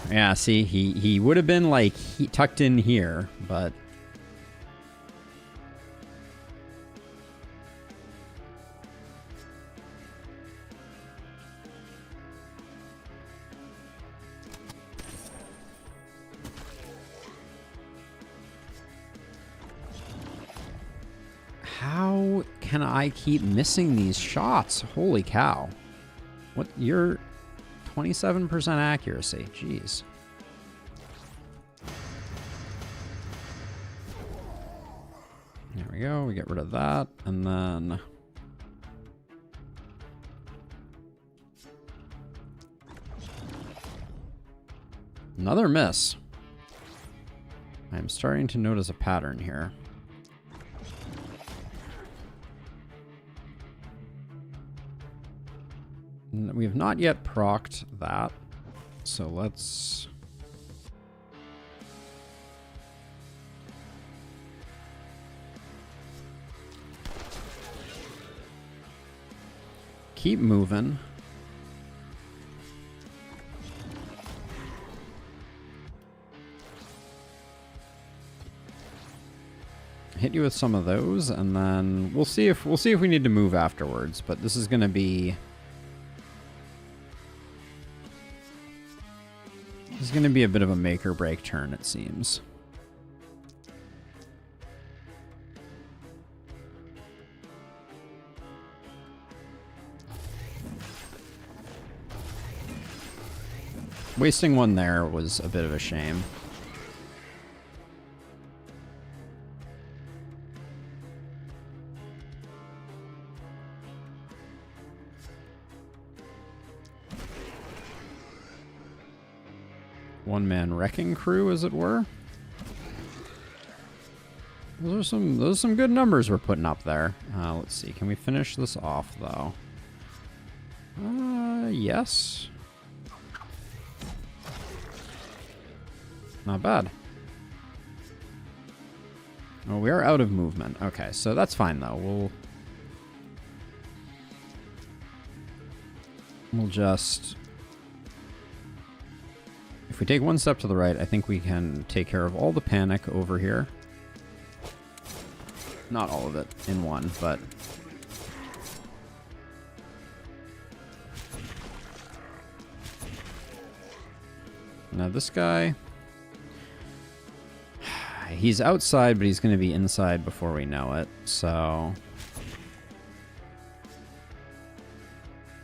Yeah, see, he would have been like tucked in here, but... How can I keep missing these shots? Holy cow. What? You're 27% accuracy. Jeez. There we go. We get rid of that. And then... Another miss. I'm starting to notice a pattern here. We have not yet procced that, so let's... keep moving. Hit you with some of those, and then we'll see if we need to move afterwards, but this is going to be... This is going to be a bit of a make or break turn, it seems. Wasting one there was a bit of a shame. One-man wrecking crew, as it were. Those are some good numbers we're putting up there. Let's see. Can we finish this off, though? Yes. Not bad. Oh, we are out of movement. Okay, so that's fine, though. We'll just... If we take one step to the right, I think we can take care of all the panic over here. Not all of it in one, but... Now this guy... He's outside, but he's going to be inside before we know it, so...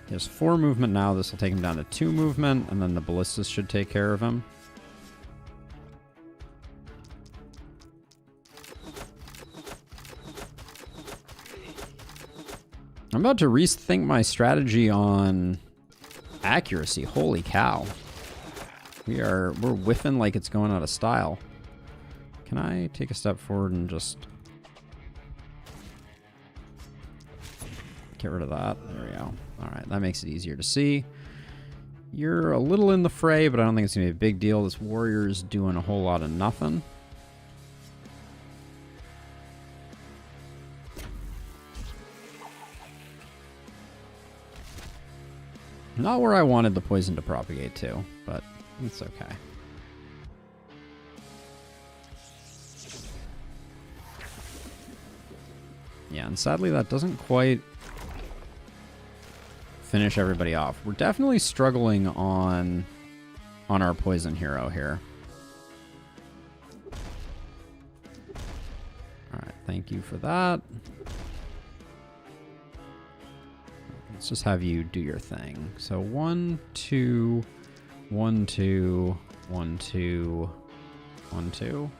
He has 4 movement now. This will take him down to 2 movement, and then the ballistas should take care of him. I'm about to rethink my strategy on accuracy. Holy cow. We're whiffing like it's going out of style. Can I take a step forward and just get rid of that? There we go. All right, that makes it easier to see. You're a little in the fray, but I don't think it's going to be a big deal. This warrior's doing a whole lot of nothing. Not where I wanted the poison to propagate to, but it's okay. Yeah, and sadly that doesn't quite finish everybody off. We're definitely struggling on our poison hero here. Alright, thank you for that. Let's just have you do your thing. So 1, 2, 1, 2, 1, 2, 1, 2.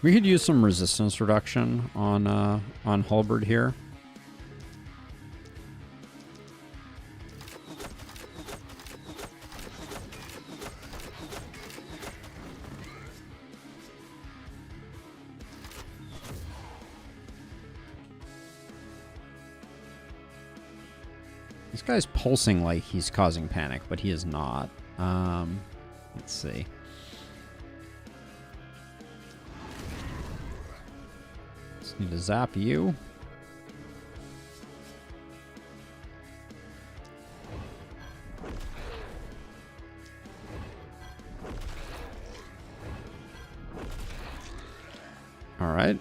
We could use some resistance reduction on Halberd here. This guy's pulsing like he's causing panic, but he is not. Let's see. Need to zap you. All right.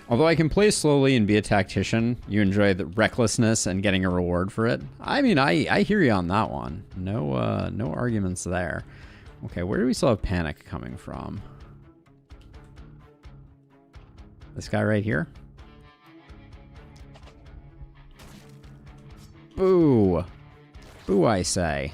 Although I can play slowly and be a tactician, you enjoy the recklessness and getting a reward for it. I mean, I hear you on that one. No, no arguments there. Okay, where do we still have panic coming from? This guy right here. Boo. Boo, I say.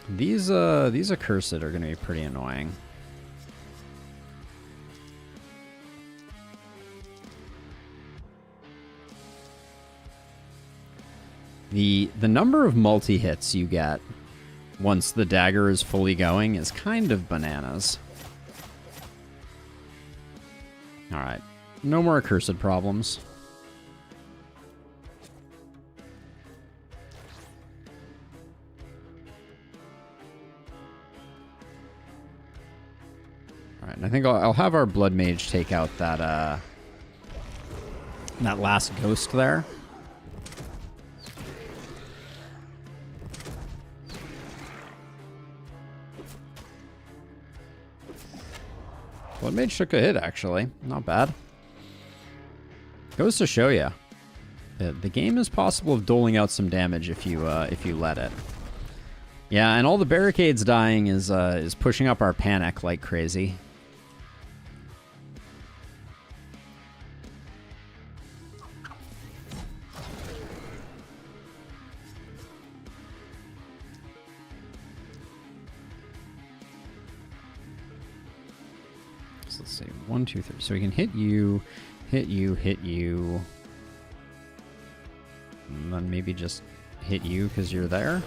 These accursed are going to be pretty annoying. The number of multi-hits you get once the dagger is fully going is kind of bananas. Alright. No more accursed problems. Alright, and I think I'll have our Blood Mage take out that last ghost there. Blood Mage took a hit, actually. Not bad. Goes to show you. The game is possible of doling out some damage if you let it. Yeah, and all the barricades dying is pushing up our panic like crazy. Let's see, 1, 2, 3. So we can hit you, hit you, hit you, and then maybe just hit you because you're there.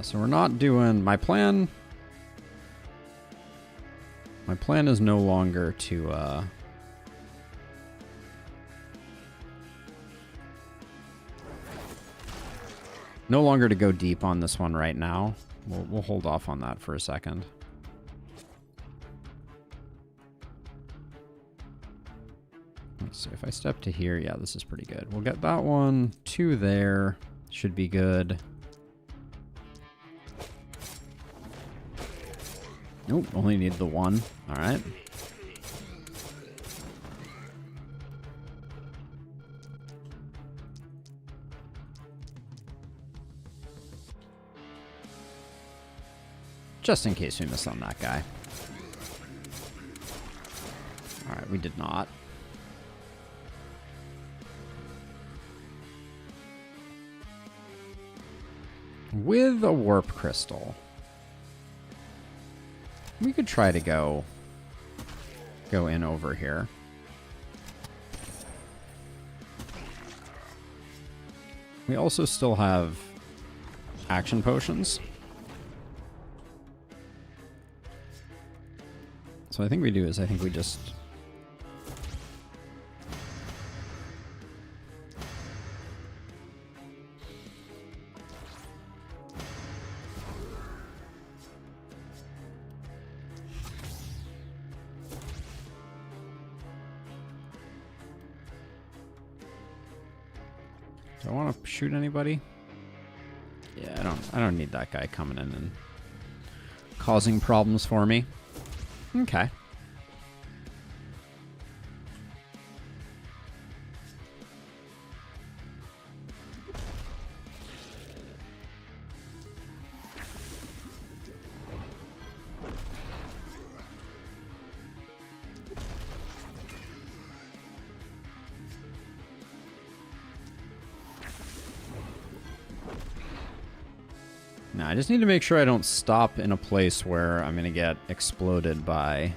So we're not doing my plan. My plan is no longer to go deep on this one right now. We'll hold off on that for a second. Let's see if if I step to here, yeah, this is pretty good. We'll get that one, 2 there. Should be good. Nope, only need the 1. All right. Just in case we miss on that guy. All right, we did not. With a warp crystal, we could try to go in over here. We also still have action potions. So I think we do is I think we just... Do I want to shoot anybody? Yeah, I don't need that guy coming in and causing problems for me. Okay. Now, I just need to make sure I don't stop in a place where I'm going to get exploded by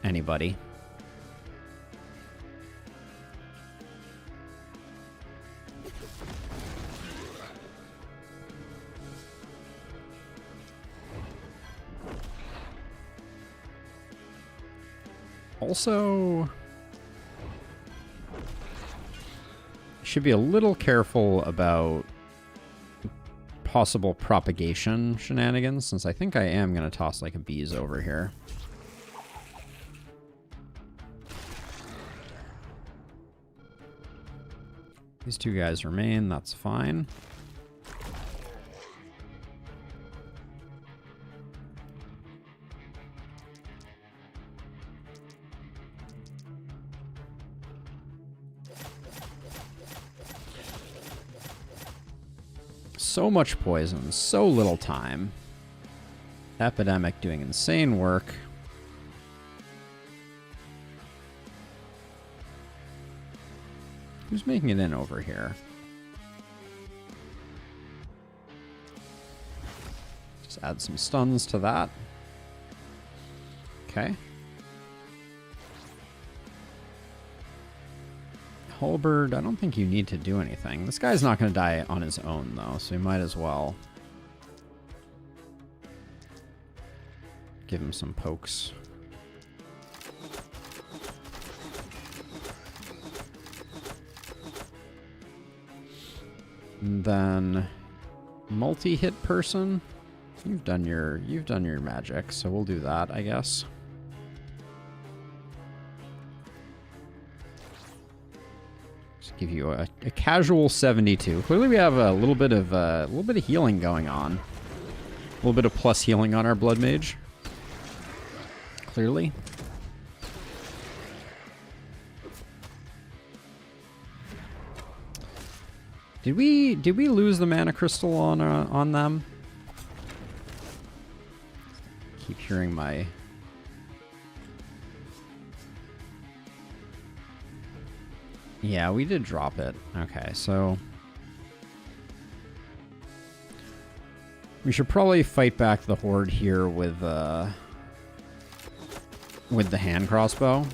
anybody. Also, should be a little careful about possible propagation shenanigans, since I think I am going to toss like a bees over here. These 2 guys remain, that's fine. So much poison, so little time. Epidemic doing insane work. Who's making it in over here? Just add some stuns to that. Okay. Halberd, I don't think you need to do anything. This guy's not going to die on his own, though, so we might as well give him some pokes. And then multi-hit person. You've done your magic, so we'll do that, I guess. Give you a casual 72. Clearly, we have a little bit of healing going on. A little bit of plus healing on our blood mage. Clearly. Did we lose the mana crystal on them? Keep hearing my... Yeah, we did drop it. Okay, so... we should probably fight back the horde here with the hand crossbow.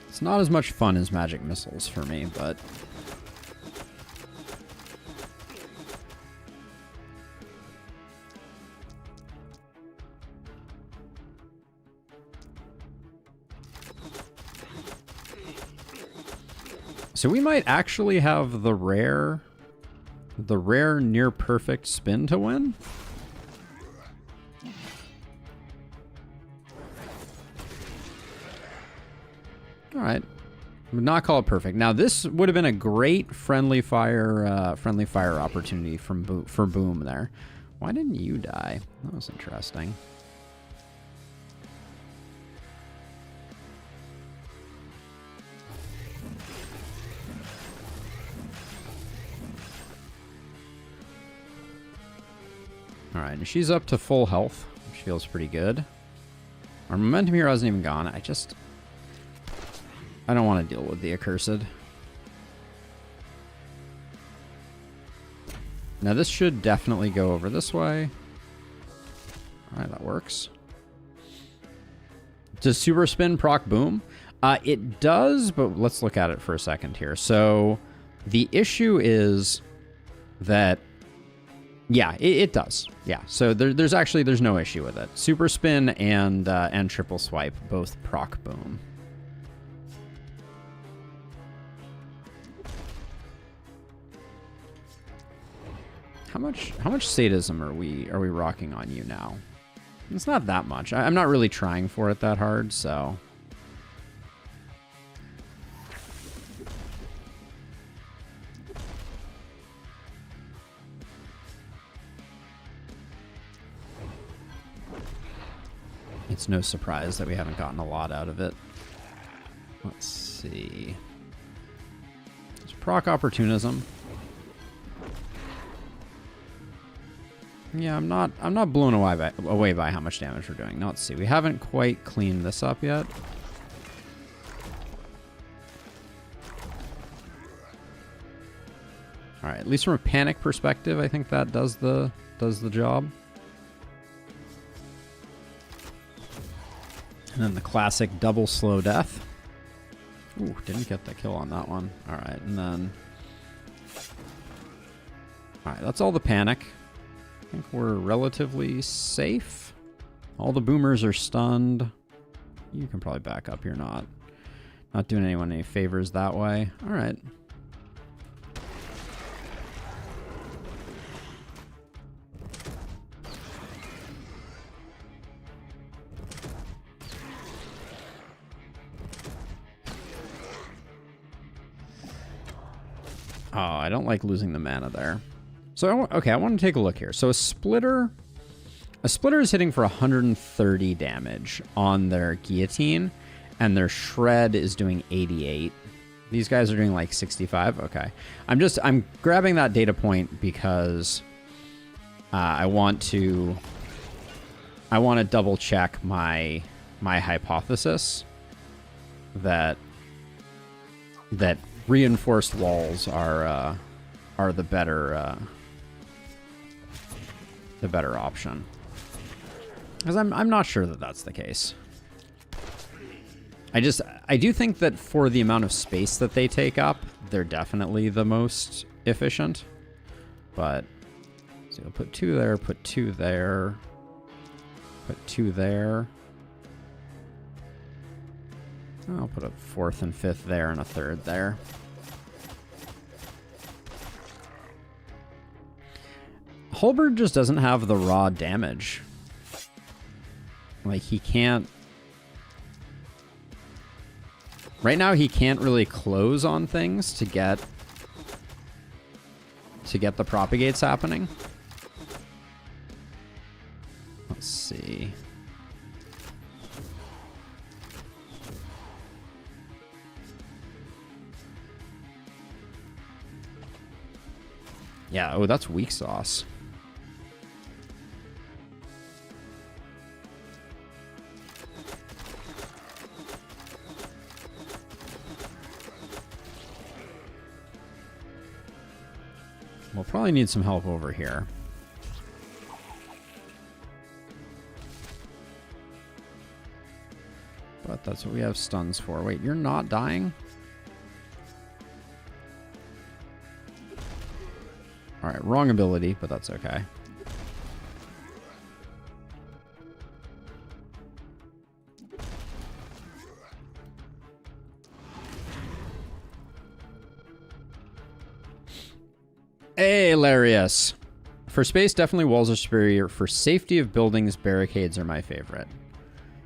It's not as much fun as magic missiles for me, but... so we might actually have the rare near perfect spin to win. All right, would not call it perfect. Now this would have been a great friendly fire opportunity for Boom there. Why didn't you die? That was interesting. All right, and she's up to full health, which feels pretty good. Our momentum hero hasn't even gone. I don't want to deal with the accursed. Now this should definitely go over this way. All right, that works. Does super spin proc boom? It does, but let's look at it for a second here. So the issue is that, yeah, it does. Yeah, so there's no issue with it. Super spin and triple swipe both proc boom. How much sadism are we rocking on you now? It's not that much. I'm not really trying for it that hard, so. It's no surprise that we haven't gotten a lot out of it. Let's see. There's proc opportunism. Yeah, I'm not blown away by how much damage we're doing. Now, let's see. We haven't quite cleaned this up yet. All right, at least from a panic perspective, I think that does the job. And then the classic double slow death. Ooh, didn't get the kill on that one. All right, and then all right, that's all the panic. I think we're relatively safe. All the boomers are stunned. You can probably back up. You're not doing anyone any favors that way. All right. Oh, I don't like losing the mana there. So, okay, I want to take a look here. So a splitter is hitting for 130 damage on their guillotine, and their shred is doing 88. These guys are doing like 65. Okay, I'm grabbing that data point because I want to double check my hypothesis that reinforced walls are the better option, because I'm not sure that that's the case. I do think that for the amount of space that they take up, they're definitely the most efficient. But so we'll put 2 there, put 2 there, put 2 there. I'll put a 4th and 5th there and a 3rd there. Holberg just doesn't have the raw damage. Like, he can't... Right now, he can't really close on things to get the propagates happening. Let's see. Yeah, oh, that's weak sauce. We'll probably need some help over here. But that's what we have stuns for. Wait, you're not dying? Alright, wrong ability, but that's okay. Hey, Larius. For space, definitely walls are superior. For safety of buildings, barricades are my favorite.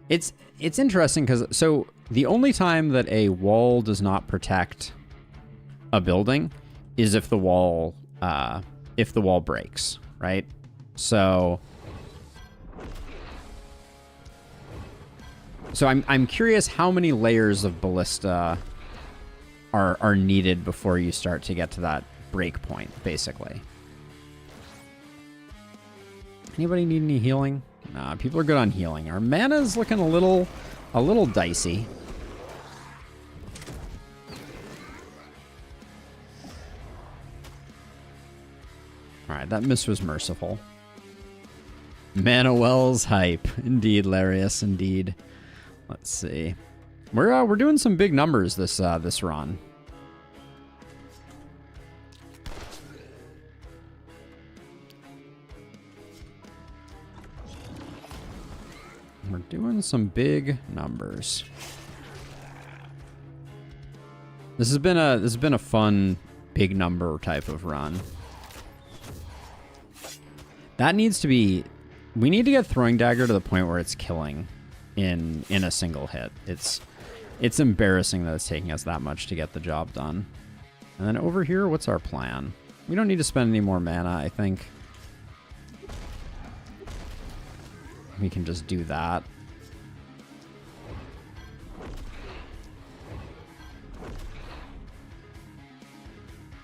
It's interesting because so the only time that a wall does not protect a building is if the wall breaks, right? So I'm curious how many layers of ballista are needed before you start to get to that break point, basically. Anybody need any healing? Nah, people are good on healing. Our mana's looking a little dicey. Alright, that miss was merciful. Mana wells hype. Indeed, Larius, indeed. Let's see. We're doing some big numbers this run. We're doing some big numbers. This has been a fun big number type of run. That needs to be. We need to get throwing dagger to the point where it's killing in a single hit. It's embarrassing that it's taking us that much to get the job done. And then over here, what's our plan? We don't need to spend any more mana, I think. We can just do that.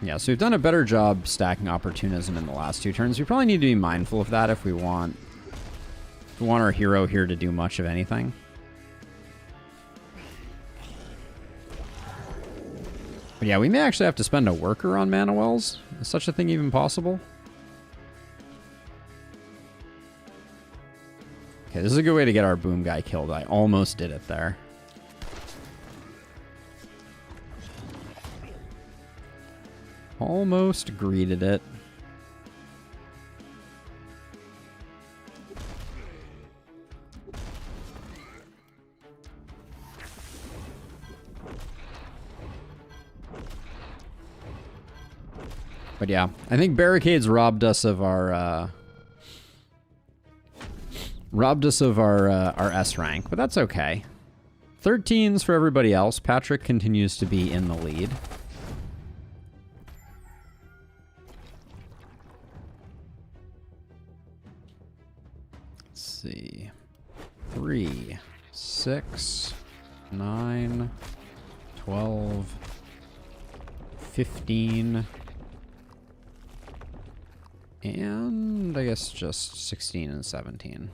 Yeah, so we've done a better job stacking opportunism in the last 2 turns. We probably need to be mindful of that if we want our hero here to do much of anything. But yeah, we may actually have to spend a worker on mana wells. Is such a thing even possible? Okay, this is a good way to get our boom guy killed. I almost did it there. Almost greeted it. But yeah, I think barricades robbed us of our S rank, but that's okay. 13s for everybody else. Patrick continues to be in the lead. Let's see. 3, 6, 9, 12, 15, and I guess just 16 and 17.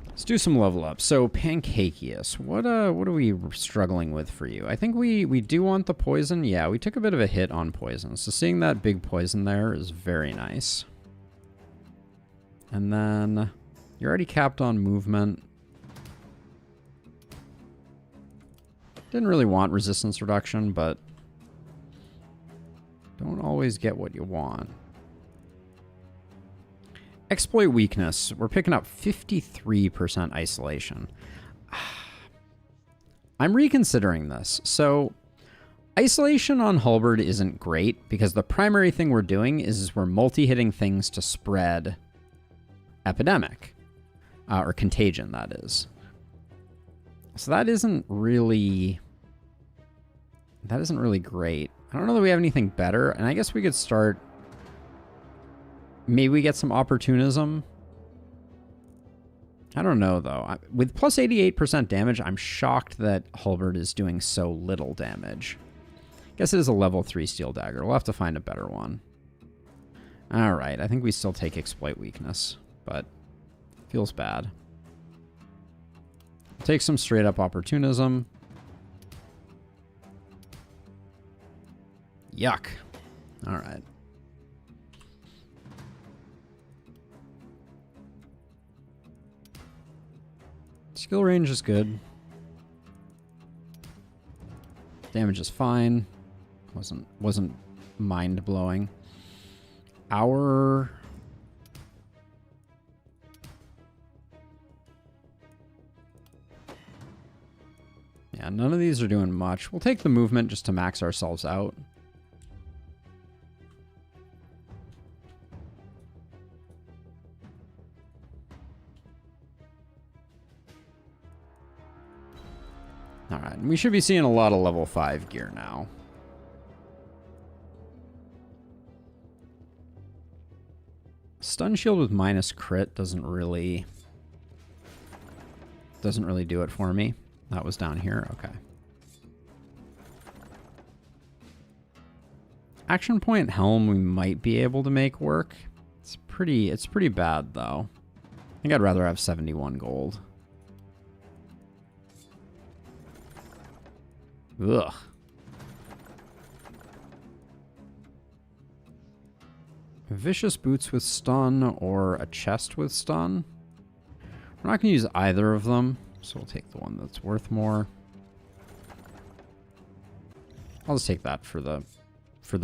Let's do some level up. So Pancakeus, what are we struggling with for you? I think we do want the poison. Yeah, we took a bit of a hit on poison. So seeing that big poison there is very nice. And then you're already capped on movement. Didn't really want resistance reduction, but don't always get what you want. Exploit weakness. We're picking up 53% isolation. I'm reconsidering this. So isolation on Halberd isn't great because the primary thing we're doing is we're multi-hitting things to spread epidemic. Or contagion, that is. So that isn't really great. I don't know that we have anything better, and I guess we could start. Maybe we get some opportunism. I don't know though. With plus 88% damage, I'm shocked that Halberd is doing so little damage. Guess it is a level 3 steel dagger. We'll have to find a better one. All right, I think we still take exploit weakness, but feels bad. Take some straight up opportunism. Yuck. All right. Skill range is good. Damage is fine. Wasn't mind blowing. Our yeah, Yeah, none of these are doing much. We'll take the movement just to max ourselves out. Alright, we should be seeing a lot of level 5 gear now. Stun shield with minus crit doesn't really do it for me. That was down here. Okay. Action point helm we might be able to make work. It's pretty bad though. I think I'd rather have 71 gold. Ugh. Vicious boots with stun or a chest with stun. We're not going to use either of them, so we'll take the one that's worth more. I'll just take that for the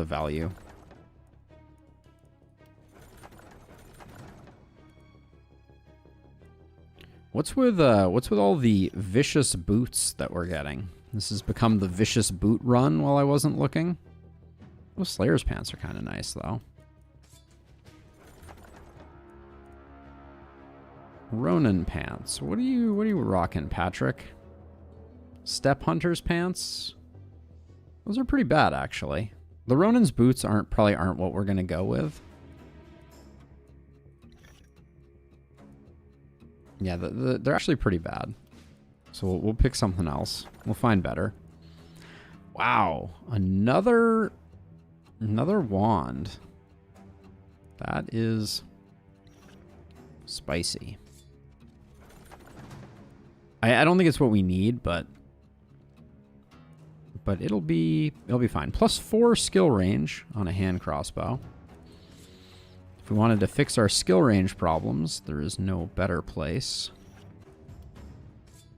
value. What's with all the vicious boots that we're getting? This has become the vicious boot run while I wasn't looking. Those Slayer's pants are kind of nice though. Ronin pants. What are you rocking, Patrick? Step Hunter's pants? Those are pretty bad actually. The Ronin's boots probably aren't what we're gonna go with. Yeah, they're actually pretty bad. So we'll pick something else. We'll find better. Wow, another wand. That is spicy. I don't think it's what we need, but it'll be fine. +4 skill range on a hand crossbow. If we wanted to fix our skill range problems, there is no better place.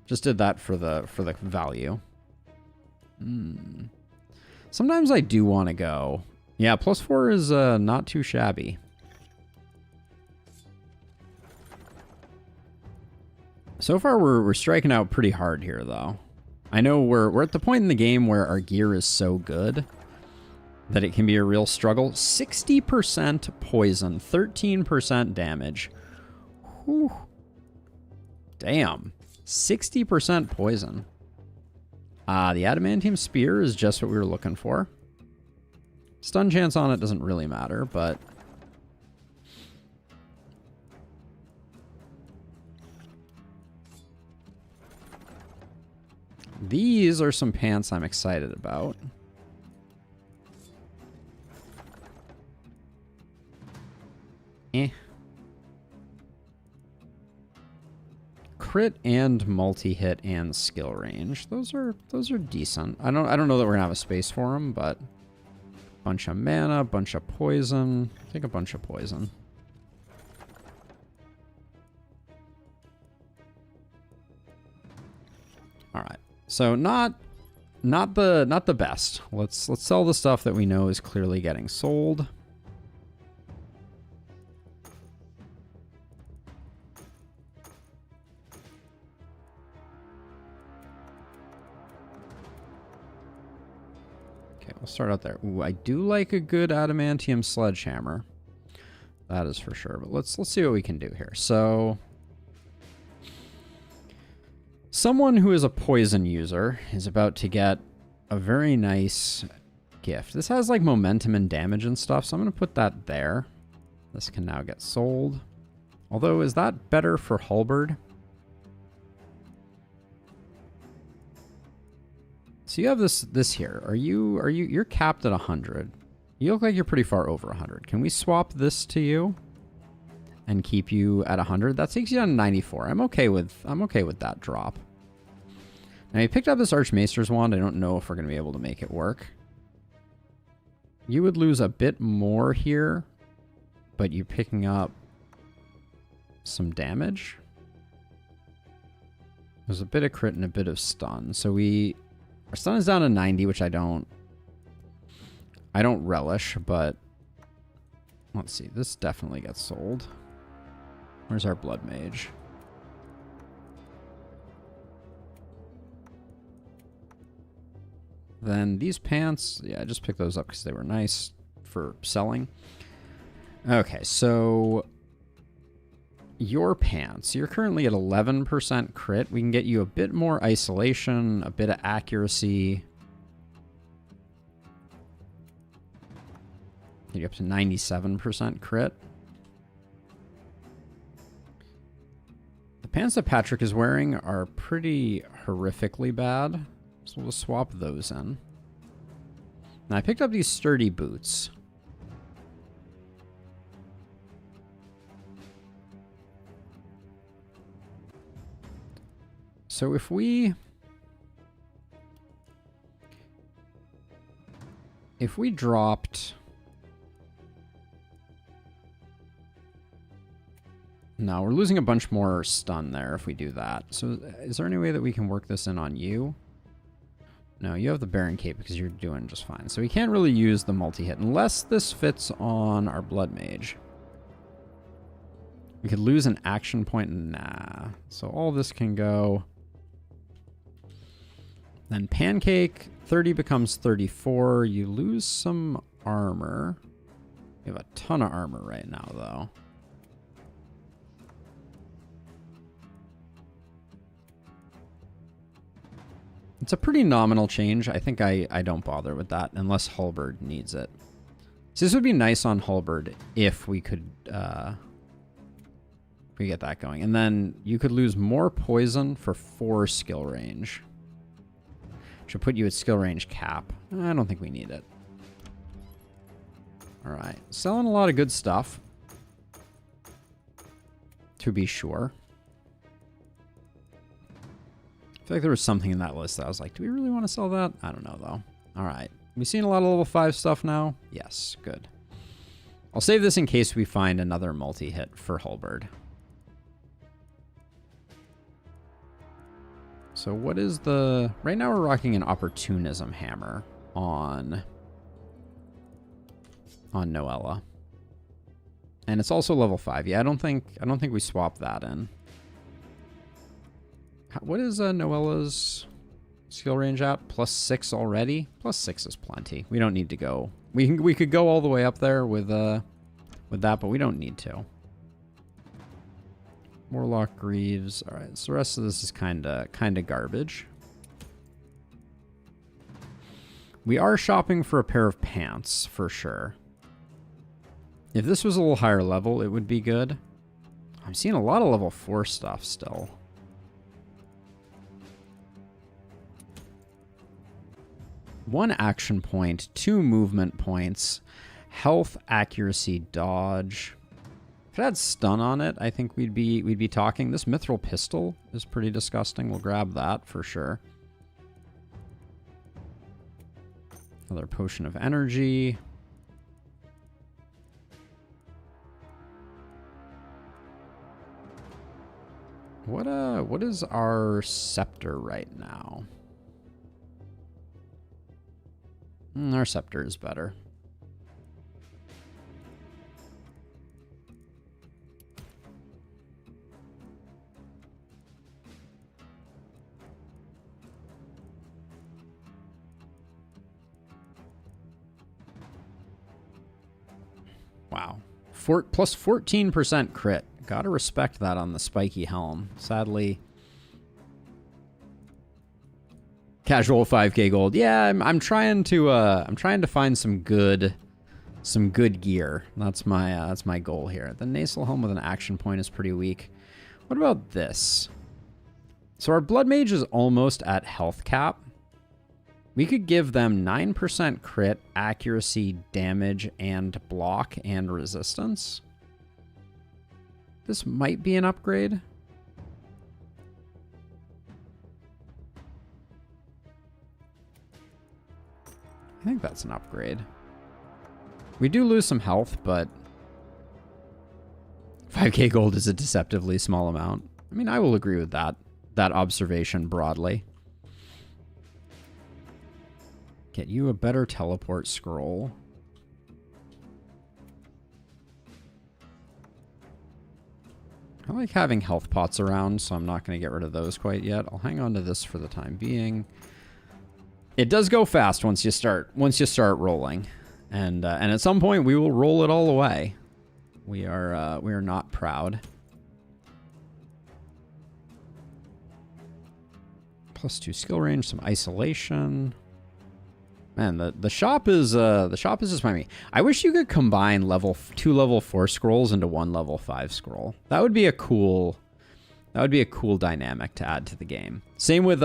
Just did that for the value. Sometimes I do want to go. Yeah, +4 is not too shabby. So far, we're striking out pretty hard here, though. I know we're at the point in the game where our gear is so good that it can be a real struggle. 60% poison, 13% damage. Whew. Damn. 60% poison. The adamantium spear is just what we were looking for. Stun chance on it doesn't really matter, but these are some pants I'm excited about. Crit and multi-hit and skill range. Those are decent. I don't know that we're gonna have a space for them, but bunch of mana, bunch of poison. I think a bunch of poison. All right. So not the best. Let's sell the stuff that we know is clearly getting sold. Okay, we'll start out there. Ooh, I do like a good adamantium sledgehammer. That is for sure. But let's see what we can do here. So someone who is a poison user is about to get a very nice gift. This has like momentum and damage and stuff, so I'm going to put that there. This can now get sold. Although, is that better for halberd? So you have this here. You're capped at 100. You look like you're pretty far over 100. Can we swap this to you and keep you at 100? That takes you down to 94. I'm okay with that drop. Now you picked up this Archmaester's wand. I don't know if we're going to be able to make it work. You would lose a bit more here, but you're picking up some damage. There's a bit of crit and a bit of stun. So our stun is down to 90, which I don't relish, but let's see. This definitely gets sold. Where's our blood mage? Then these pants, yeah, I just picked those up because they were nice for selling. Okay, so your pants, you're currently at 11% crit. We can get you a bit more isolation, a bit of accuracy. Get you up to 97% crit. The pants that Patrick is wearing are pretty horrifically bad, so we'll swap those in. Now I picked up these sturdy boots. So if we dropped, no, we're losing a bunch more stun there if we do that. So is there any way that we can work this in on you? No, you have the Baron Cape because you're doing just fine. So we can't really use the multi-hit unless this fits on our Blood Mage. We could lose an action point. Nah. So all this can go. Then Pancake, 30 becomes 34. You lose some armor. You have a ton of armor right now, though. It's a pretty nominal change. I think I don't bother with that unless Halberd needs it. So this would be nice on Halberd if we could get that going. And then you could lose more poison for 4 skill range. Should put you at skill range cap. I don't think we need it. Alright. Selling a lot of good stuff. To be sure. I feel like there was something in that list that I was like, do we really want to sell that? I don't know, though. Alright. We seen a lot of level 5 stuff now? Yes. Good. I'll save this in case we find another multi-hit for Halberd. So what is the... Right now we're rocking an Opportunism Hammer on Noella. And it's also level 5. Yeah, I don't think we swap that in. What is Noella's skill range at? +6 already? +6 is plenty. We don't need to go... We could go all the way up there with that, but we don't need to. Warlock Greaves. All right, so the rest of this is kind of garbage. We are shopping for a pair of pants for sure. If this was a little higher level, it would be good. I'm seeing a lot of level 4 stuff still. One action point, 2 movement points, health, accuracy, dodge. If it had stun on it, I think we'd be talking. This mithril pistol is pretty disgusting. We'll grab that for sure. Another potion of energy. What is our scepter right now? Our scepter is better. Wow. Plus 14% crit. Gotta respect that on the spiky helm. Sadly. Casual 5k gold. Yeah, I'm trying to find some good gear. That's my goal here. The nasal helm with an action point is pretty weak. What about this? So our blood mage is almost at health cap. We could give them 9% crit, accuracy, damage, and block and resistance. This might be an upgrade. I think that's an upgrade. We do lose some health, but 5k gold is a deceptively small amount. I mean, I will agree with that observation broadly. Get you a better teleport scroll. I like having health pots around, so I'm not going to get rid of those quite yet. I'll hang on to this for the time being. It does go fast once you start rolling, and at some point we will roll it all away. We are not proud. +2 skill range, some isolation. Man, the shop is just by me. I wish you could combine two level 4 scrolls into one level 5 scroll. That would be a cool dynamic to add to the game. Same with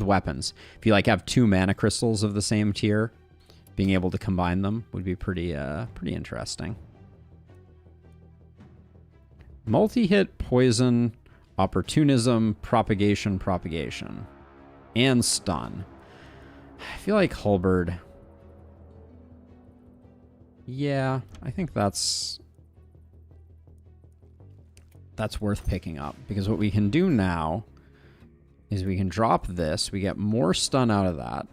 weapons. If you like have 2 mana crystals of the same tier, being able to combine them would be pretty interesting. Multi-hit, poison, opportunism, propagation, and stun. I feel like Halberd. Yeah, I think that's worth picking up, because what we can do now is we can drop this. We get more stun out of that,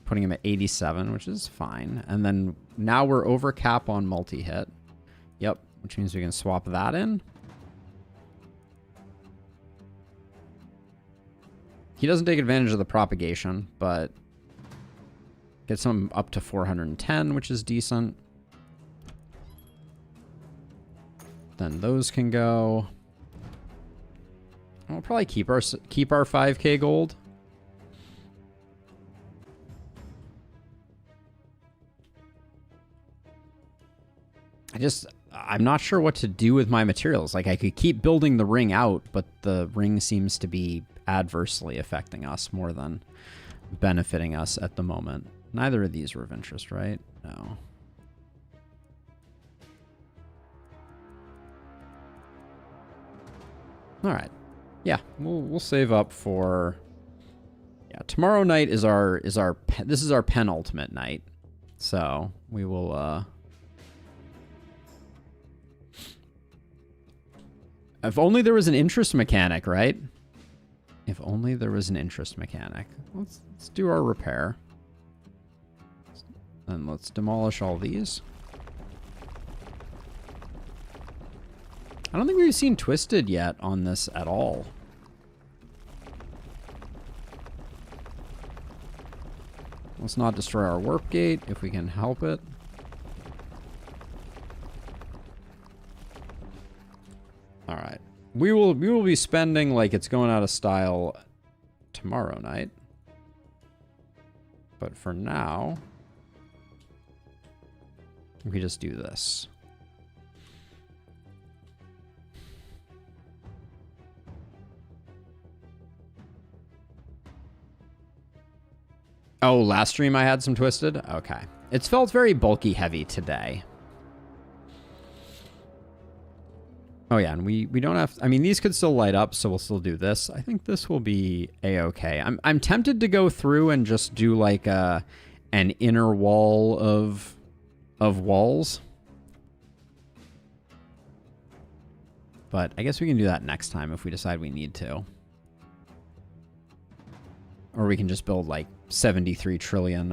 putting him at 87, which is fine. And then now we're over cap on multi-hit. Yep, which means we can swap that in. He doesn't take advantage of the propagation, but gets him up to 410, which is decent. Then those can go. We'll probably keep our 5k gold. I'm not sure what to do with my materials. Like, I could keep building the ring out, but the ring seems to be adversely affecting us more than benefiting us at the moment. Neither of these were of interest, right? No. All right. Yeah, we'll save up for. Yeah, tomorrow night is this is our penultimate night, so we will. If only there was an interest mechanic, right? If only there was an interest mechanic. Let's do our repair. And let's demolish all these. I don't think we've seen Twisted yet on this at all. Let's not destroy our warp gate if we can help it. All right. We will be spending like it's going out of style tomorrow night. But for now, we just do this. Oh, last stream I had some Twisted? Okay. It's felt very bulky heavy today. Oh yeah, and we don't have. I mean, these could still light up, so we'll still do this. I think this will be a-okay. I'm tempted to go through and just do like an inner wall of walls, but I guess we can do that next time if we decide we need to, or we can just build like 73 trillion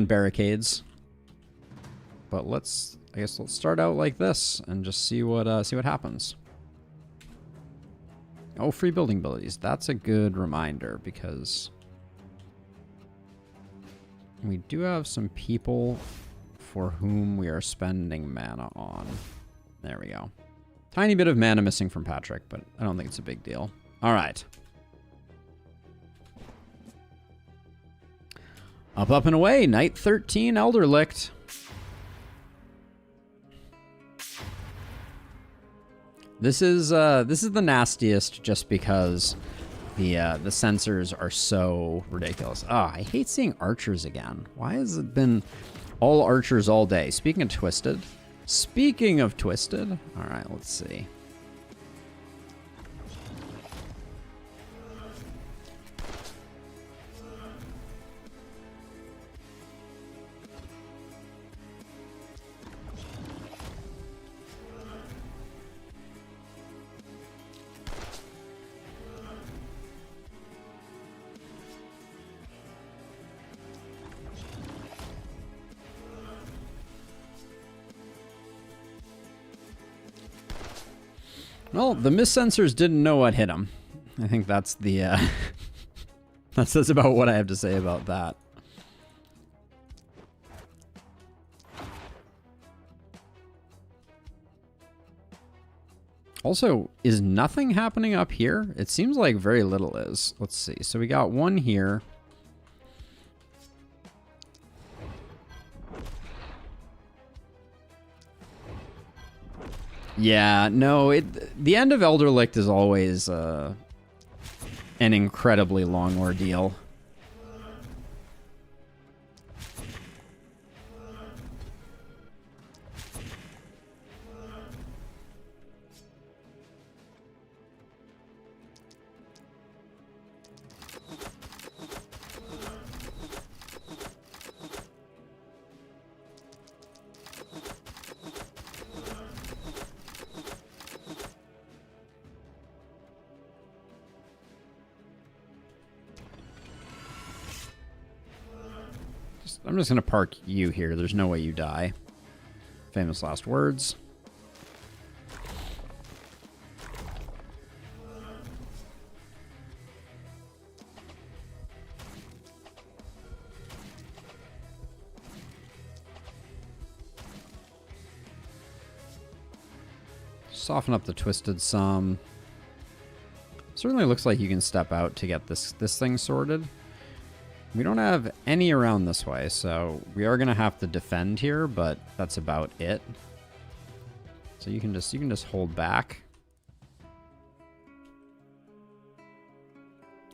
barricades. But I guess let's start out like this and just see what happens. Oh, free building abilities. That's a good reminder, because we do have some people for whom we are spending mana on. There we go. Tiny bit of mana missing from Patrick, but I don't think it's a big deal. All right. Up and away. Night 13, Elder Licht. This is the nastiest, just because the sensors are so ridiculous. Ah, I hate seeing archers again. Why has it been all archers all day? Speaking of Twisted. All right, let's see. Well, the mist sensors didn't know what hit them. I think that's the That's about what I have to say about that. Also, is nothing happening up here? It seems like very little is. Let's see. So we got one here. Yeah, no, the end of Elder Licht is always an incredibly long ordeal. I'm just going to park you here. There's no way you die. Famous last words. Soften up the twisted some. Certainly looks like you can step out to get this thing sorted. We don't have any around this way, so we are going to have to defend here, but that's about it. So you can just hold back.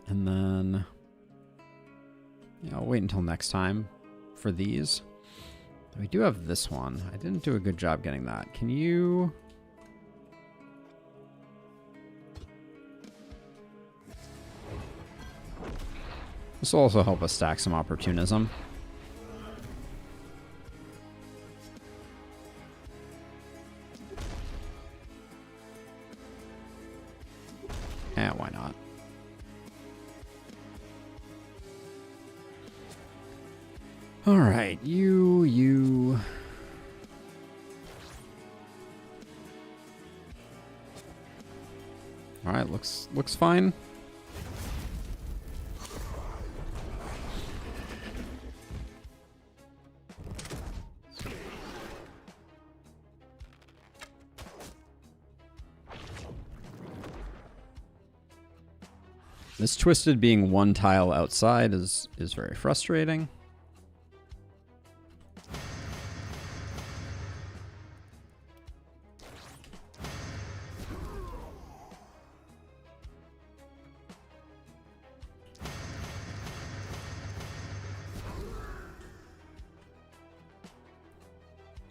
And then yeah, I'll wait until next time for these. We do have this one. I didn't do a good job getting that. Can you... This will also help us stack some opportunism. Yeah, why not? All right, you. All right, looks fine. This twisted being one tile outside is very frustrating.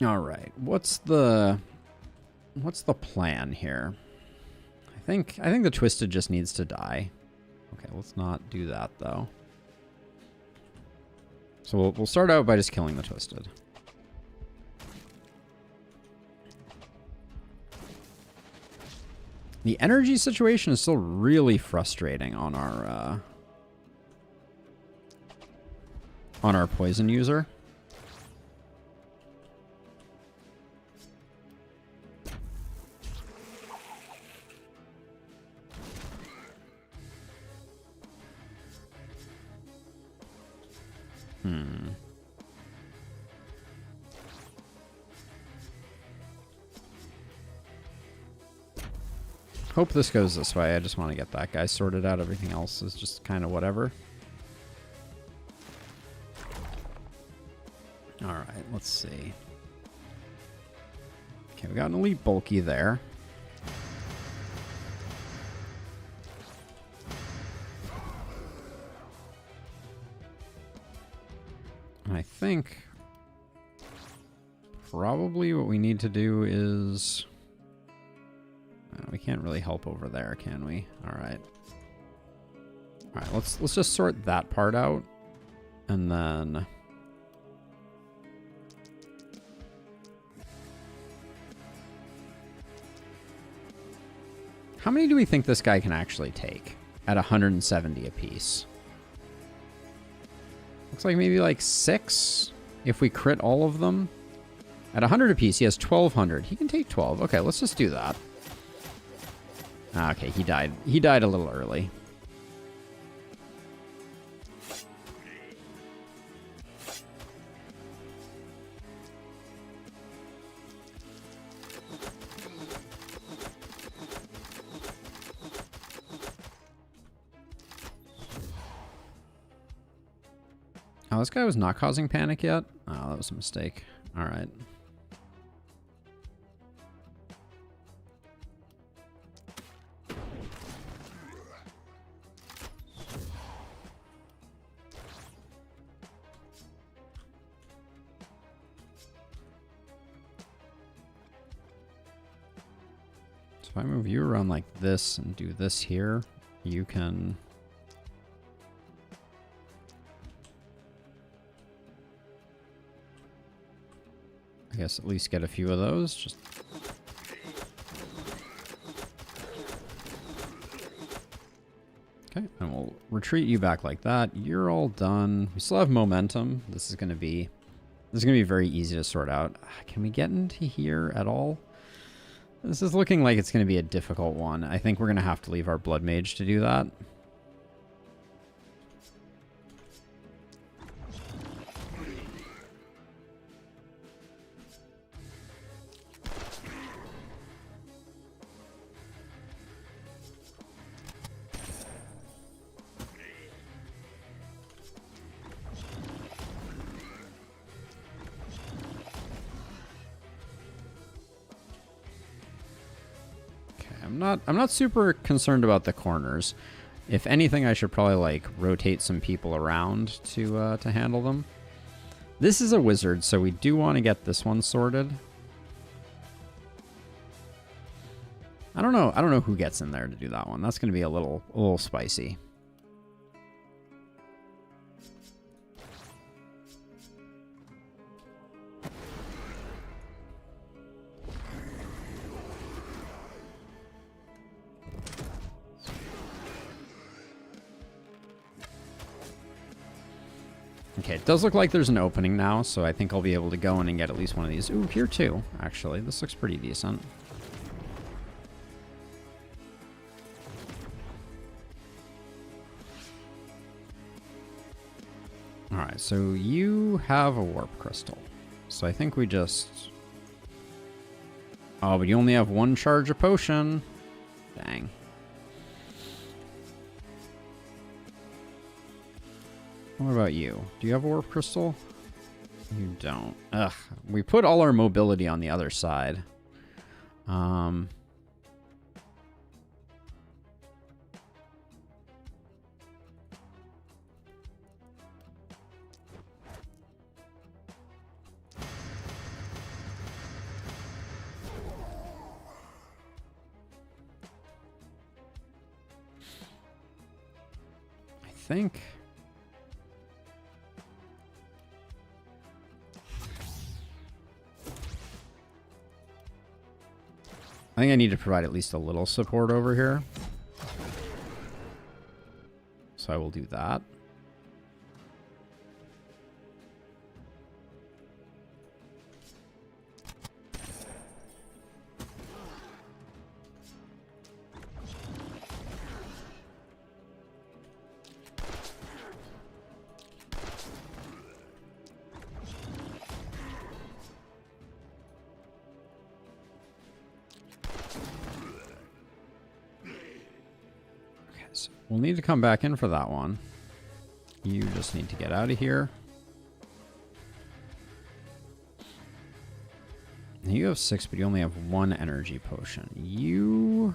All right, what's the plan here? I think the twisted just needs to die. Okay, let's not do that, though. So we'll start out by just killing the twisted. The energy situation is still really frustrating on our poison user. Hope this goes this way. I just want to get that guy sorted out. Everything else is just kind of whatever. All right, let's see. Okay, we got an elite bulky there. And I think probably what we need to do is... we can't really help over there, can we? All right. All right, let's just sort that part out. And then... how many do we think this guy can actually take at 170 apiece? Looks like maybe like 6 if we crit all of them. At 100 apiece, he has 1,200. He can take 12. Okay, let's just do that. Okay, he died. He died a little early. Oh, this guy was not causing panic yet? Oh, that was a mistake. All right. So if I move you around like this and do this here, you can... I guess at least get a few of those. Just okay, and we'll retreat you back like that. You're all done. We still have momentum. This is gonna be very easy to sort out. Can we get into here at all? This is looking like it's gonna be a difficult one. I think we're gonna have to leave our blood mage to do that. I'm not super concerned about the corners. If anything, I should probably like rotate some people around to handle them. This is a wizard, so we do want to get this one sorted. I don't know who gets in there to do that one. That's going to be a little spicy. Okay, it does look like there's an opening now, so I think I'll be able to go in and get at least one of these. Ooh, here too, actually. This looks pretty decent. Alright, so you have a warp crystal. So I think we just... Oh, but you only have one charge of potion. Dang. What about you? Do you have a warp crystal? You don't. Ugh. We put all our mobility on the other side. I think... I think I need to provide at least a little support over here. So I will do that. We'll need to come back in for that one. You just need to get out of here. You have 6, but you only have 1 energy potion. You'd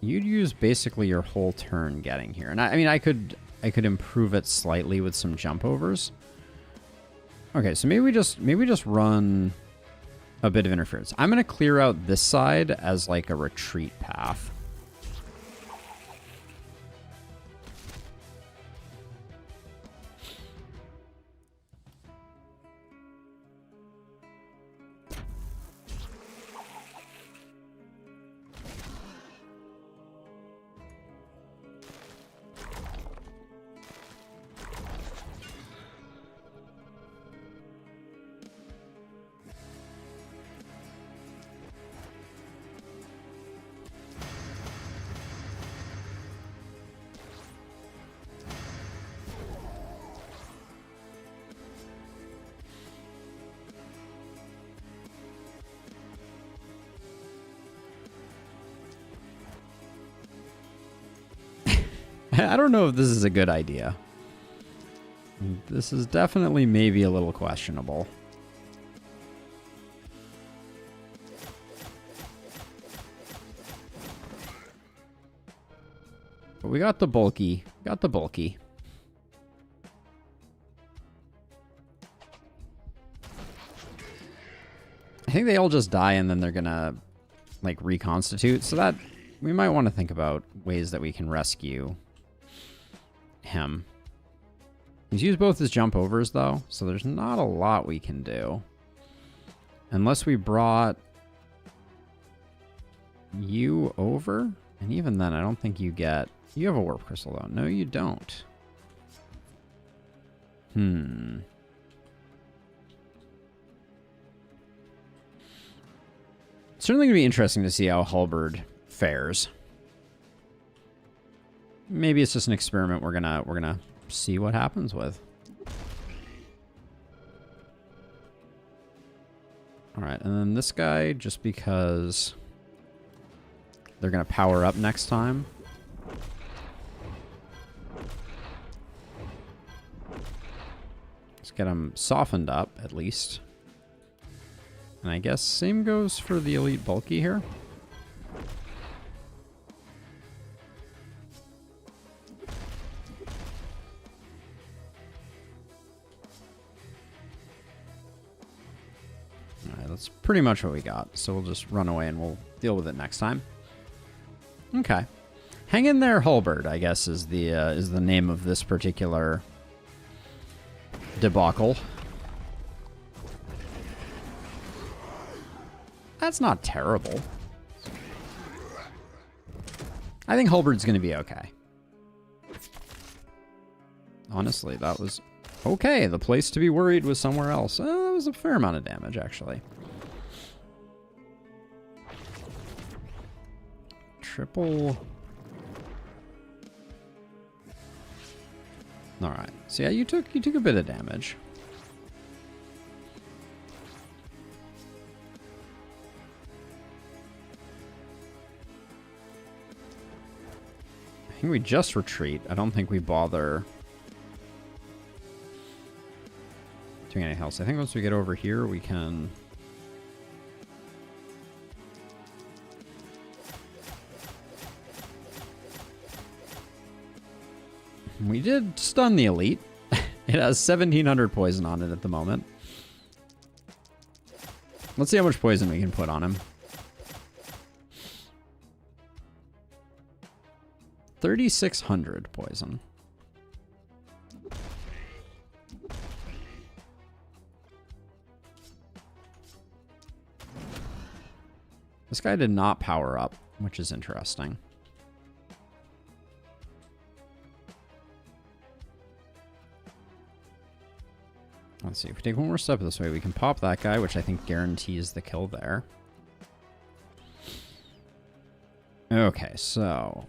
use basically your whole turn getting here. And I mean, I could improve it slightly with some jump overs. Okay, so maybe we just run a bit of interference. I'm going to clear out this side as like a retreat path. I don't know if this is a good idea. This is definitely maybe a little questionable. But we got the bulky. Got the bulky. I think they all just die and then they're gonna, like, reconstitute. So that, we might want to think about ways that we can rescue him. He's used both his jump overs, though, so there's not a lot we can do. Unless we brought you over. And even then, I don't think you get... You have a warp crystal, though. No, you don't. It's certainly going to be interesting to see how Halberd fares. Maybe it's just an experiment we're gonna see what happens with. Alright, and then this guy, just because they're gonna power up next time. Let's get him softened up, at least. And I guess same goes for the elite bulky here. Alright, that's pretty much what we got. So we'll just run away and we'll deal with it next time. Okay. Hang in there, Halberd, I guess is the name of this particular debacle. That's not terrible. I think Halberd's going to be okay. Honestly, that was okay. The place to be worried was somewhere else. That was a fair amount of damage, actually. Triple. All right. So yeah, you took a bit of damage. I think we just retreat. I don't think we bother doing anything else. I think once we get over here, we can... We did stun the elite. It has 1,700 poison on it at the moment. Let's see how much poison we can put on him. 3,600 poison. This guy did not power up, which is interesting. Let's see, if we take one more step this way, we can pop that guy, which I think guarantees the kill there. Okay, so...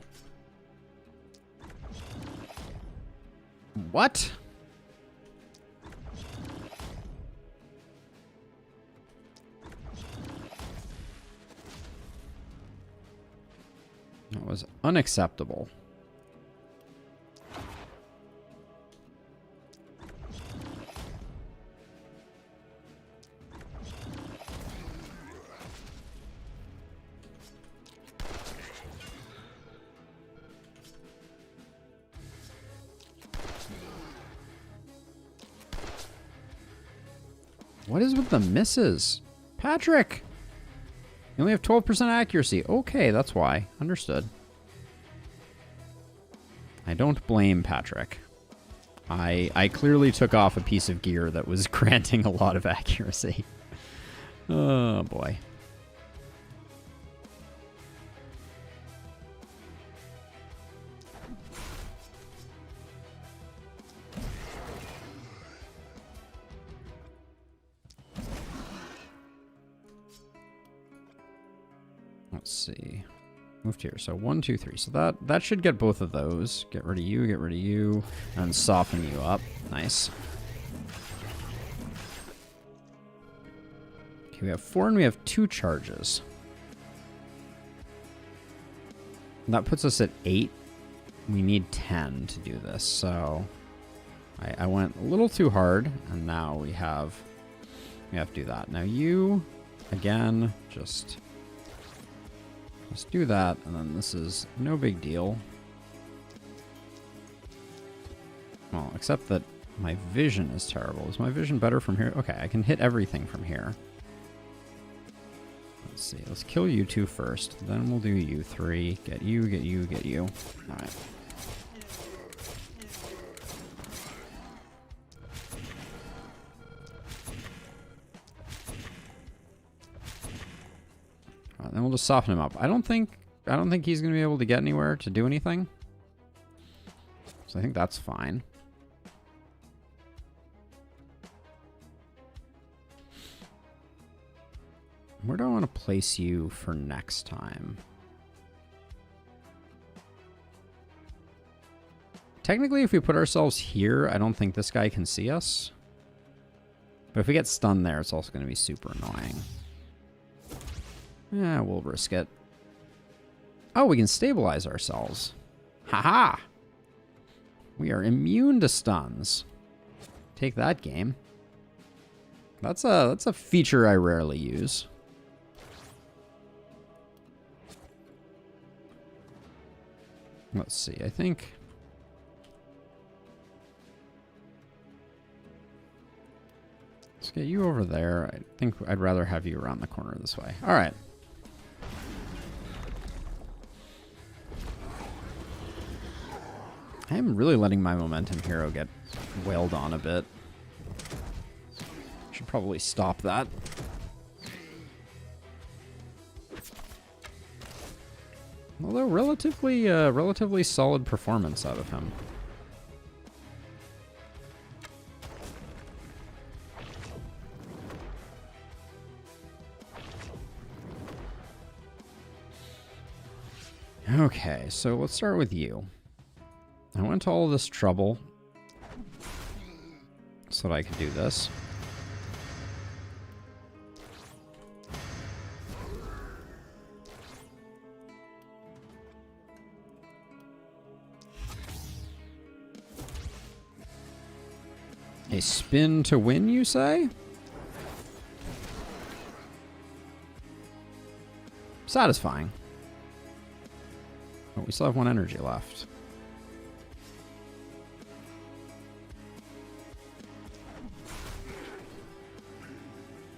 What? That was unacceptable. What is with the misses? Patrick! You only have 12% accuracy. Okay, that's why. Understood. I don't blame Patrick. I clearly took off a piece of gear that was granting a lot of accuracy. Oh, boy. Let's see. Moved here. So 1, 2, 3. So that should get both of those. Get rid of you, and soften you up. Nice. Okay, we have 4 and we have 2 charges. And that puts us at 8. we need 10 to do this, so I went a little too hard, and now we have to do that. Now you, again, just do that, and then this is no big deal. Well, except that my vision is terrible. Is my vision better from here? Okay, I can hit everything from here. Let's see. Let's kill you two first. Then we'll do you three. Get you, get you, get you. All right. All right, then we'll just soften him up. I don't think he's gonna be able to get anywhere to do anything. So I think that's fine. Where do I want to place you for next time? Technically, if we put ourselves here, I don't think this guy can see us. But if we get stunned there, it's also going to be super annoying. Yeah, we'll risk it. Oh, we can stabilize ourselves. Haha! We are immune to stuns. Take that, game. That's a feature I rarely use. Let's see, I think... Let's get you over there. I think I'd rather have you around the corner this way. All right. I am really letting my momentum hero get wailed on a bit. Should probably stop that. Although relatively solid performance out of him. Okay, so let's start with you. I went to all this trouble so that I could do this. A spin to win, you say? Satisfying. But we still have one energy left.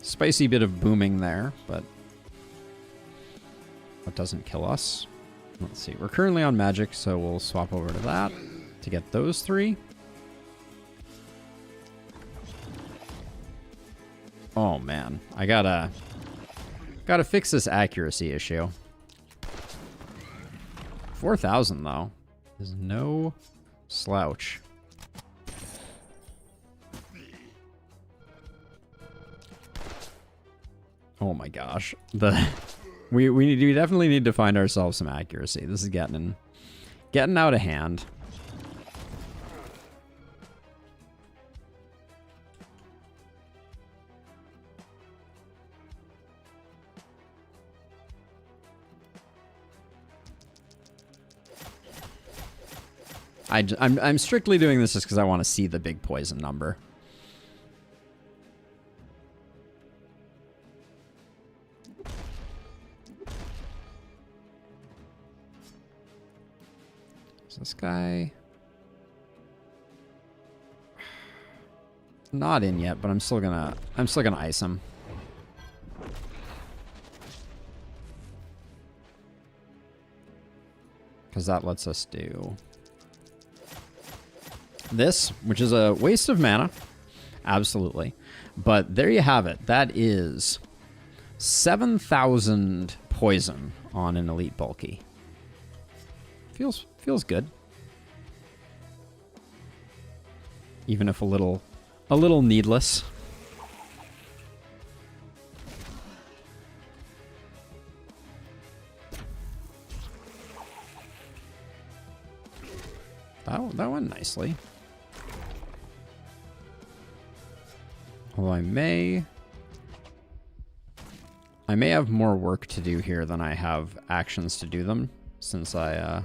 Spicy bit of booming there, but that doesn't kill us. Let's see. We're currently on magic, so we'll swap over to that to get those three. Oh man, I gotta fix this accuracy issue. 4,000 though is no slouch. Oh my gosh, we definitely need to find ourselves some accuracy. This is getting out of hand. I'm strictly doing this just because I want to see the big poison number. Is this guy not in yet? But I'm still gonna ice him. Because that lets us do this, which is a waste of mana. Absolutely. But there you have it. That is 7,000 poison on an elite bulky. Feels good. Even if a little needless. That went nicely. Although I may have more work to do here than I have actions to do them, since I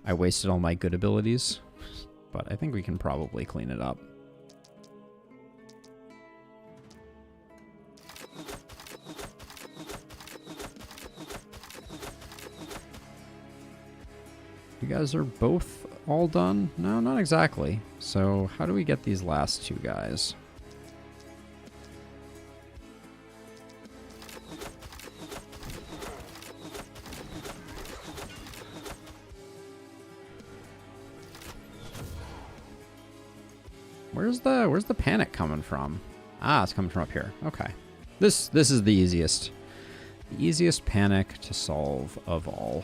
I wasted all my good abilities, but I think we can probably clean it up. You guys are both all done? No, not exactly. So how do we get these last two guys? Where's the panic coming from? Ah, it's coming from up here. Okay. This is the easiest. The easiest panic to solve of all.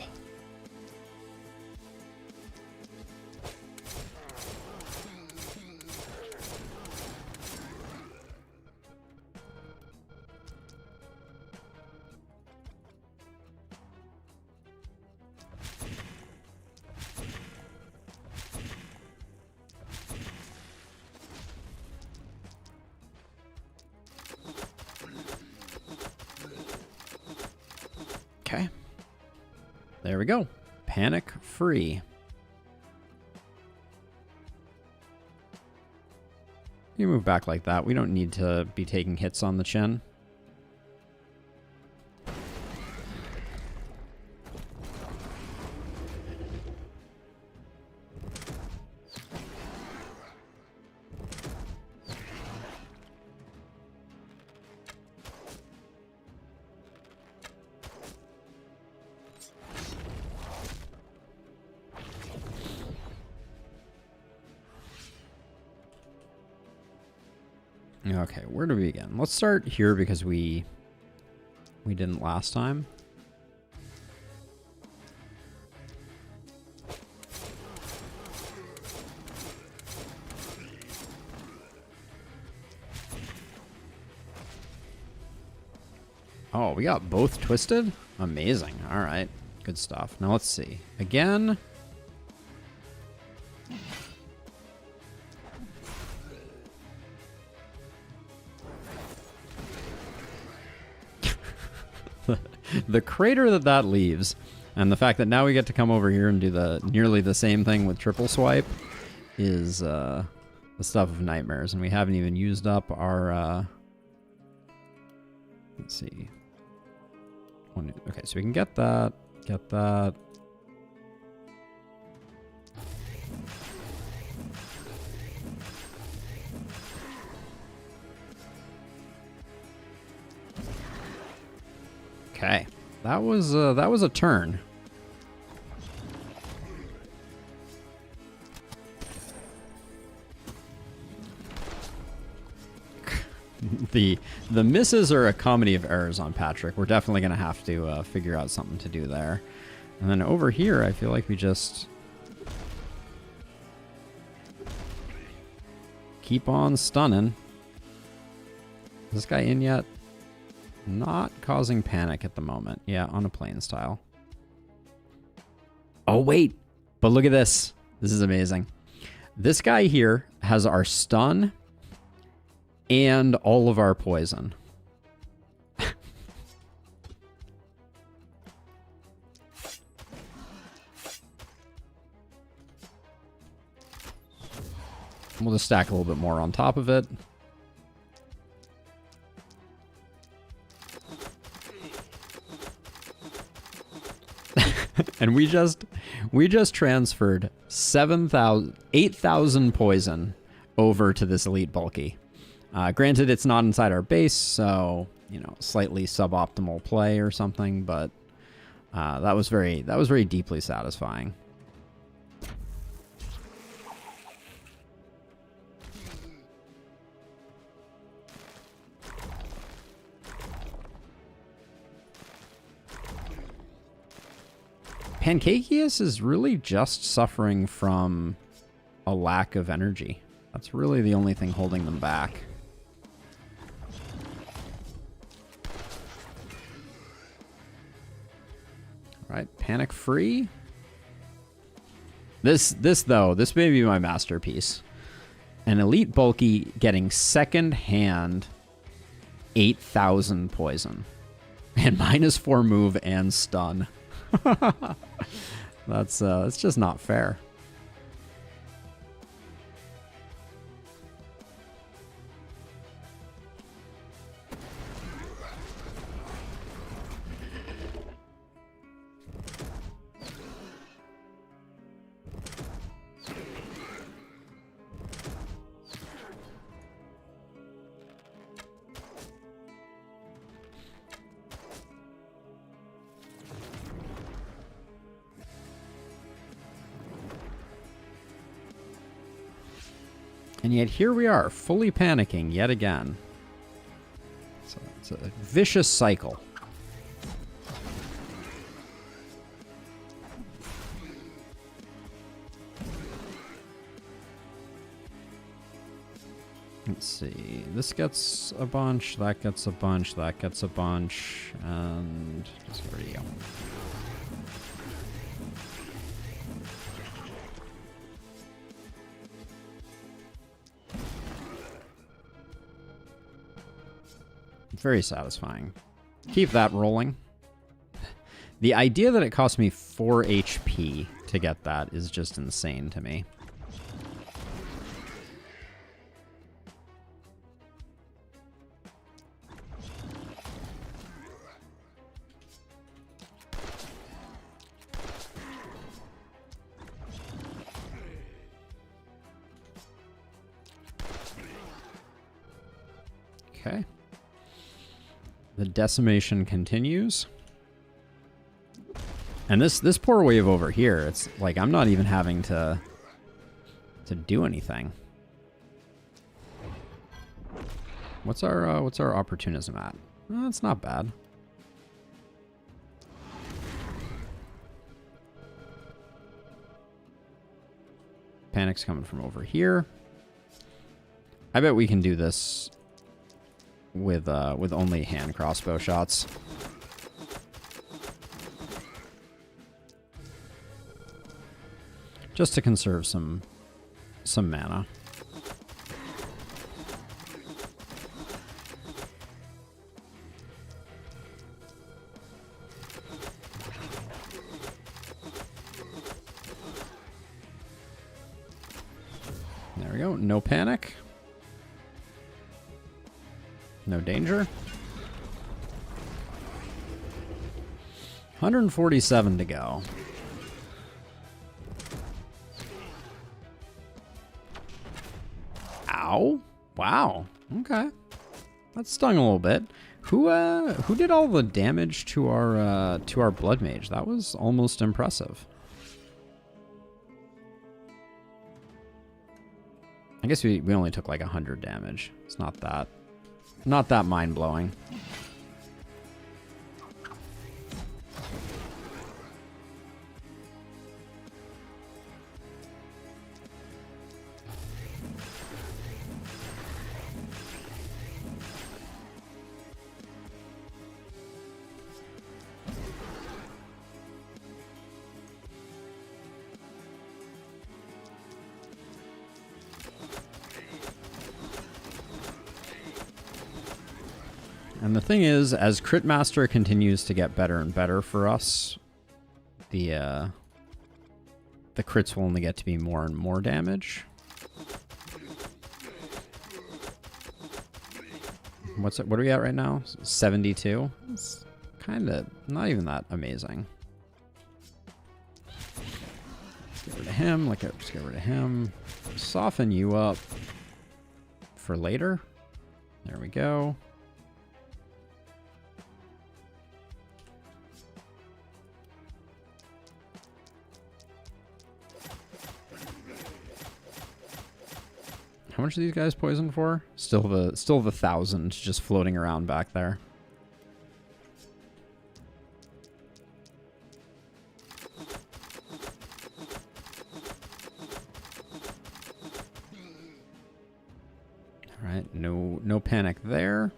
Okay. There we go. Panic free. You move back like that. We don't need to be taking hits on the chin. Okay, where do we begin? Let's start here because we didn't last time. Oh, we got both twisted? Amazing. All right. Good stuff. Now let's see. Again. The crater that leaves, and the fact that now we get to come over here and do nearly the same thing with triple swipe is the stuff of nightmares. And we haven't even used up our... let's see. Okay, so we can get that. Get that. Okay, that was a turn. The misses are a comedy of errors on Patrick. We're definitely gonna have to figure out something to do there. And then over here, I feel like we just keep on stunning. Is this guy in yet? Not causing panic at the moment. Yeah, on a plane style. Oh, wait. But look at this. This is amazing. This guy here has our stun and all of our poison. We'll just stack a little bit more on top of it. And we just transferred 8,000 poison over to this elite bulky. Granted, it's not inside our base, so you know, slightly suboptimal play or something, but that was very deeply satisfying. Pancakeus is really just suffering from a lack of energy. That's really the only thing holding them back. All right, panic free. This may be my masterpiece. An elite bulky getting second hand 8,000 poison and -4 move and stun. That's just not fair. And yet here we are, fully panicking yet again. So it's a vicious cycle. Let's see. This gets a bunch, that gets a bunch, that gets a bunch, and just where do you go? Very satisfying. Keep that rolling. The idea that it cost me 4 HP to get that is just insane to me. Okay. The decimation continues. And this poor wave over here, it's like I'm not even having to do anything. What's our opportunism at? Oh, it's not bad. Panic's coming from over here. I bet we can do this with only hand crossbow shots. Just to conserve some mana. There we go. No panic. No danger. 147 to go. Ow. Wow. Okay. That stung a little bit. Who did all the damage to our blood mage? That was almost impressive. I guess we only took like 100 damage. It's not that mind-blowing. And the thing is, as Crit Master continues to get better and better for us, the crits will only get to be more and more damage. What are we at right now? 72? It's kind of not even that amazing. Let's get rid of him. Let's get rid of him. Soften you up for later. There we go. How much are these guys poisoned for? Still the 1,000 just floating around back there. All right, no panic there.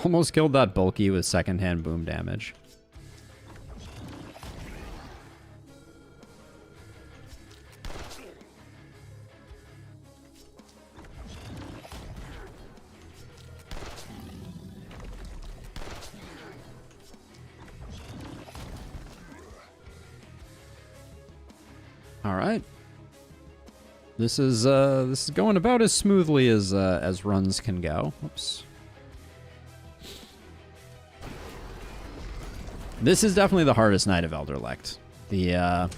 Almost killed that bulky with secondhand boom damage. All right. This is going about as smoothly as runs can go. Oops. This is definitely the hardest night of Elder Licht. The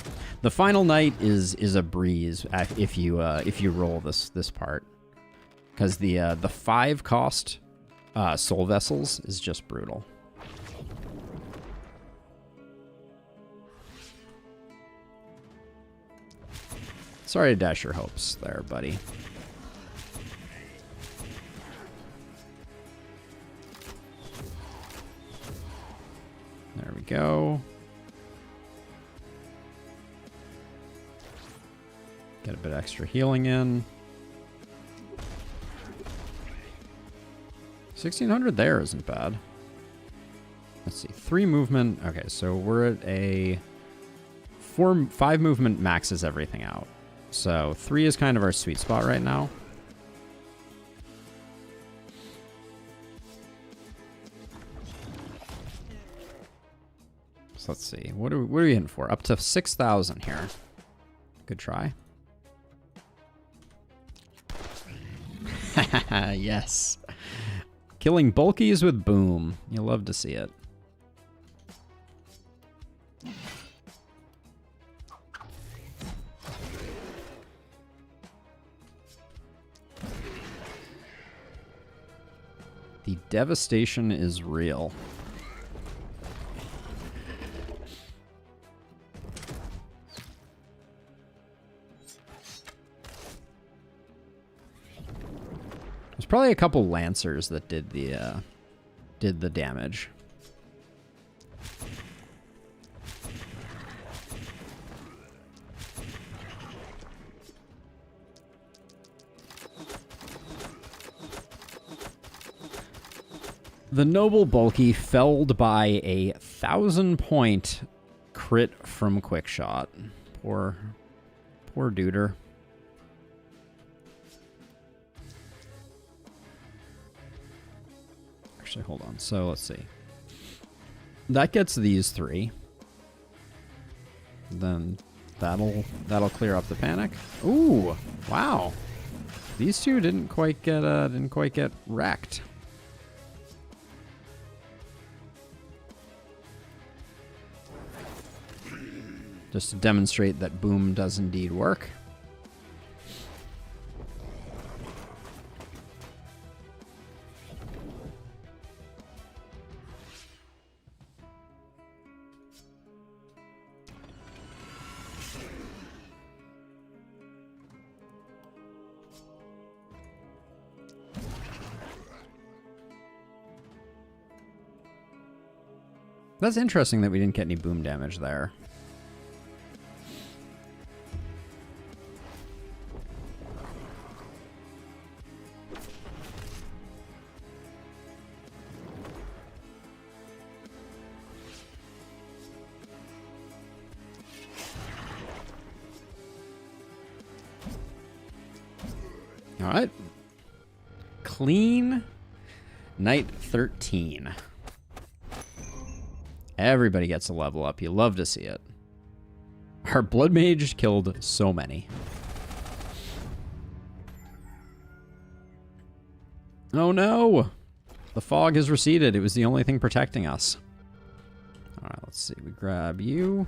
final night is a breeze if you roll this part, because the 5 cost soul vessels is just brutal. Sorry to dash your hopes there, buddy. There we go. Get a bit extra healing in. 1600 there isn't bad. Let's see, 3 movement. Okay, so we're at a 5 movement maxes everything out. So 3 is kind of our sweet spot right now. So let's see, what are we in for? Up to 6,000 here. Good try. Yes. Killing bulkies with boom. You'll love to see it. The devastation is real. There's probably a couple lancers that did the damage. The noble bulky felled by a 1,000-point crit from quickshot. Poor duder. Actually, hold on. So let's see. That gets these 3. Then that'll clear up the panic. Ooh, wow. These 2 didn't quite get wrecked. Just to demonstrate that boom does indeed work. That's interesting that we didn't get any boom damage there. All right. Clean night 13. Everybody gets a level up. You love to see it. Our blood mage killed so many. Oh no! The fog has receded. It was the only thing protecting us. All right, let's see. We grab you.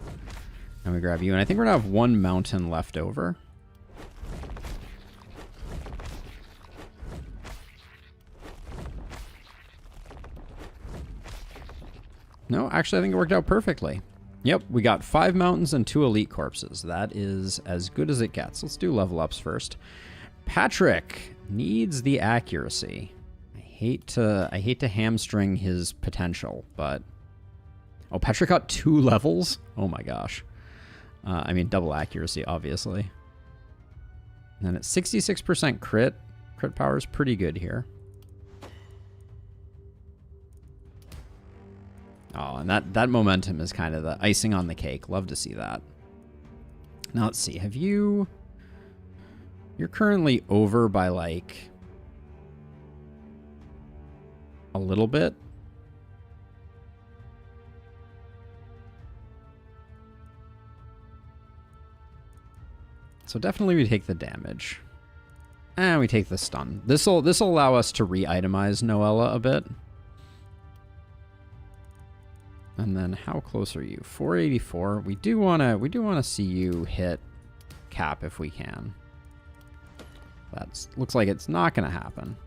And we grab you. And I think we're going to have 1 mountain left over. No, actually, I think it worked out perfectly. Yep, we got 5 mountains and 2 elite corpses. That is as good as it gets. Let's do level ups first. Patrick needs the accuracy. I hate to hamstring his potential, but oh, Patrick got 2 levels. Oh my gosh. I mean, double accuracy, obviously. And then at 66% crit power is pretty good here. Oh, and that momentum is kind of the icing on the cake. Love to see that. Now, let's see. You're currently over by, like, a little bit. So definitely we take the damage. And we take the stun. This'll allow us to re-itemize Noella a bit. And then how close are you? 484. We do wanna see you hit cap if we can. That looks like it's not gonna happen.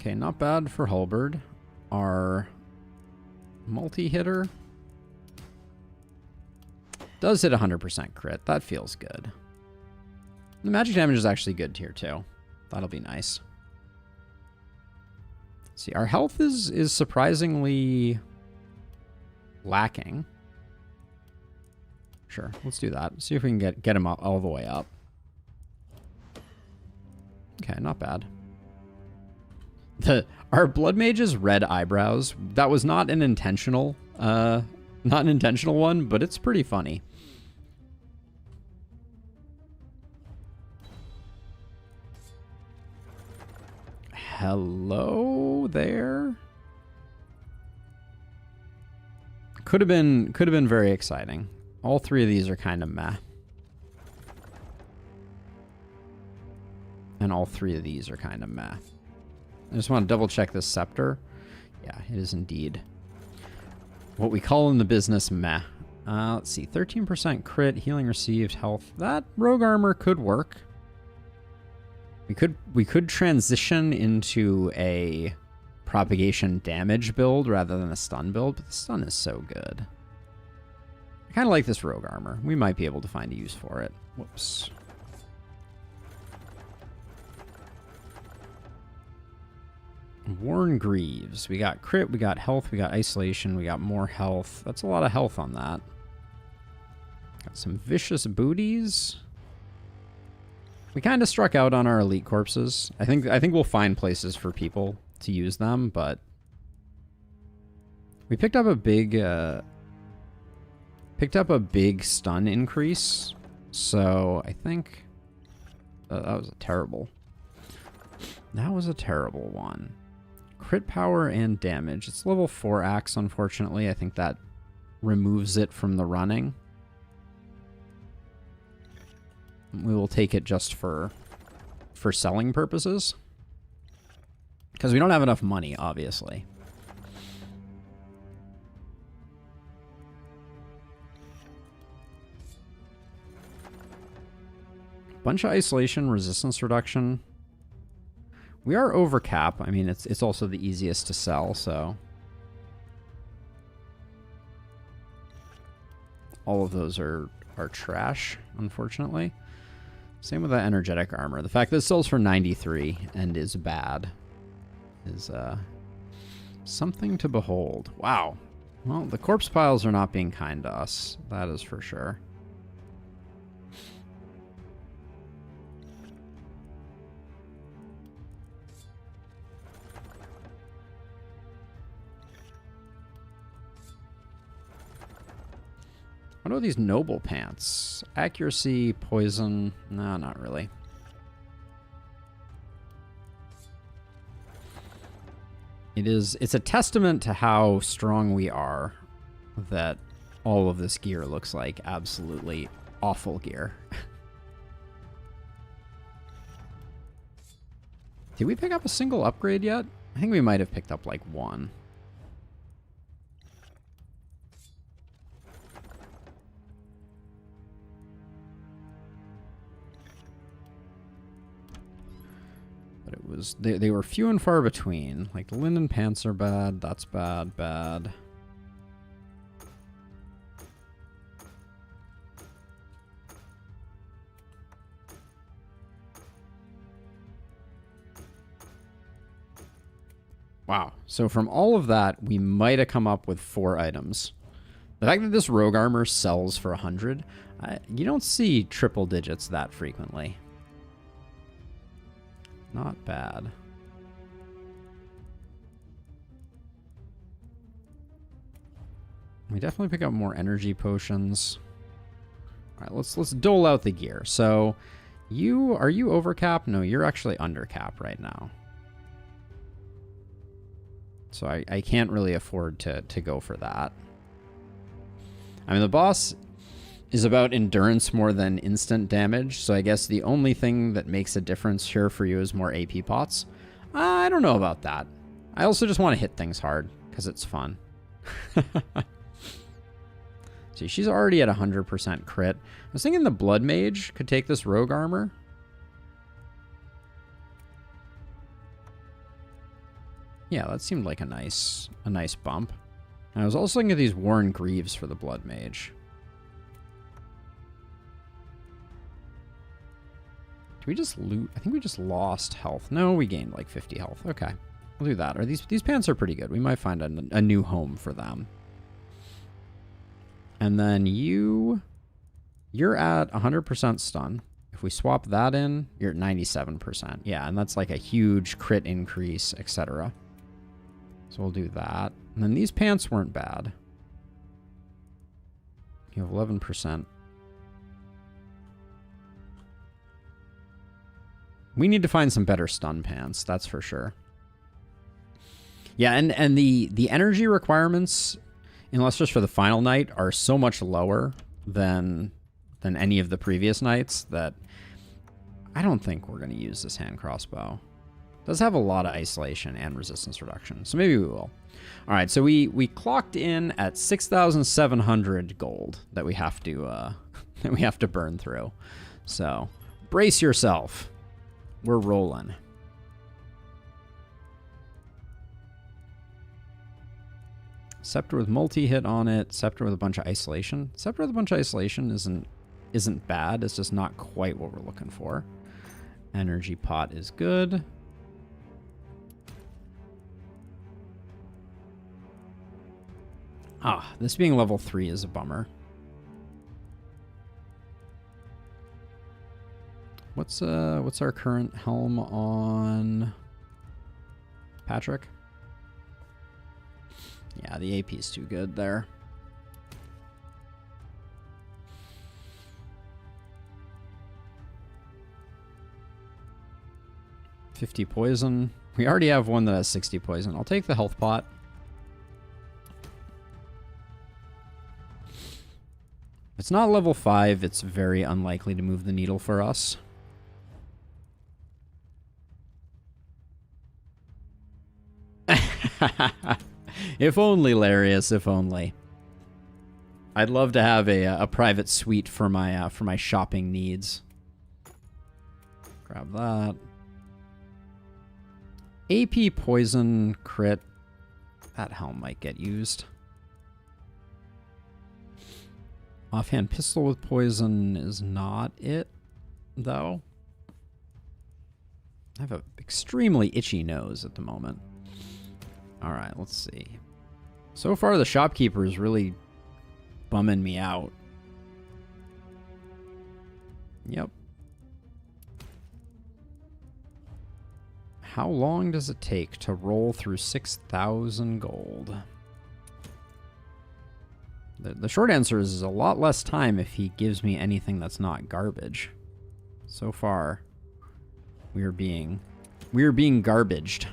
Okay, not bad for Halberd. Our multi-hitter does hit 100% crit. That feels good. The magic damage is actually good tier 2. That'll be nice. See, our health is surprisingly lacking. Sure, let's do that. See if we can get him all the way up. Okay, not bad. Our blood mage's red eyebrows, that was not an intentional one, but it's pretty funny. Hello there. Could have been very exciting. All three of these are kind of meh. And all three of these are kind of meh. I just want to double check this scepter. Yeah, it is indeed what we call in the business meh. Let's see, 13% crit, healing received, health. That rogue armor could work. We could transition into a propagation damage build rather than a stun build, but the stun is so good. I kind of like this rogue armor. We might be able to find a use for it. Whoops. Worn Greaves. We got crit, we got health, we got isolation, we got more health. That's a lot of health on that. Got some vicious booties. We kind of struck out on our elite corpses. I think we'll find places for people to use them, but we picked up a big stun increase. So I think that was a terrible one. Crit power and damage. It's level 4 axe, unfortunately. I think that removes it from the running. We will take it just for selling purposes. Because we don't have enough money, obviously. Bunch of isolation, resistance reduction. We are over cap. I mean, it's also the easiest to sell, so all of those are trash, unfortunately. Same with that energetic armor. The fact that it sells for 93 and is bad is something to behold. Wow. Well, the corpse piles are not being kind to us. That is for sure. What are these noble pants? Accuracy, poison. No, not really. It's a testament to how strong we are that all of this gear looks like absolutely awful gear. Did we pick up a single upgrade yet? I think we might have picked up like one. But it was, they were few and far between. Like, the linen pants are bad. That's bad, bad. Wow. So from all of that, we might have come up with 4 items. The fact that this rogue armor sells for 100, you don't see triple digits that frequently. Not bad. We definitely pick up more energy potions. All right, let's dole out the gear. So Are you over cap? No, you're actually under cap right now. So I can't really afford to go for that. I mean, the boss is about endurance more than instant damage, so I guess the only thing that makes a difference here for you is more AP pots. I don't know about that. I also just want to hit things hard, because it's fun. See, she's already at 100% crit. I was thinking the Blood Mage could take this rogue armor. Yeah, that seemed like a nice bump. And I was also looking at these Worn Greaves for the Blood Mage. Did we just loot? I think we just lost health. No, we gained like 50 health. Okay, we'll do that. Or these pants are pretty good. We might find a new home for them. And then you're at 100% stun. If we swap that in, you're at 97%. Yeah, and that's like a huge crit increase, etc. So we'll do that. And then these pants weren't bad. You have 11%. We need to find some better stun pants, that's for sure. Yeah, and the energy requirements, unless just for the final night, are so much lower than any of the previous nights that I don't think we're going to use this hand crossbow. It does have a lot of isolation and resistance reduction, so maybe we will. All right, so we clocked in at 6,700 gold that we have to burn through. So brace yourself. We're rolling. Scepter with multi-hit on it. Scepter with a bunch of isolation. Scepter with a bunch of isolation isn't bad. It's just not quite what we're looking for. Energy pot is good. Ah, this being level 3 is a bummer. What's our current helm on Patrick? Yeah, the AP is too good there. $50 poison. We already have one that has 60 poison. I'll take the health pot. If it's not level 5, it's very unlikely to move the needle for us. If only, Larius, if only. I'd love to have a private suite for my shopping needs. Grab that. AP poison crit. That helm might get used. Offhand pistol with poison is not it, though. I have an extremely itchy nose at the moment. All right, let's see. So far, the shopkeeper is really bumming me out. Yep. How long does it take to roll through 6,000 gold? The short answer is a lot less time if he gives me anything that's not garbage. So far, we are being garbaged.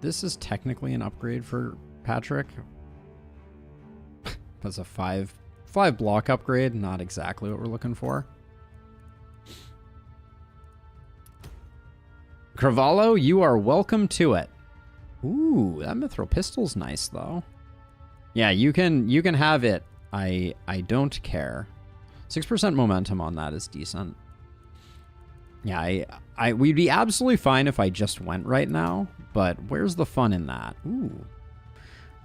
This is technically an upgrade for Patrick. That's a 5 block upgrade, not exactly what we're looking for. Cravallo, you are welcome to it. Ooh, that mithril pistol's nice though. Yeah, you can have it. I don't care. 6% momentum on that is decent. Yeah, we'd be absolutely fine if I just went right now, but where's the fun in that? Ooh.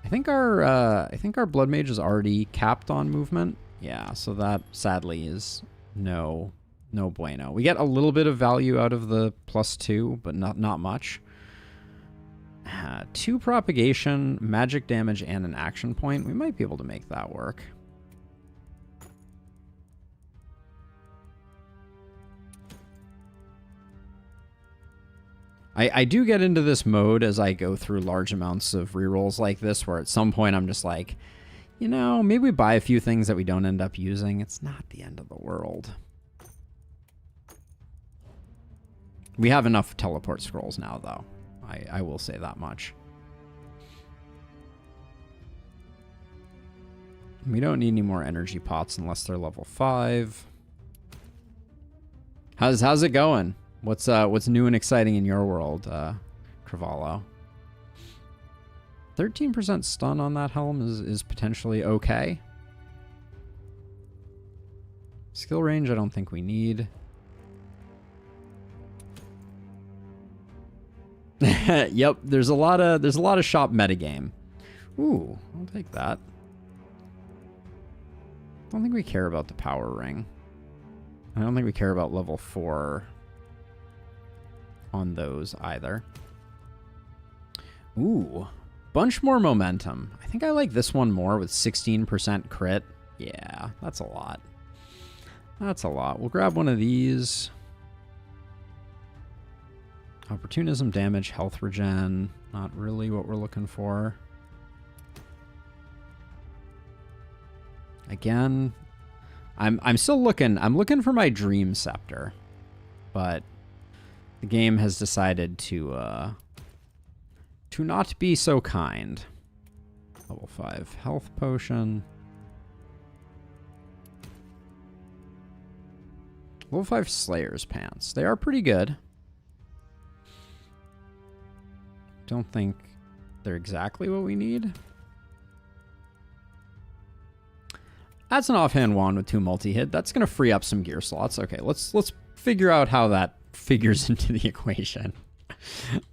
I think our blood mage is already capped on movement. Yeah, so that sadly is no bueno. We get a little bit of value out of the +2, but not much. 2 propagation, magic damage, and an action point. We might be able to make that work. I do get into this mode as I go through large amounts of rerolls like this, where at some point I'm just like, you know, maybe we buy a few things that we don't end up using. It's not the end of the world. We have enough teleport scrolls now, though. I will say that much. We don't need any more energy pots unless they're level 5. How's it going? What's new and exciting in your world, Cravallo? 13% stun on that helm is potentially okay. Skill range, I don't think we need. Yep, there's a lot of shop metagame. Ooh, I'll take that. I don't think we care about the power ring. I don't think we care about level 4 on those either. Ooh, bunch more momentum. I think I like this one more with 16% crit. Yeah, that's a lot. That's a lot. We'll grab one of these. Opportunism, damage, health regen. Not really what we're looking for. Again, I'm still looking. I'm looking for my dream scepter, but the game has decided to not be so kind. Level 5 health potion. Level 5 Slayer's pants. They are pretty good. Don't think they're exactly what we need. That's an offhand wand with 2 multi-hit. That's going to free up some gear slots. Okay, let's figure out how that figures into the equation.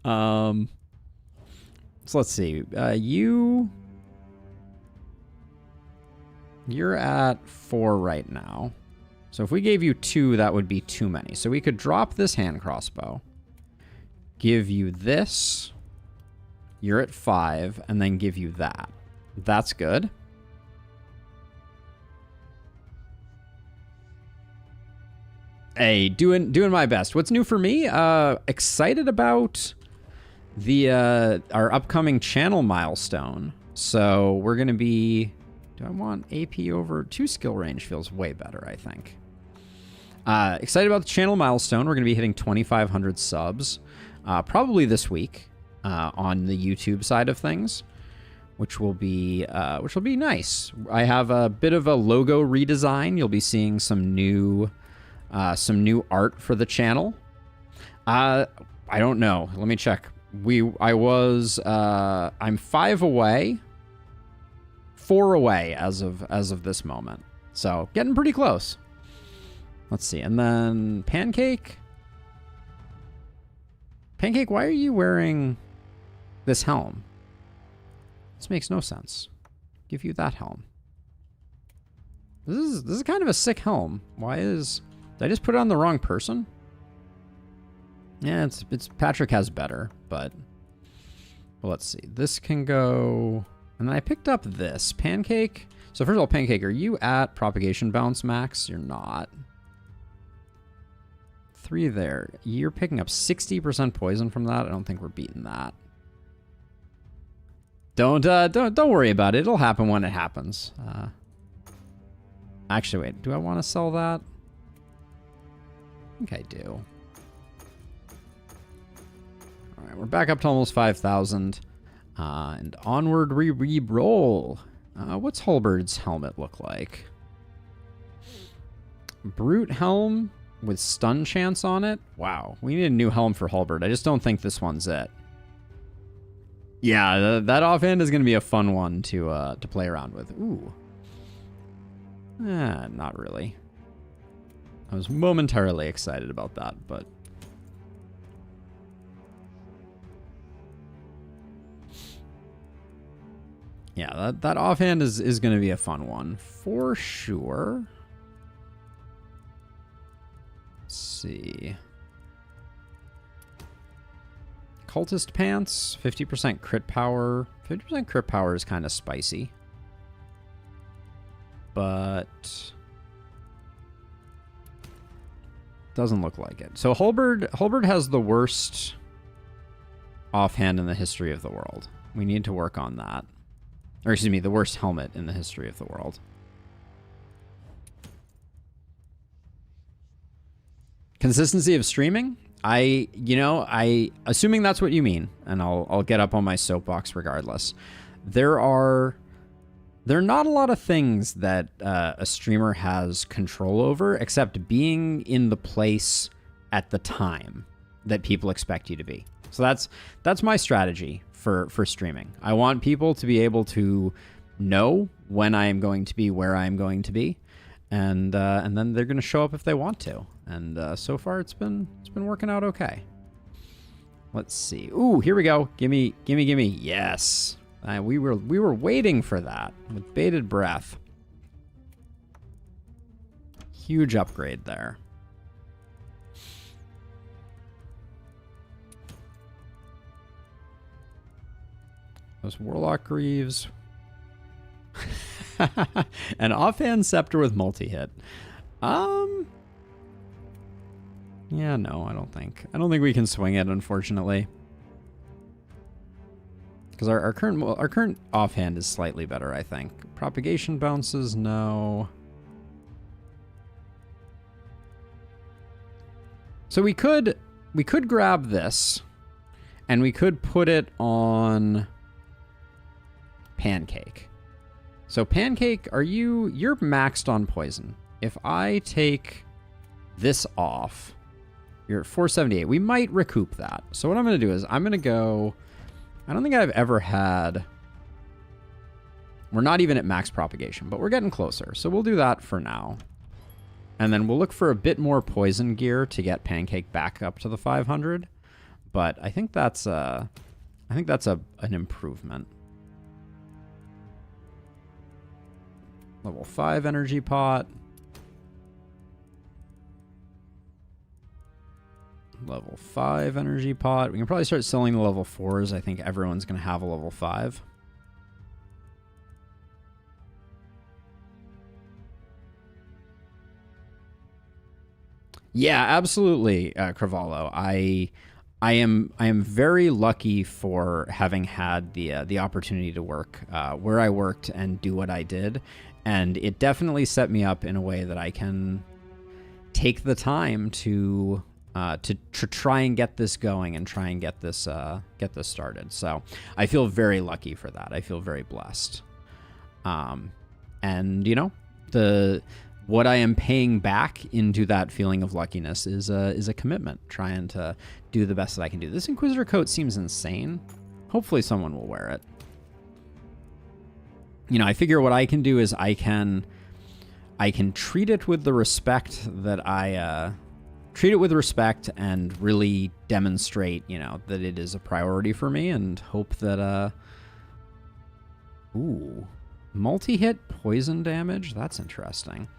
So let's see. You're at 4 right now. So if we gave you 2, that would be too many. So we could drop this hand crossbow, give you this. You're at 5, and then give you that. That's good. Hey, doing my best. What's new for me? Excited about the our upcoming channel milestone. So we're gonna be. Do I want AP over 2 skill range? Feels way better, I think. Excited about the channel milestone. We're gonna be hitting 2,500 subs, probably this week, on the YouTube side of things, which will be nice. I have a bit of a logo redesign. You'll be seeing some new art for the channel. I don't know. Let me check. I'm 5 away, 4 away as of this moment. So getting pretty close. Let's see. And then Pancake, why are you wearing this helm? This makes no sense. Give you that helm. This is kind of a sick helm. Did I just put it on the wrong person? Yeah, it's Patrick has better, but well, let's see. This can go, and then I picked up this Pancake. So first of all, Pancake, are you at propagation bounce max? You're not. 3 there. You're picking up 60% poison from that. I don't think we're beating that. Don't worry about it. It'll happen when it happens. Actually, wait. Do I want to sell that? I think I do. All right, we're back up to almost 5,000, and onward we roll. What's Halberd's helmet look like? Brute helm with stun chance on it. Wow, we need a new helm for Halberd. I just don't think this one's it. Yeah, that offhand is going to be a fun one to play around with. Ooh. Not really. I was momentarily excited about that, but yeah, that offhand is going to be a fun one for sure. Let's see. Cultist pants, 50% crit power. 50% crit power is kind of spicy, but doesn't look like it. So Halberd has the worst offhand in the history of the world. We need to work on that. Or excuse me, the worst helmet in the history of the world. Consistency of streaming? Assuming that's what you mean, and I'll get up on my soapbox regardless. There are not a lot of things that a streamer has control over, except being in the place at the time that people expect you to be. So that's my strategy for streaming. I want people to be able to know when I am going to be, where I am going to be, and then they're going to show up if they want to. And so far, it's been working out okay. Let's see. Ooh, here we go. Gimme. Yes. We were waiting for that with bated breath. Huge upgrade there. Those Warlock Greaves. An offhand scepter with multi-hit. Yeah, no, I don't think we can swing it, unfortunately. Because our current offhand is slightly better, I think. Propagation bounces, no. So we could grab this, and we could put it on Pancake. So Pancake, you're maxed on poison. If I take this off, you're at 478. We might recoup that. So what I'm going to do is I'm going to go... I don't think I've ever had... We're not even at max propagation, but we're getting closer. So we'll do that for now. And then we'll look for a bit more poison gear to get Pancake back up to the 500. But I think that's an improvement. Level 5 energy pot. Level 5 energy pot. We can probably start selling the level 4s. I think everyone's going to have a level 5. Yeah, absolutely, Cravallo. I am very lucky for having had the opportunity to work where I worked and do what I did, and it definitely set me up in a way that I can take the time to try and get this going and try and get this started. So I feel very lucky for that. I feel very blessed. And you know, what I am paying back into that feeling of luckiness is a commitment, trying to do the best that I can do. This Inquisitor coat seems insane. Hopefully someone will wear it. You know, I figure what I can do is I can treat it with the respect that treat it with respect and really demonstrate, you know, that it is a priority for me, and hope that multi-hit poison damage, that's interesting.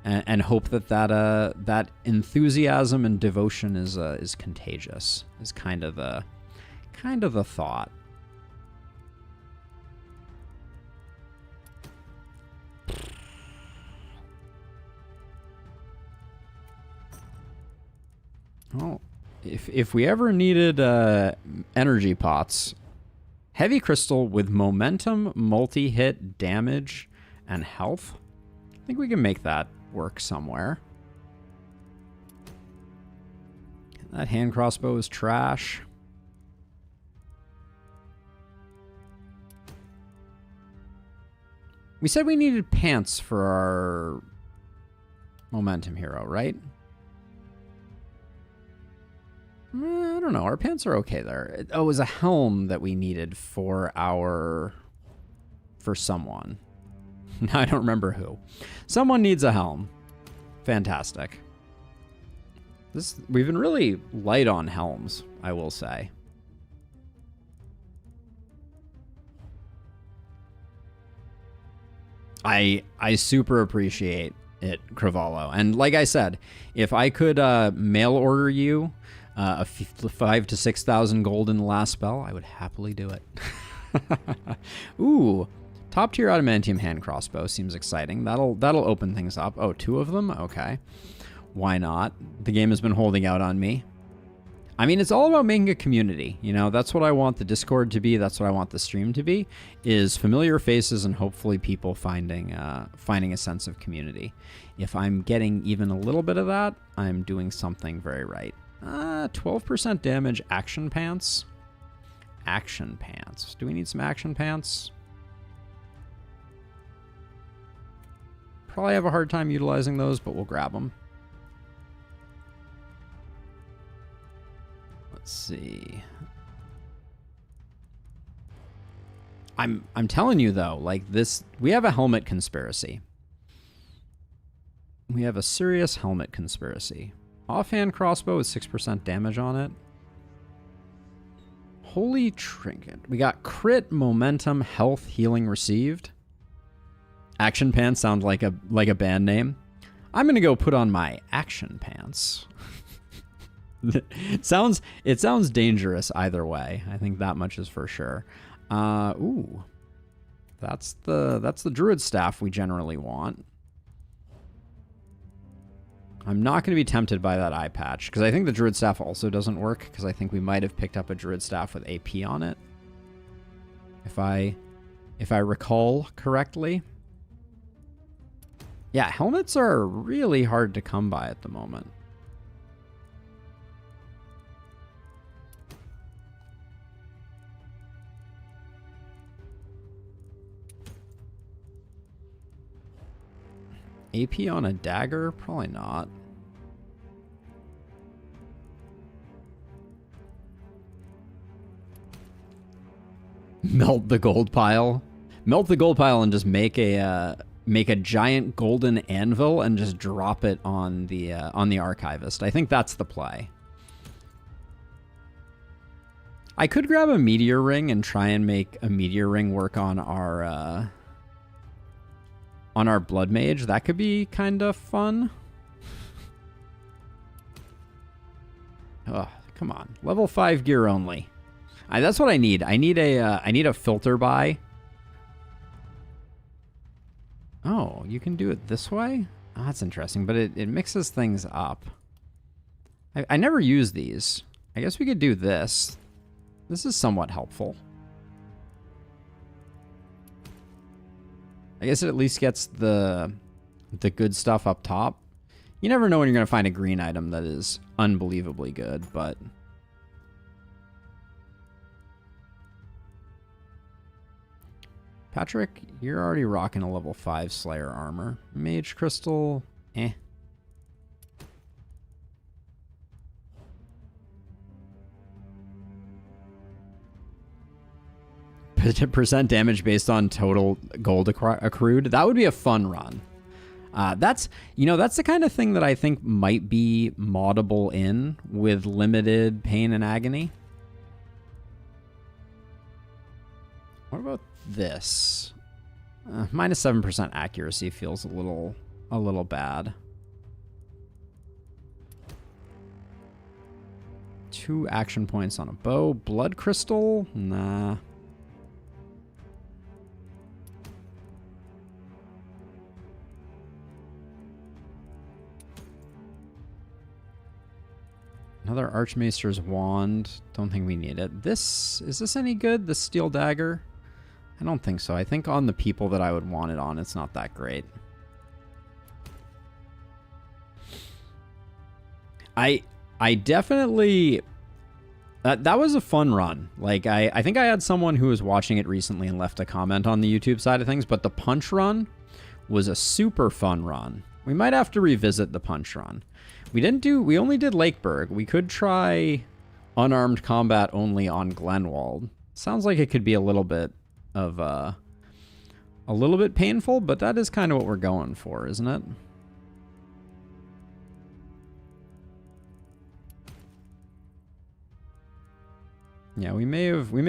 And hope that enthusiasm and devotion is contagious. Is kind of the thought. Oh, if we ever needed energy pots, heavy crystal with momentum, multi-hit, damage, and health. I think we can make that work somewhere. That hand crossbow is trash. We said we needed pants for our momentum hero, right? I don't know. Our pants are okay there. Oh, it was a helm that we needed for someone. I don't remember who. Someone needs a helm. Fantastic. We've been really light on helms, I will say. I super appreciate it, Cravallo. And like I said, if I could mail order you 5,000 to 6,000 gold in the last spell, I would happily do it. Ooh, top tier adamantium hand crossbow seems exciting. That'll open things up. Oh, 2 of them? Okay. Why not? The game has been holding out on me. I mean, it's all about making a community. You know, that's what I want the Discord to be. That's what I want the stream to be, is familiar faces and hopefully people finding a sense of community. If I'm getting even a little bit of that, I'm doing something very right. 12% damage, action pants. Action pants. Do we need some action pants? Probably have a hard time utilizing those, but we'll grab them. Let's see. I'm telling you though, like this, we have a helmet conspiracy. We have a serious helmet conspiracy. Offhand crossbow with 6% damage on it. Holy trinket. We got crit, momentum, health, healing received. Action pants sound like a band name. I'm gonna go put on my action pants. It sounds dangerous either way. I think that much is for sure. Ooh. That's the druid staff we generally want. I'm not going to be tempted by that eye patch because I think the druid staff also doesn't work because I think we might have picked up a druid staff with AP on it. If I recall correctly. Yeah, helmets are really hard to come by at the moment. AP on a dagger? Probably not. Melt the gold pile. Melt the gold pile and just make a giant golden anvil and just drop it on the archivist. I think that's the play. I could grab a meteor ring and try and make a meteor ring work on our blood mage. That could be kind of fun. Oh, come on. Level 5 gear only. That's what I need. I need a filter buy. Oh, you can do it this way? Oh, that's interesting, but it mixes things up. I never use these. I guess we could do this. This is somewhat helpful. I guess it at least gets the good stuff up top. You never know when you're going to find a green item that is unbelievably good, but... Patrick, you're already rocking a level 5 Slayer armor. Mage Crystal, eh. Percent damage based on total gold accrued. That would be a fun run. That's the kind of thing that I think might be moddable in with limited pain and agony. What about this? Minus 7% accuracy feels a little bad. 2 action points on a bow. Blood crystal? Nah. Another Archmaester's wand. Don't think we need it. Is this any good? The steel dagger? I don't think so. I think on the people that I would want it on, it's not that great. I definitely... That was a fun run. Like, I think I had someone who was watching it recently and left a comment on the YouTube side of things, but the punch run was a super fun run. We might have to revisit the punch run. We only did Lakeburg. We could try unarmed combat only on Glenwald. Sounds like it could be a little bit painful, but that is kind of what we're going for, isn't it? Yeah, we may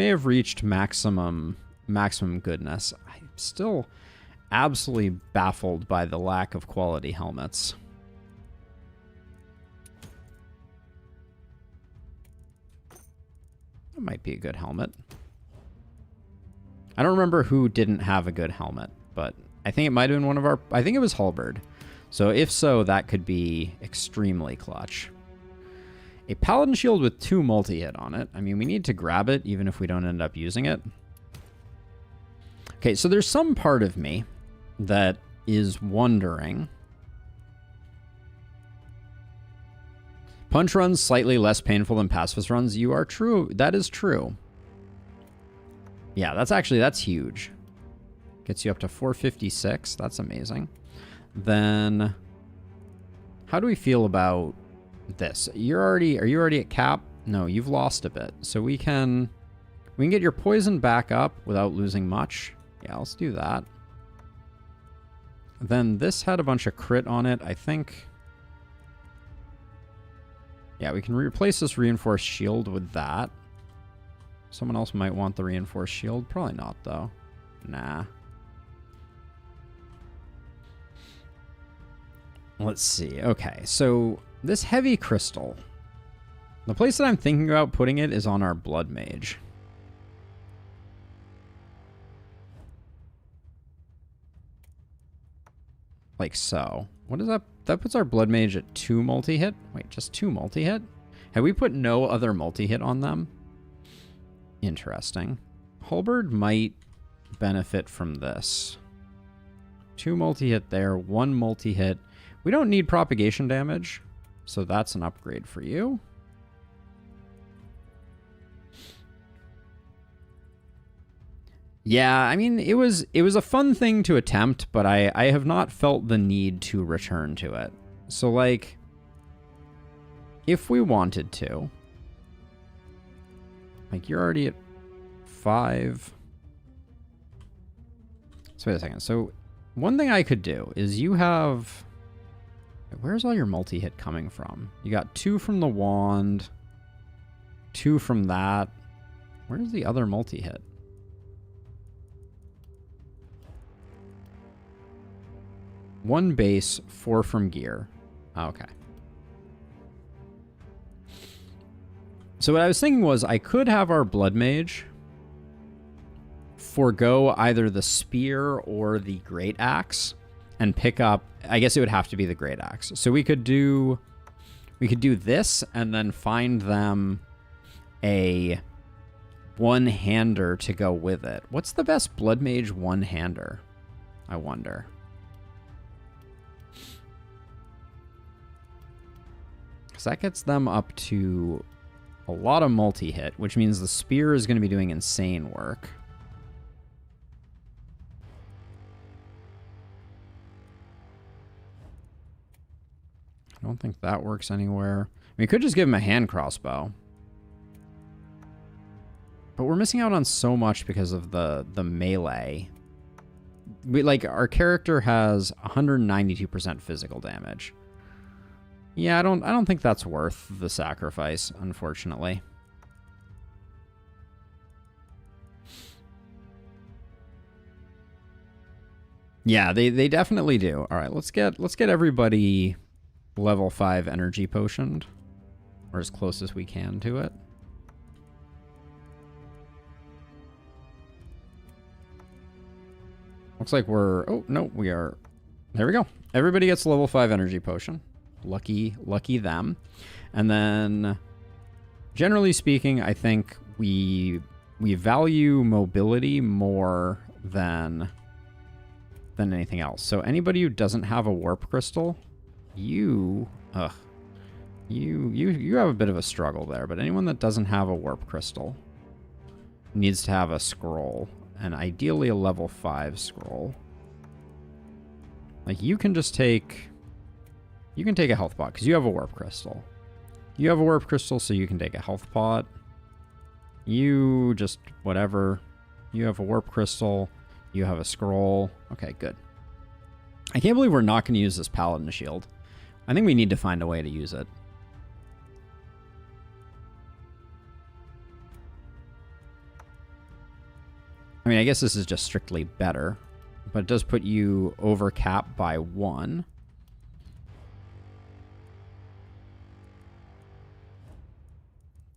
have reached maximum goodness. I'm still absolutely baffled by the lack of quality helmets. That might be a good helmet. I don't remember who didn't have a good helmet, but I think it might have been one of our... I think it was Halberd. So if so, that could be extremely clutch. A paladin shield with 2 multi-hit on it. I mean, we need to grab it even if we don't end up using it. Okay, so there's some part of me that is wondering. Punch runs slightly less painful than pacifist runs. You are true. That is true. Yeah, that's huge. Gets you up to 456. That's amazing. Then how do we feel about this? Are you already at cap? No, you've lost a bit. So we can get your poison back up without losing much. Yeah, let's do that. Then this had a bunch of crit on it, I think. Yeah, we can replace this reinforced shield with that. Someone else might want the reinforced shield. Probably not, though. Nah. Let's see. Okay, so this heavy crystal. The place that I'm thinking about putting it is on our blood mage. Like so. What is that? That puts our blood mage at 2 multi-hit? Wait, just 2 multi-hit? Have we put no other multi-hit on them? Interesting. Halberd might benefit from this. 2 multi-hit there, 1 multi-hit. We don't need propagation damage, so that's an upgrade for you. Yeah, I mean, it was a fun thing to attempt, but I have not felt the need to return to it. So, like, if we wanted to, like, you're already at 5. So wait a second. So one thing I could do is you have... Where's all your multi-hit coming from? You got 2 from the wand, 2 from that. Where's the other multi-hit? One base, 4 from gear. Okay. So what I was thinking was I could have our blood mage forego either the spear or the great axe and pick up, I guess it would have to be the great axe. So we could do this and then find them a one-hander to go with it. What's the best blood mage one-hander? I wonder. Because that gets them up to a lot of multi-hit, which means the spear is going to be doing insane work. I don't think that works anywhere. We could just give him a hand crossbow. But we're missing out on so much because of the melee. Our character has 192% physical damage. Yeah, I don't think that's worth the sacrifice, unfortunately. Yeah, they definitely do. All right, let's get everybody level 5 energy potioned, or as close as we can to it. Looks like we're... Oh, no, we are... There we go. Everybody gets level 5 energy potion. Lucky them. And then, generally speaking, I think we value mobility more than anything else. So anybody who doesn't have a warp crystal, you have a bit of a struggle there. But anyone that doesn't have a warp crystal needs to have a scroll, and ideally a level 5 scroll. Like, you can just take... You can take a health pot, because you have a warp crystal. You have a warp crystal, so you can take a health pot. You just... whatever. You have a warp crystal. You have a scroll. Okay, good. I can't believe we're not going to use this paladin shield. I think we need to find a way to use it. I mean, I guess this is just strictly better, but it does put you over cap by 1.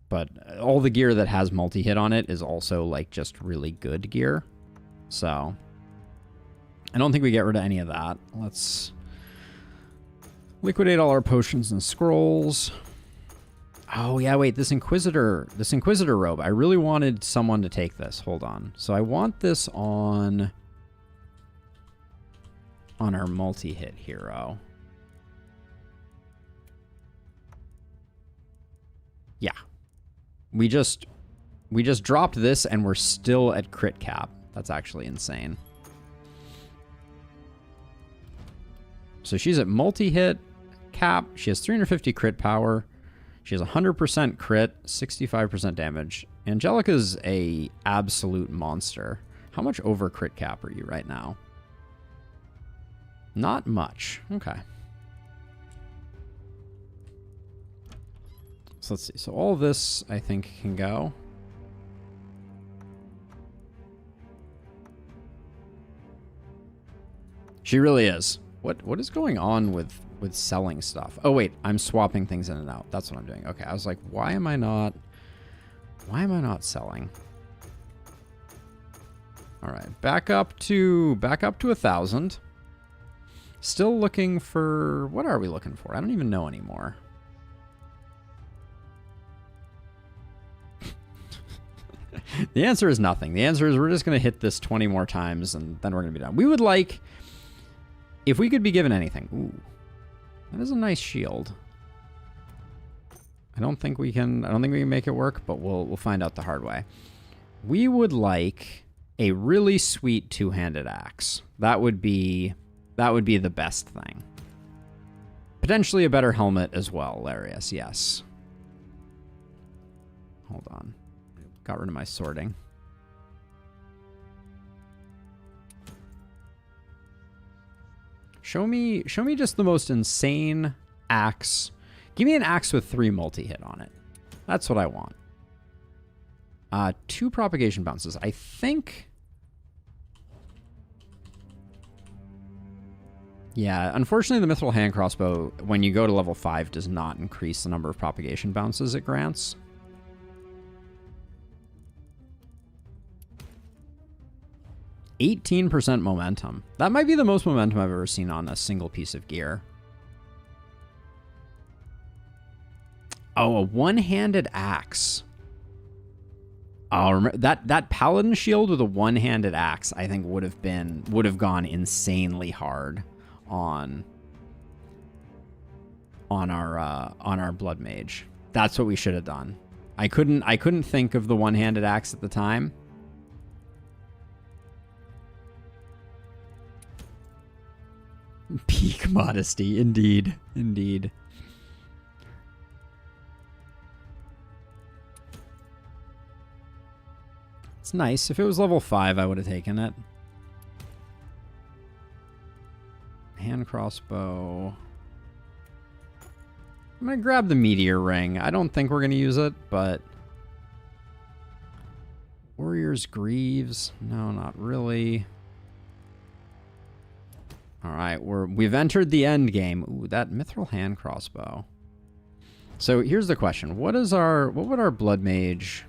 But all the gear that has multi-hit on it is also, like, just really good gear. So, I don't think we get rid of any of that. Let's liquidate all our potions and scrolls. Oh, yeah, wait, this Inquisitor robe. I really wanted someone to take this. Hold on. So I want this on our multi-hit hero. Yeah. We just dropped this and we're still at crit cap. That's actually insane. So she's at multi-hit cap. She has 350 crit power. She has 100% crit, 65% damage. Angelica's a absolute monster. How much over crit cap are you right now? Not much. Okay. So let's see. So all this, I think, can go. She really is. What is going on with selling stuff? Oh wait, I'm swapping things in and out. That's what I'm doing. Okay, I was like, why am I not selling? All right, back up to 1,000. Still looking for, what are we looking for? I don't even know anymore. The answer is nothing. The answer is we're just going to hit this 20 more times and then we're going to be done. We would like, if we could be given anything. Ooh, that is a nice shield. I don't think we can make it work, but we'll find out the hard way. We would like a really sweet two-handed axe. That would be the best thing. Potentially a better helmet as well, Larius, yes. Hold on. Got rid of my sorting. Show me just the most insane axe. Give me an axe with 3 multi-hit on it. That's what I want. 2 propagation bounces. I think... Yeah, unfortunately the Mithril hand crossbow, when you go to level 5, does not increase the number of propagation bounces it grants. %18 momentum. That might be the most momentum I've ever seen on a single piece of gear. Oh, a one-handed axe. Oh, remember that paladin shield with a one-handed axe, I think would have gone insanely hard on our blood mage. That's what we should have done. I couldn't think of the one-handed axe at the time. Peak modesty, indeed. Indeed. It's nice. If it was level 5, I would have taken it. Hand crossbow. I'm going to grab the meteor ring. I don't think we're going to use it, but... Warrior's Greaves? No, not really. All right, we've entered the end game. Ooh, that mithril hand crossbow. So here's the question: what would our blood mage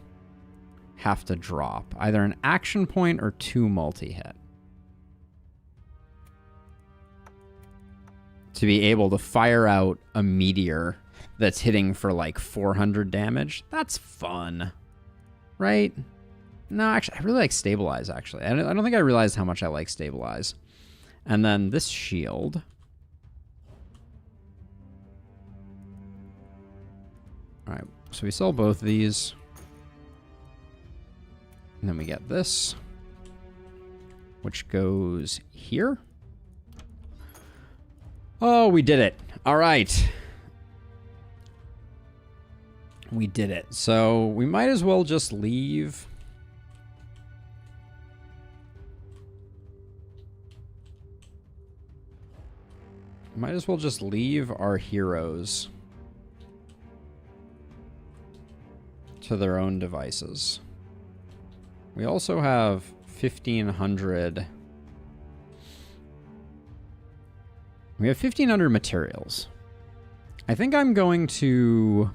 have to drop? Either an action point or 2 multi-hit to be able to fire out a meteor that's hitting for like 400 damage. That's fun, right? No, actually, I really like Stabilize. Actually, I don't think I realized how much I like Stabilize. And then this shield. All right, so we sell both these. And then we get this, which goes here. Oh, we did it. All right. We did it. So we might as well just leave. Might as well just leave our heroes to their own devices. We also have 1,500. We have 1,500 materials. I think I'm not going to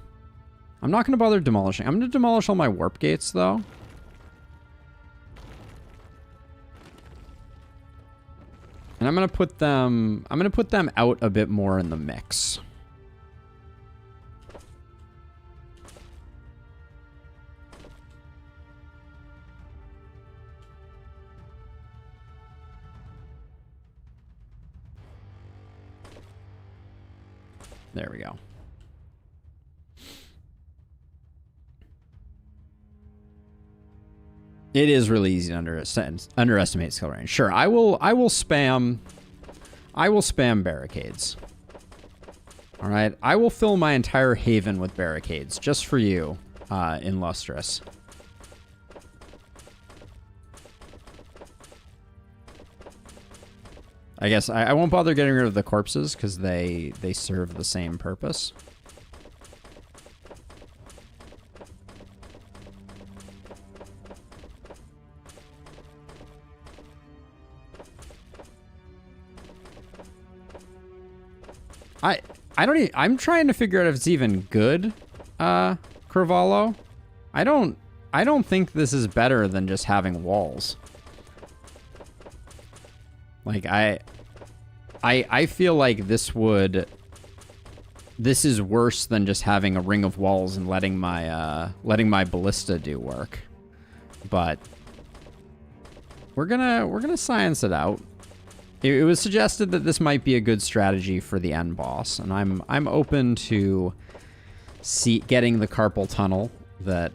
bother demolishing. I'm going to demolish all my warp gates, though. And I'm going to put them out a bit more in the mix. There we go. It is really easy to underestimate skill range. Sure, I will spam barricades. All right, I will fill my entire haven with barricades just for you, in Lustrous. I guess I won't bother getting rid of the corpses because they serve the same purpose. I'm trying to figure out if it's even good, Cravallo. I don't think this is better than just having walls. Like, I feel like this is worse than just having a ring of walls and letting my ballista do work. But we're gonna science it out. It was suggested that this might be a good strategy for the end boss, and I'm open to getting the carpal tunnel that...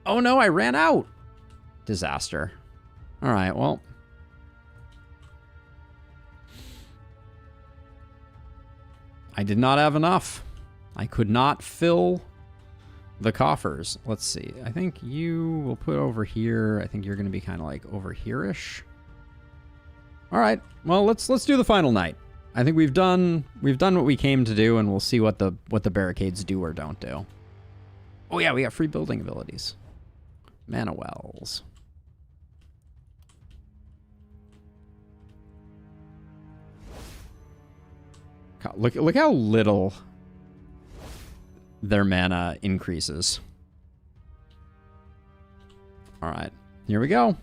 Oh no, I ran out! Disaster. Alright, well... I did not have enough. I could not fill the coffers. Let's see. I think you will put over here. I think you're going to be kind of like over here-ish. All right. Well, let's do the final night. I think we've done what we came to do, and we'll see what the barricades do or don't do. Oh yeah, we got free building abilities. Mana wells. God, look how little their mana increases. All right, here we go.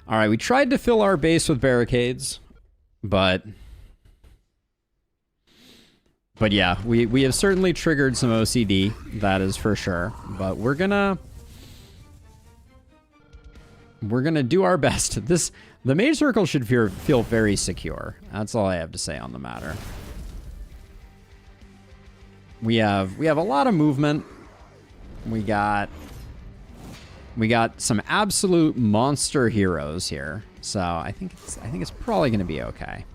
All right, we tried to fill our base with barricades, but yeah, we have certainly triggered some OCD, that is for sure. But we're gonna do our best. The Mage Circle should feel very secure. That's all I have to say on the matter. We have a lot of movement. We got some absolute monster heroes here, so I think it's probably going to be okay.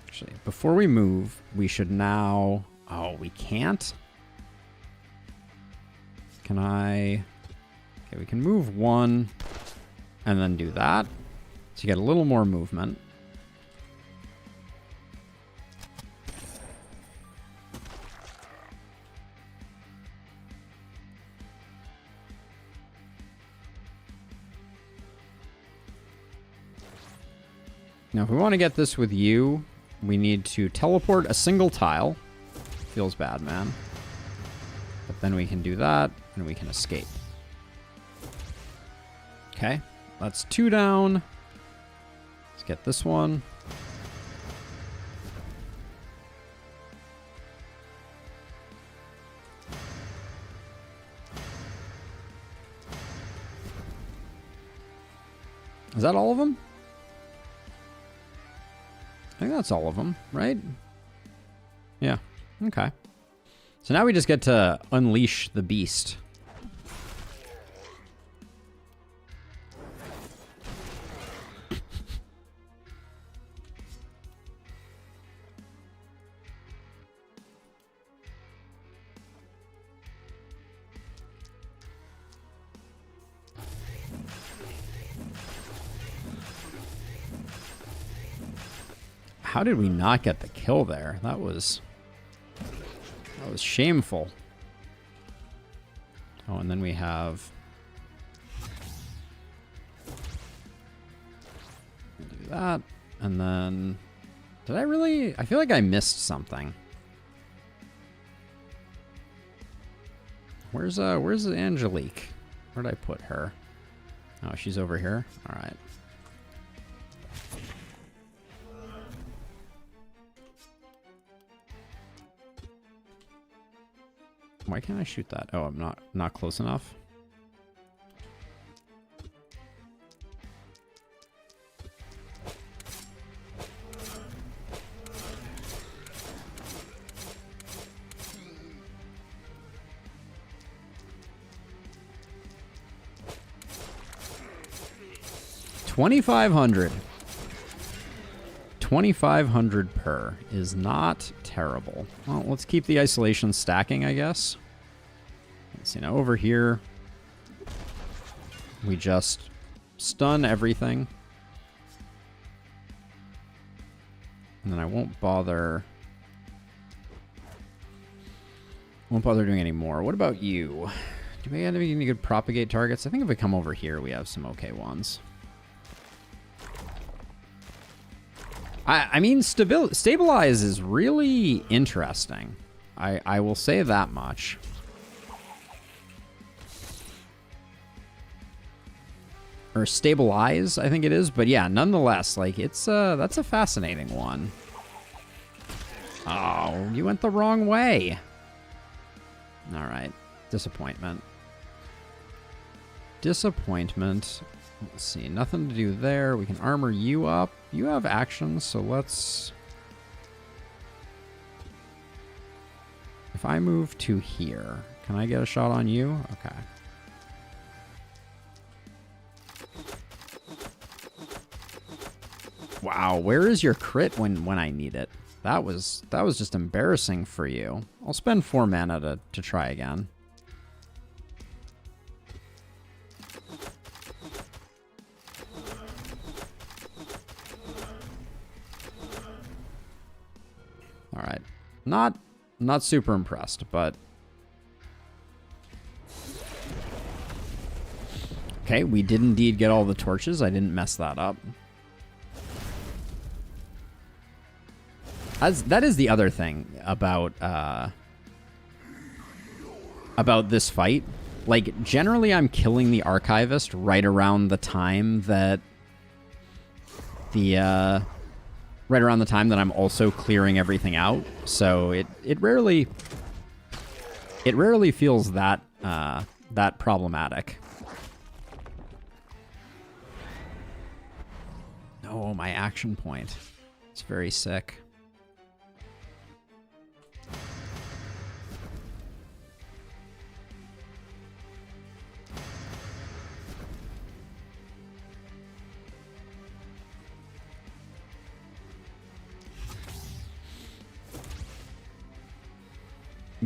Actually, before we move, we should now... Oh, we can't? Can I... Okay, we can move one... and then do that. So you get a little more movement. Now, if we want to get this with you, we need to teleport a single tile. Feels bad, man. But then we can do that, and we can escape. Okay. That's 2 down. Let's get this one. Is that all of them? I think that's all of them, right? Yeah. Okay. So now we just get to unleash the beast. How did we not get the kill there? That was shameful. Oh, and then we have... do that, and then... Did I really... I feel like I missed something. Where's Angelique? Where'd I put her? Oh, she's over here? Alright. Why can't I shoot that? Oh, I'm not close enough. $2,500. 2,500 per is not terrible. Well, let's keep the isolation stacking, I guess. Let's see, now over here, we just stun everything. And then I won't bother doing any more. What about you? Do we have any good propagate targets? I think if we come over here, we have some okay ones. I mean, stabilize is really interesting. I will say that much. Or stabilize, I think it is. But yeah, nonetheless, like, it's that's a fascinating one. Oh, you went the wrong way. All right. Disappointment. Disappointment. Let's see. Nothing to do there. We can armor you up. You have actions, so let's... If I move to here, can I get a shot on you? Okay. Wow, where is your crit when I need it? That was just embarrassing for you. I'll spend 4 mana to try again. All right. Not super impressed, but okay, we did indeed get all the torches. I didn't mess that up. That is the other thing about this fight. Like, generally I'm killing the Archivist right around the time that right around the time that I'm also clearing everything out. So it rarely feels that that problematic. Oh, my action point. It's very sick.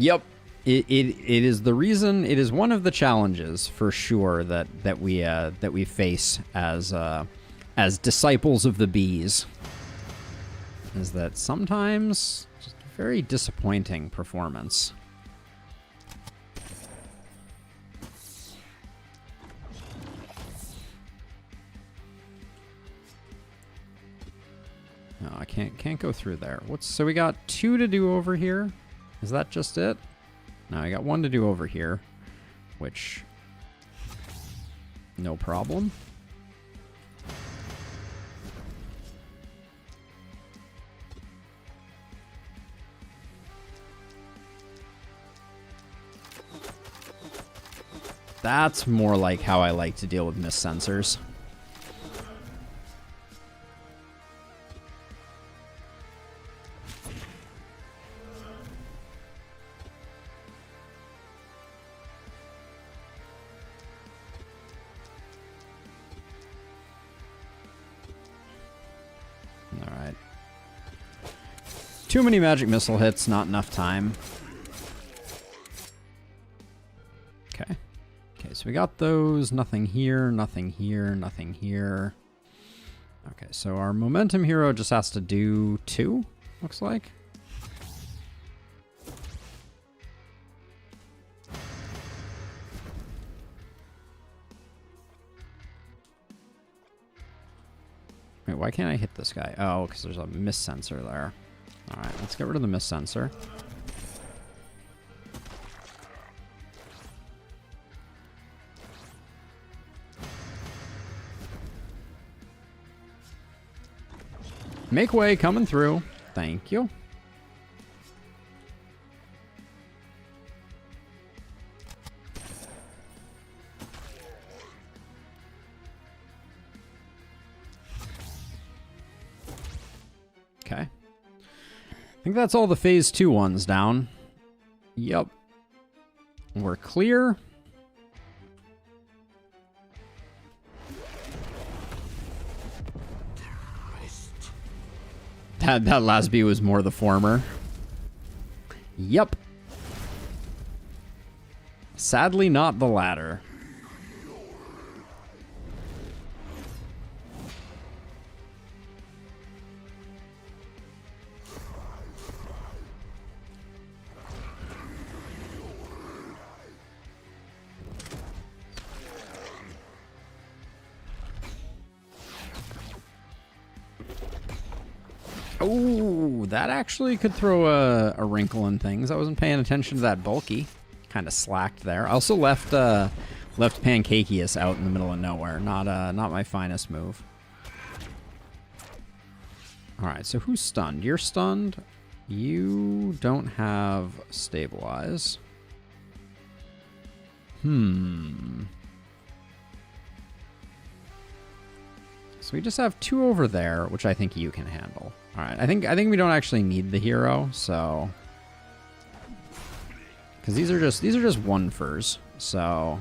Yep, it is the reason. It is one of the challenges for sure that we face as disciples of the bees. Is that sometimes just very disappointing performance. No, I can't go through there. So we got 2 to do over here. Is that just it? No, I got 1 to do over here, which, no problem. That's more like how I like to deal with mist sensors. Too many magic missile hits, not enough time. Okay. Okay, so we got those. Nothing here, nothing here, nothing here. Okay, so our momentum hero just has to do 2, looks like. Wait, why can't I hit this guy? Oh, because there's a mist sensor there. All right, let's get rid of the mist sensor. Make way, coming through. Thank you. Okay. I think that's all the phase 2 ones down. Yep. We're clear. That last bee was more the former. Yep. Sadly, not the latter. Oh, that actually could throw a wrinkle in things. I wasn't paying attention to that bulky. Kind of slacked there. I also left Pancakeus out in the middle of nowhere. Not my finest move. All right, so who's stunned? You're stunned. You don't have stabilize. So we just have 2 over there, which I think you can handle. All right, I think we don't actually need the hero, so because these are just 1-fers, so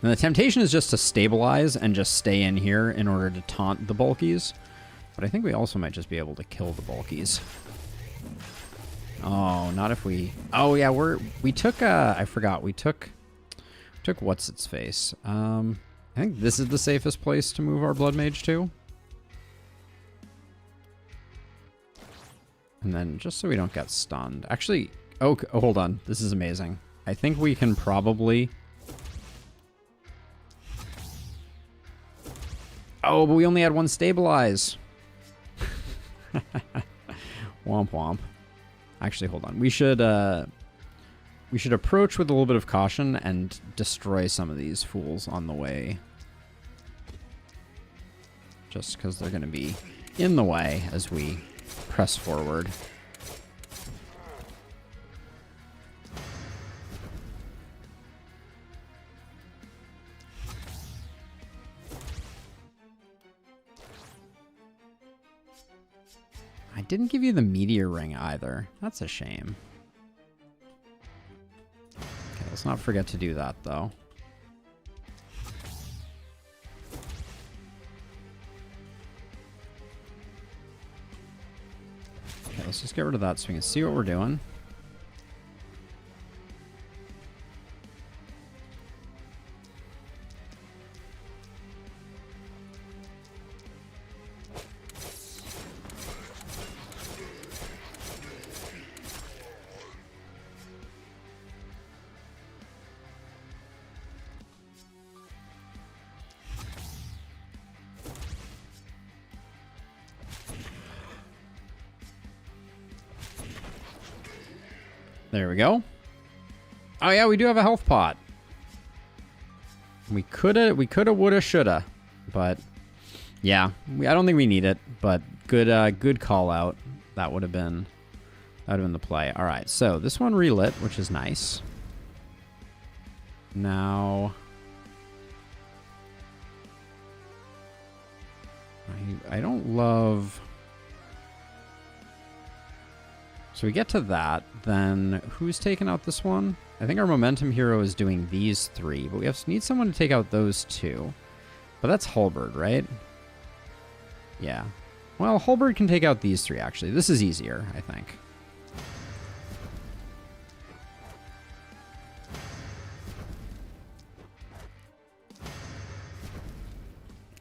and the temptation is just to stabilize and just stay in here in order to taunt the bulkies, but I think we also might just be able to kill the bulkies. Oh, not if we... Oh, yeah, we took... I forgot. We took what's its face. I think this is the safest place to move our Blood Mage to. And then just so we don't get stunned. Actually... Oh, hold on. This is amazing. I think we can probably... Oh, but we only had 1 stabilize. Womp womp. Actually, hold on. We should approach with a little bit of caution and destroy some of these fools on the way. Just because they're going to be in the way as we press forward. I didn't give you the meteor ring either. That's a shame. Okay, let's not forget to do that, though. Okay, let's just get rid of that so we can see what we're doing. There we go. Oh yeah, we do have a health pot. We coulda, woulda, shoulda, but yeah, I don't think we need it. But good call out. That would have been the play. All right, so this one relit, which is nice. Now, I don't love. So we get to that, then who's taking out this one? I think our momentum hero is doing these 3, but we need someone to take out those 2. But that's Halberd, right? Yeah. Well, Halberd can take out these 3, actually. This is easier, I think.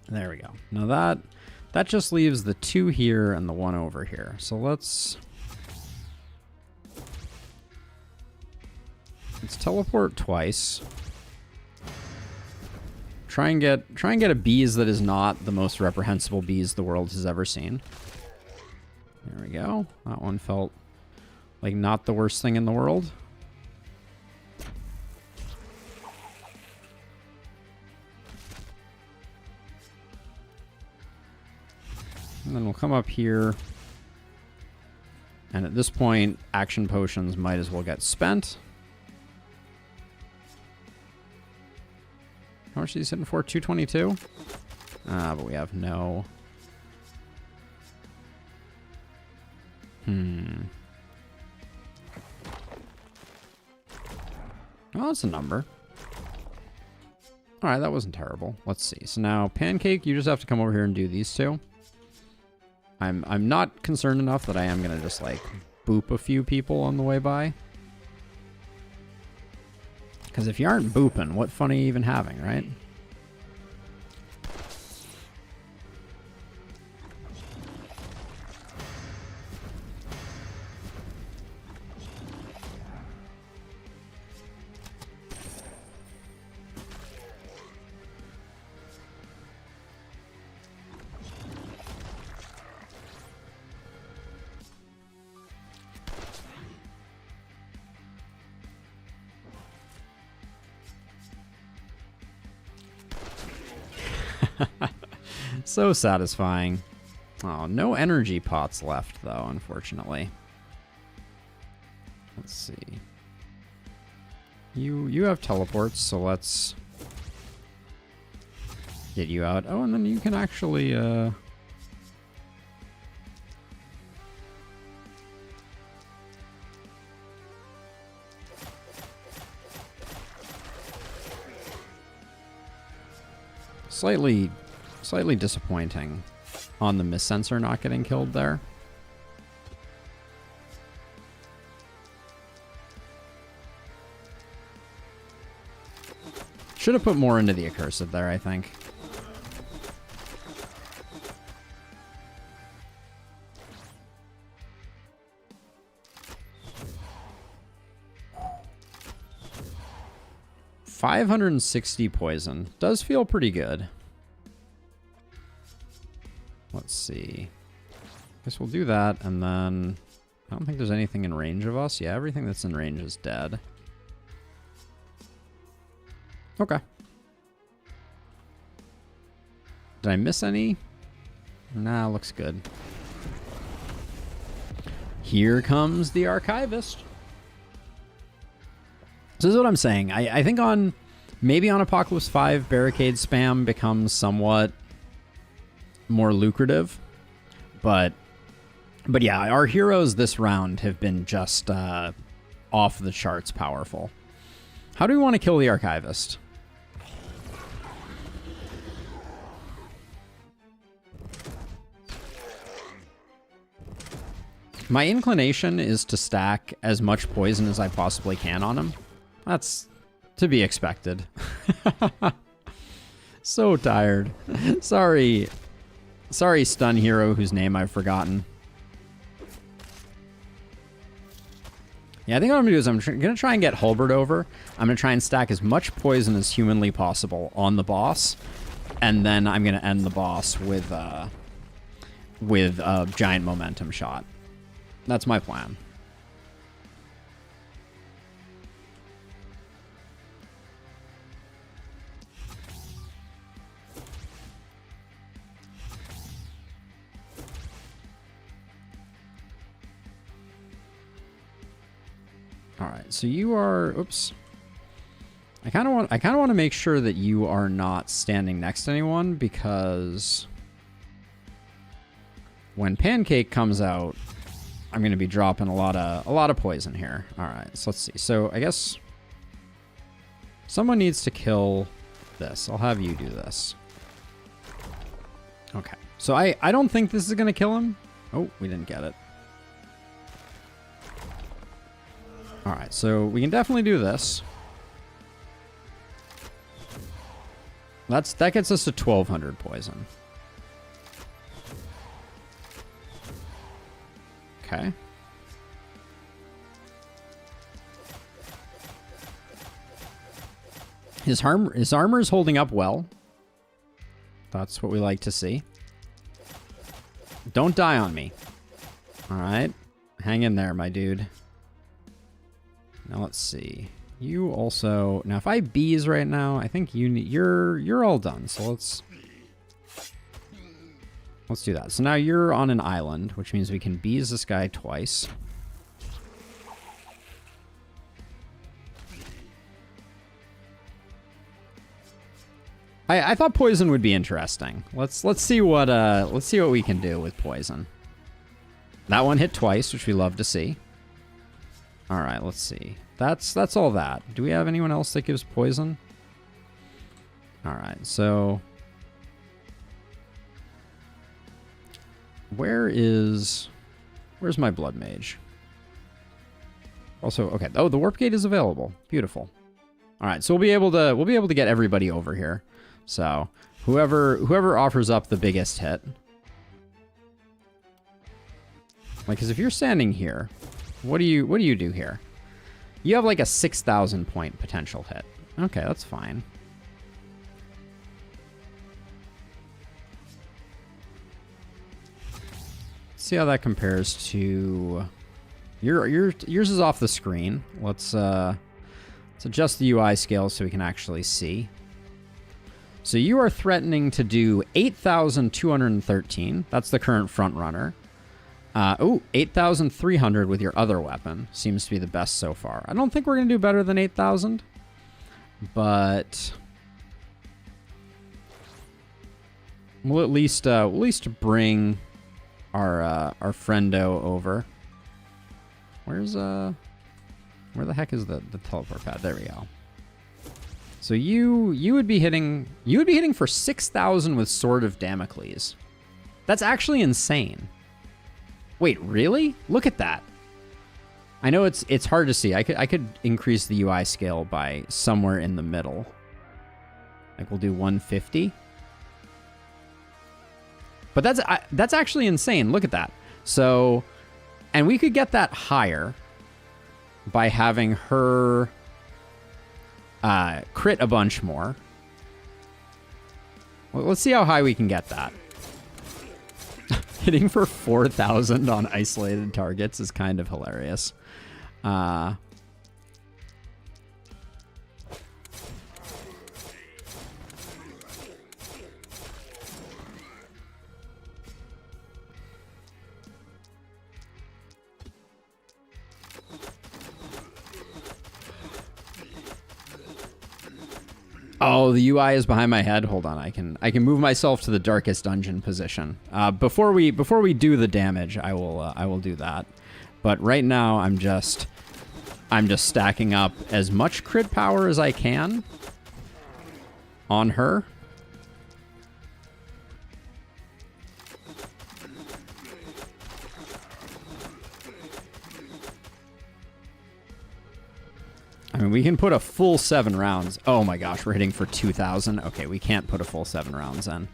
There we go. Now that just leaves the 2 here and the 1 over here. So let's teleport twice. Try and get a bees that is not the most reprehensible bees the world has ever seen. There we go. That one felt like not the worst thing in the world. And then we'll come up here. And at this point, action potions might as well get spent. How much is he sitting for? 222? But we have no... Well, that's a number. Alright, that wasn't terrible. Let's see. So now, Pancake, you just have to come over here and do these two. I'm not concerned enough that I am going to just, like, boop a few people on the way by. Because if you aren't booping, what fun are you even having, right? So satisfying. Oh, no energy pots left, though, unfortunately. Let's see. You have teleports, so let's get you out. Oh, and then you can actually... Slightly disappointing on the Mist Sensor not getting killed there. Should have put more into the Accursed there, I think. $560 poison. Does feel pretty good. Let's see. Guess we'll do that, and then... I don't think there's anything in range of us. Yeah, everything that's in range is dead. Okay. Did I miss any? Nah, looks good. Here comes the Archivist. So this is what I'm saying. I think on... Maybe on Apocalypse 5, barricade spam becomes somewhat more lucrative, but yeah, our heroes this round have been just off the charts powerful. How do we want to kill the Archivist? My inclination is to stack as much poison as I possibly can on him. That's to be expected. So tired. Sorry, stun hero whose name I've forgotten. Yeah, I think what I'm going to do is I'm going to try and get Hulbert over. I'm going to try and stack as much poison as humanly possible on the boss. And then I'm going to end the boss with a giant momentum shot. That's my plan. All right, so you are, oops. I kind of want to make sure that you are not standing next to anyone, because when Pancake comes out, I'm going to be dropping a lot of poison here. All right, so let's see. So I guess someone needs to kill this. I'll have you do this. Okay. So I don't think this is going to kill him. Oh, we didn't get it. All right, so we can definitely do this. That gets us to 1,200 poison. Okay. His armor is holding up well. That's what we like to see. Don't die on me. All right. Hang in there, my dude. Now let's see. You also... Now if I bees right now, I think you're all done. So let's Let's do that. So now you're on an island, which means we can bees this guy twice. I thought poison would be interesting. Let's see what we can do with poison. That one hit twice, which we love to see. All right, let's see. That's all that. Do we have anyone else that gives poison? All right, so where's my blood mage? Also, okay. Oh, the warp gate is available. Beautiful. All right, so we'll be able to get everybody over here. So whoever offers up the biggest hit. Like, because if you're standing here, what do you do here? You have like a 6,000 point potential hit. Okay, that's fine. Let's see how that compares to yours is off the screen. Let's adjust the UI scale so we can actually see. So you are threatening to do 8,213. That's the current front runner. 8,300 with your other weapon. Seems to be the best so far. I don't think we're going to do better than 8,000. But we'll at least bring our friendo over. Where the heck is the teleport pad? There we go. So you would be hitting for 6,000 with Sword of Damocles. That's actually insane. Wait, really? Look at that. I know it's hard to see. I could increase the UI scale by somewhere in the middle. Like we'll do 150. But that's actually insane. Look at that. So, and we could get that higher by having her crit a bunch more. Well, let's see how high we can get that. Hitting for 4,000 on isolated targets is kind of hilarious. Oh, the UI is behind my head. Hold on, I can move myself to the darkest dungeon position. Before we do the damage, I will do that. But right now, I'm just stacking up as much crit power as I can on her. I mean, we can put a full 7 rounds. Oh my gosh, we're hitting for 2,000. Okay, we can't put a full 7 rounds in.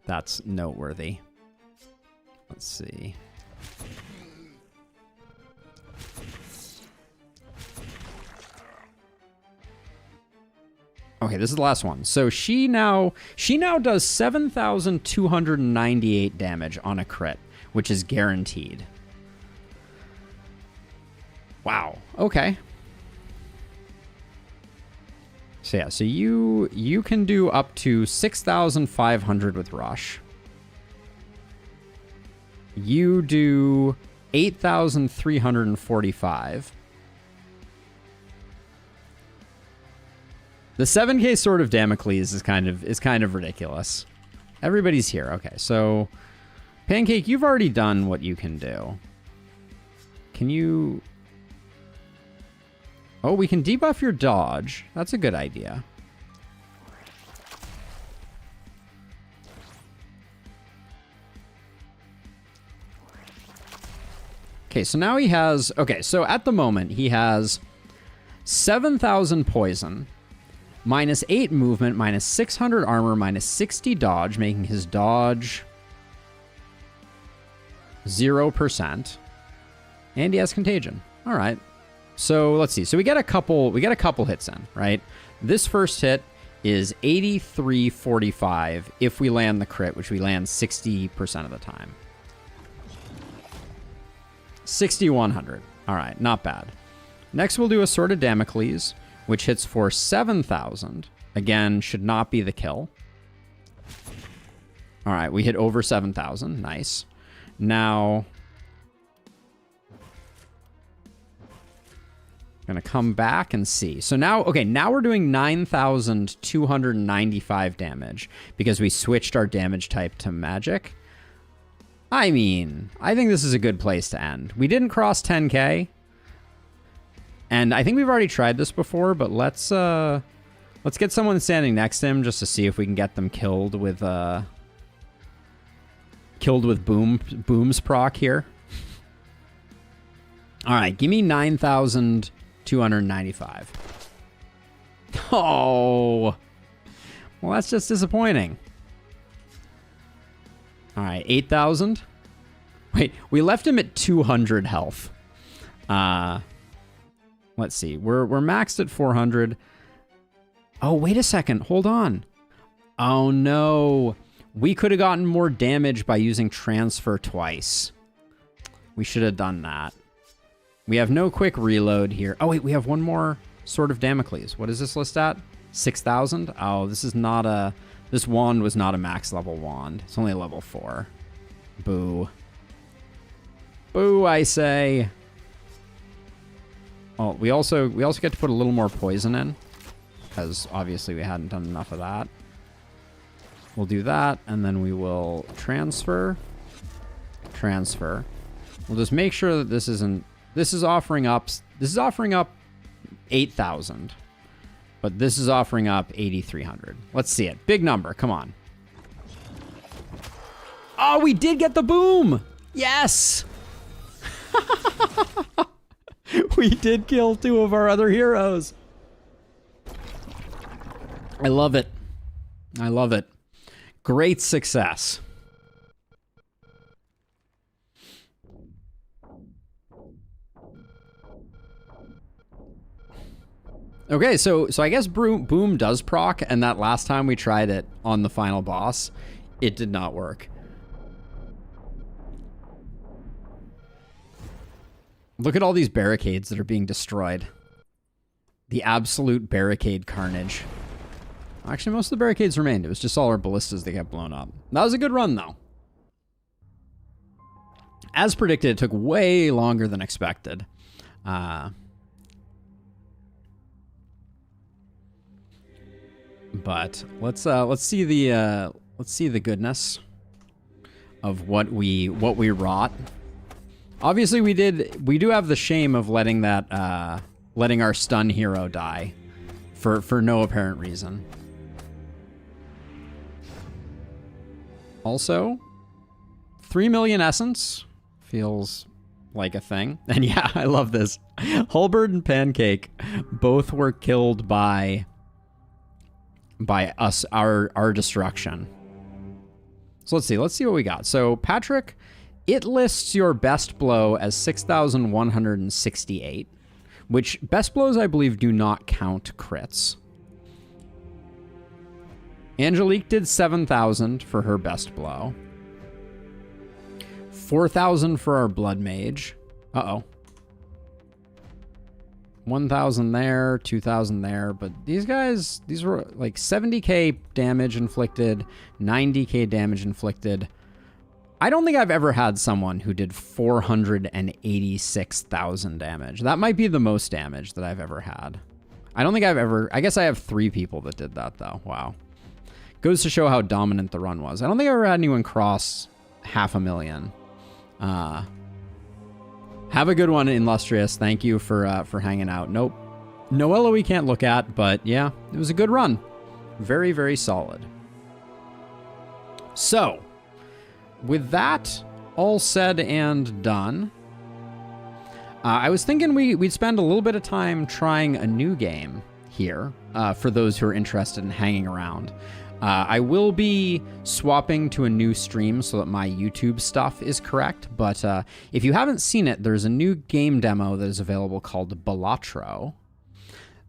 That's noteworthy. Let's see. Okay, this is the last one. So she now does 7,298 damage on a crit, which is guaranteed. Wow. Okay. So yeah, so you can do up to 6,500 with Rush. You do 8,345. The 7K Sword of Damocles is kind of ridiculous. Everybody's here. Okay, so Pancake, you've already done what you can do. Can you... Oh, we can debuff your dodge. That's a good idea. Okay, so now he has... Okay, so at the moment, he has 7,000 poison, minus 8 movement, minus 600 armor, minus 60 dodge, making his dodge 0%. And he has contagion. All right. So let's see. So we get a couple hits in, right? This first hit is 8345 if we land the crit, which we land 60% of the time. 6,100. All right, not bad. Next, we'll do a Sword of Damocles, which hits for 7,000. Again, should not be the kill. All right, we hit over 7,000. Nice. Now, I'm going to come back and see. So now, okay, now we're doing 9,295 damage because we switched our damage type to magic. I mean, I think this is a good place to end. We didn't cross 10K. And I think we've already tried this before, but let's get someone standing next to him just to see if we can get them killed with Boom's proc here. All right, give me 9,295. Oh, well, that's just disappointing. All right, 8,000. Wait, we left him at 200 health. Let's see. We're maxed at 400. Oh, wait a second. Hold on. Oh, no. We could have gotten more damage by using transfer twice. We should have done that. We have no quick reload here. Oh, wait. We have one more Sword of Damocles. What is this list at? 6,000? Oh, this is not a... This wand was not a max level wand. It's only a level 4. Boo. Boo, I say. Oh, we also get to put a little more poison in, because obviously we hadn't done enough of that. We'll do that, and then we will transfer. Transfer. We'll just make sure that this isn't... This is offering up 8,000. But this is offering up 8,300. Let's see it. Big number. Come on. Oh, we did get the boom. Yes. We did kill 2 of our other heroes. I love it. I love it. Great success. Okay, so I guess Boom does proc, and that last time we tried it on the final boss, it did not work. Look at all these barricades that are being destroyed. The absolute barricade carnage. Actually, most of the barricades remained. It was just all our ballistas that got blown up. That was a good run, though. As predicted, it took way longer than expected. But let's see the goodness of what we wrought. Obviously, we do have the shame of letting our stun hero die for no apparent reason. Also, 3 million essence feels like a thing. And yeah, I love this. Halberd and Pancake both were killed by us, our destruction. So let's see what we got. So Patrick, it lists your best blow as 6,168, which best blows, I believe, do not count crits. Angelique did 7,000 for her best blow. 4,000 for our blood mage. Uh-oh. 1,000 there, 2,000 there, but these guys, these were like 70k damage inflicted, 90k damage inflicted. I don't think I've ever had someone who did 486,000 damage. That might be the most damage that I've ever had. I don't think I've ever... I guess I have 3 people that did that, though. Wow. Goes to show how dominant the run was. I don't think I ever had anyone cross 500,000. Have a good one, Illustrious. Thank you for hanging out. Nope. Noella we can't look at, but yeah, it was a good run. Very, very solid. So, with that all said and done, I was thinking we'd spend a little bit of time trying a new game here for those who are interested in hanging around. I will be swapping to a new stream so that my YouTube stuff is correct, but if you haven't seen it, there's a new game demo that is available called Balatro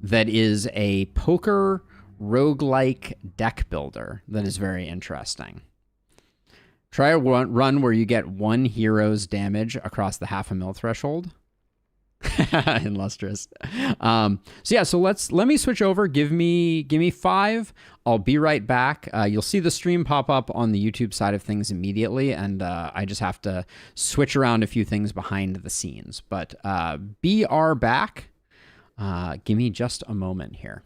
that is a poker roguelike deck builder that is very interesting. Try a run where you get 1 hero's damage across the 500,000 threshold. and lustrous. So yeah, so let me switch over. Give me 5. I'll be right back. You'll see the stream pop up on the YouTube side of things immediately, and I just have to switch around a few things behind the scenes. But BR back. Give me just a moment here.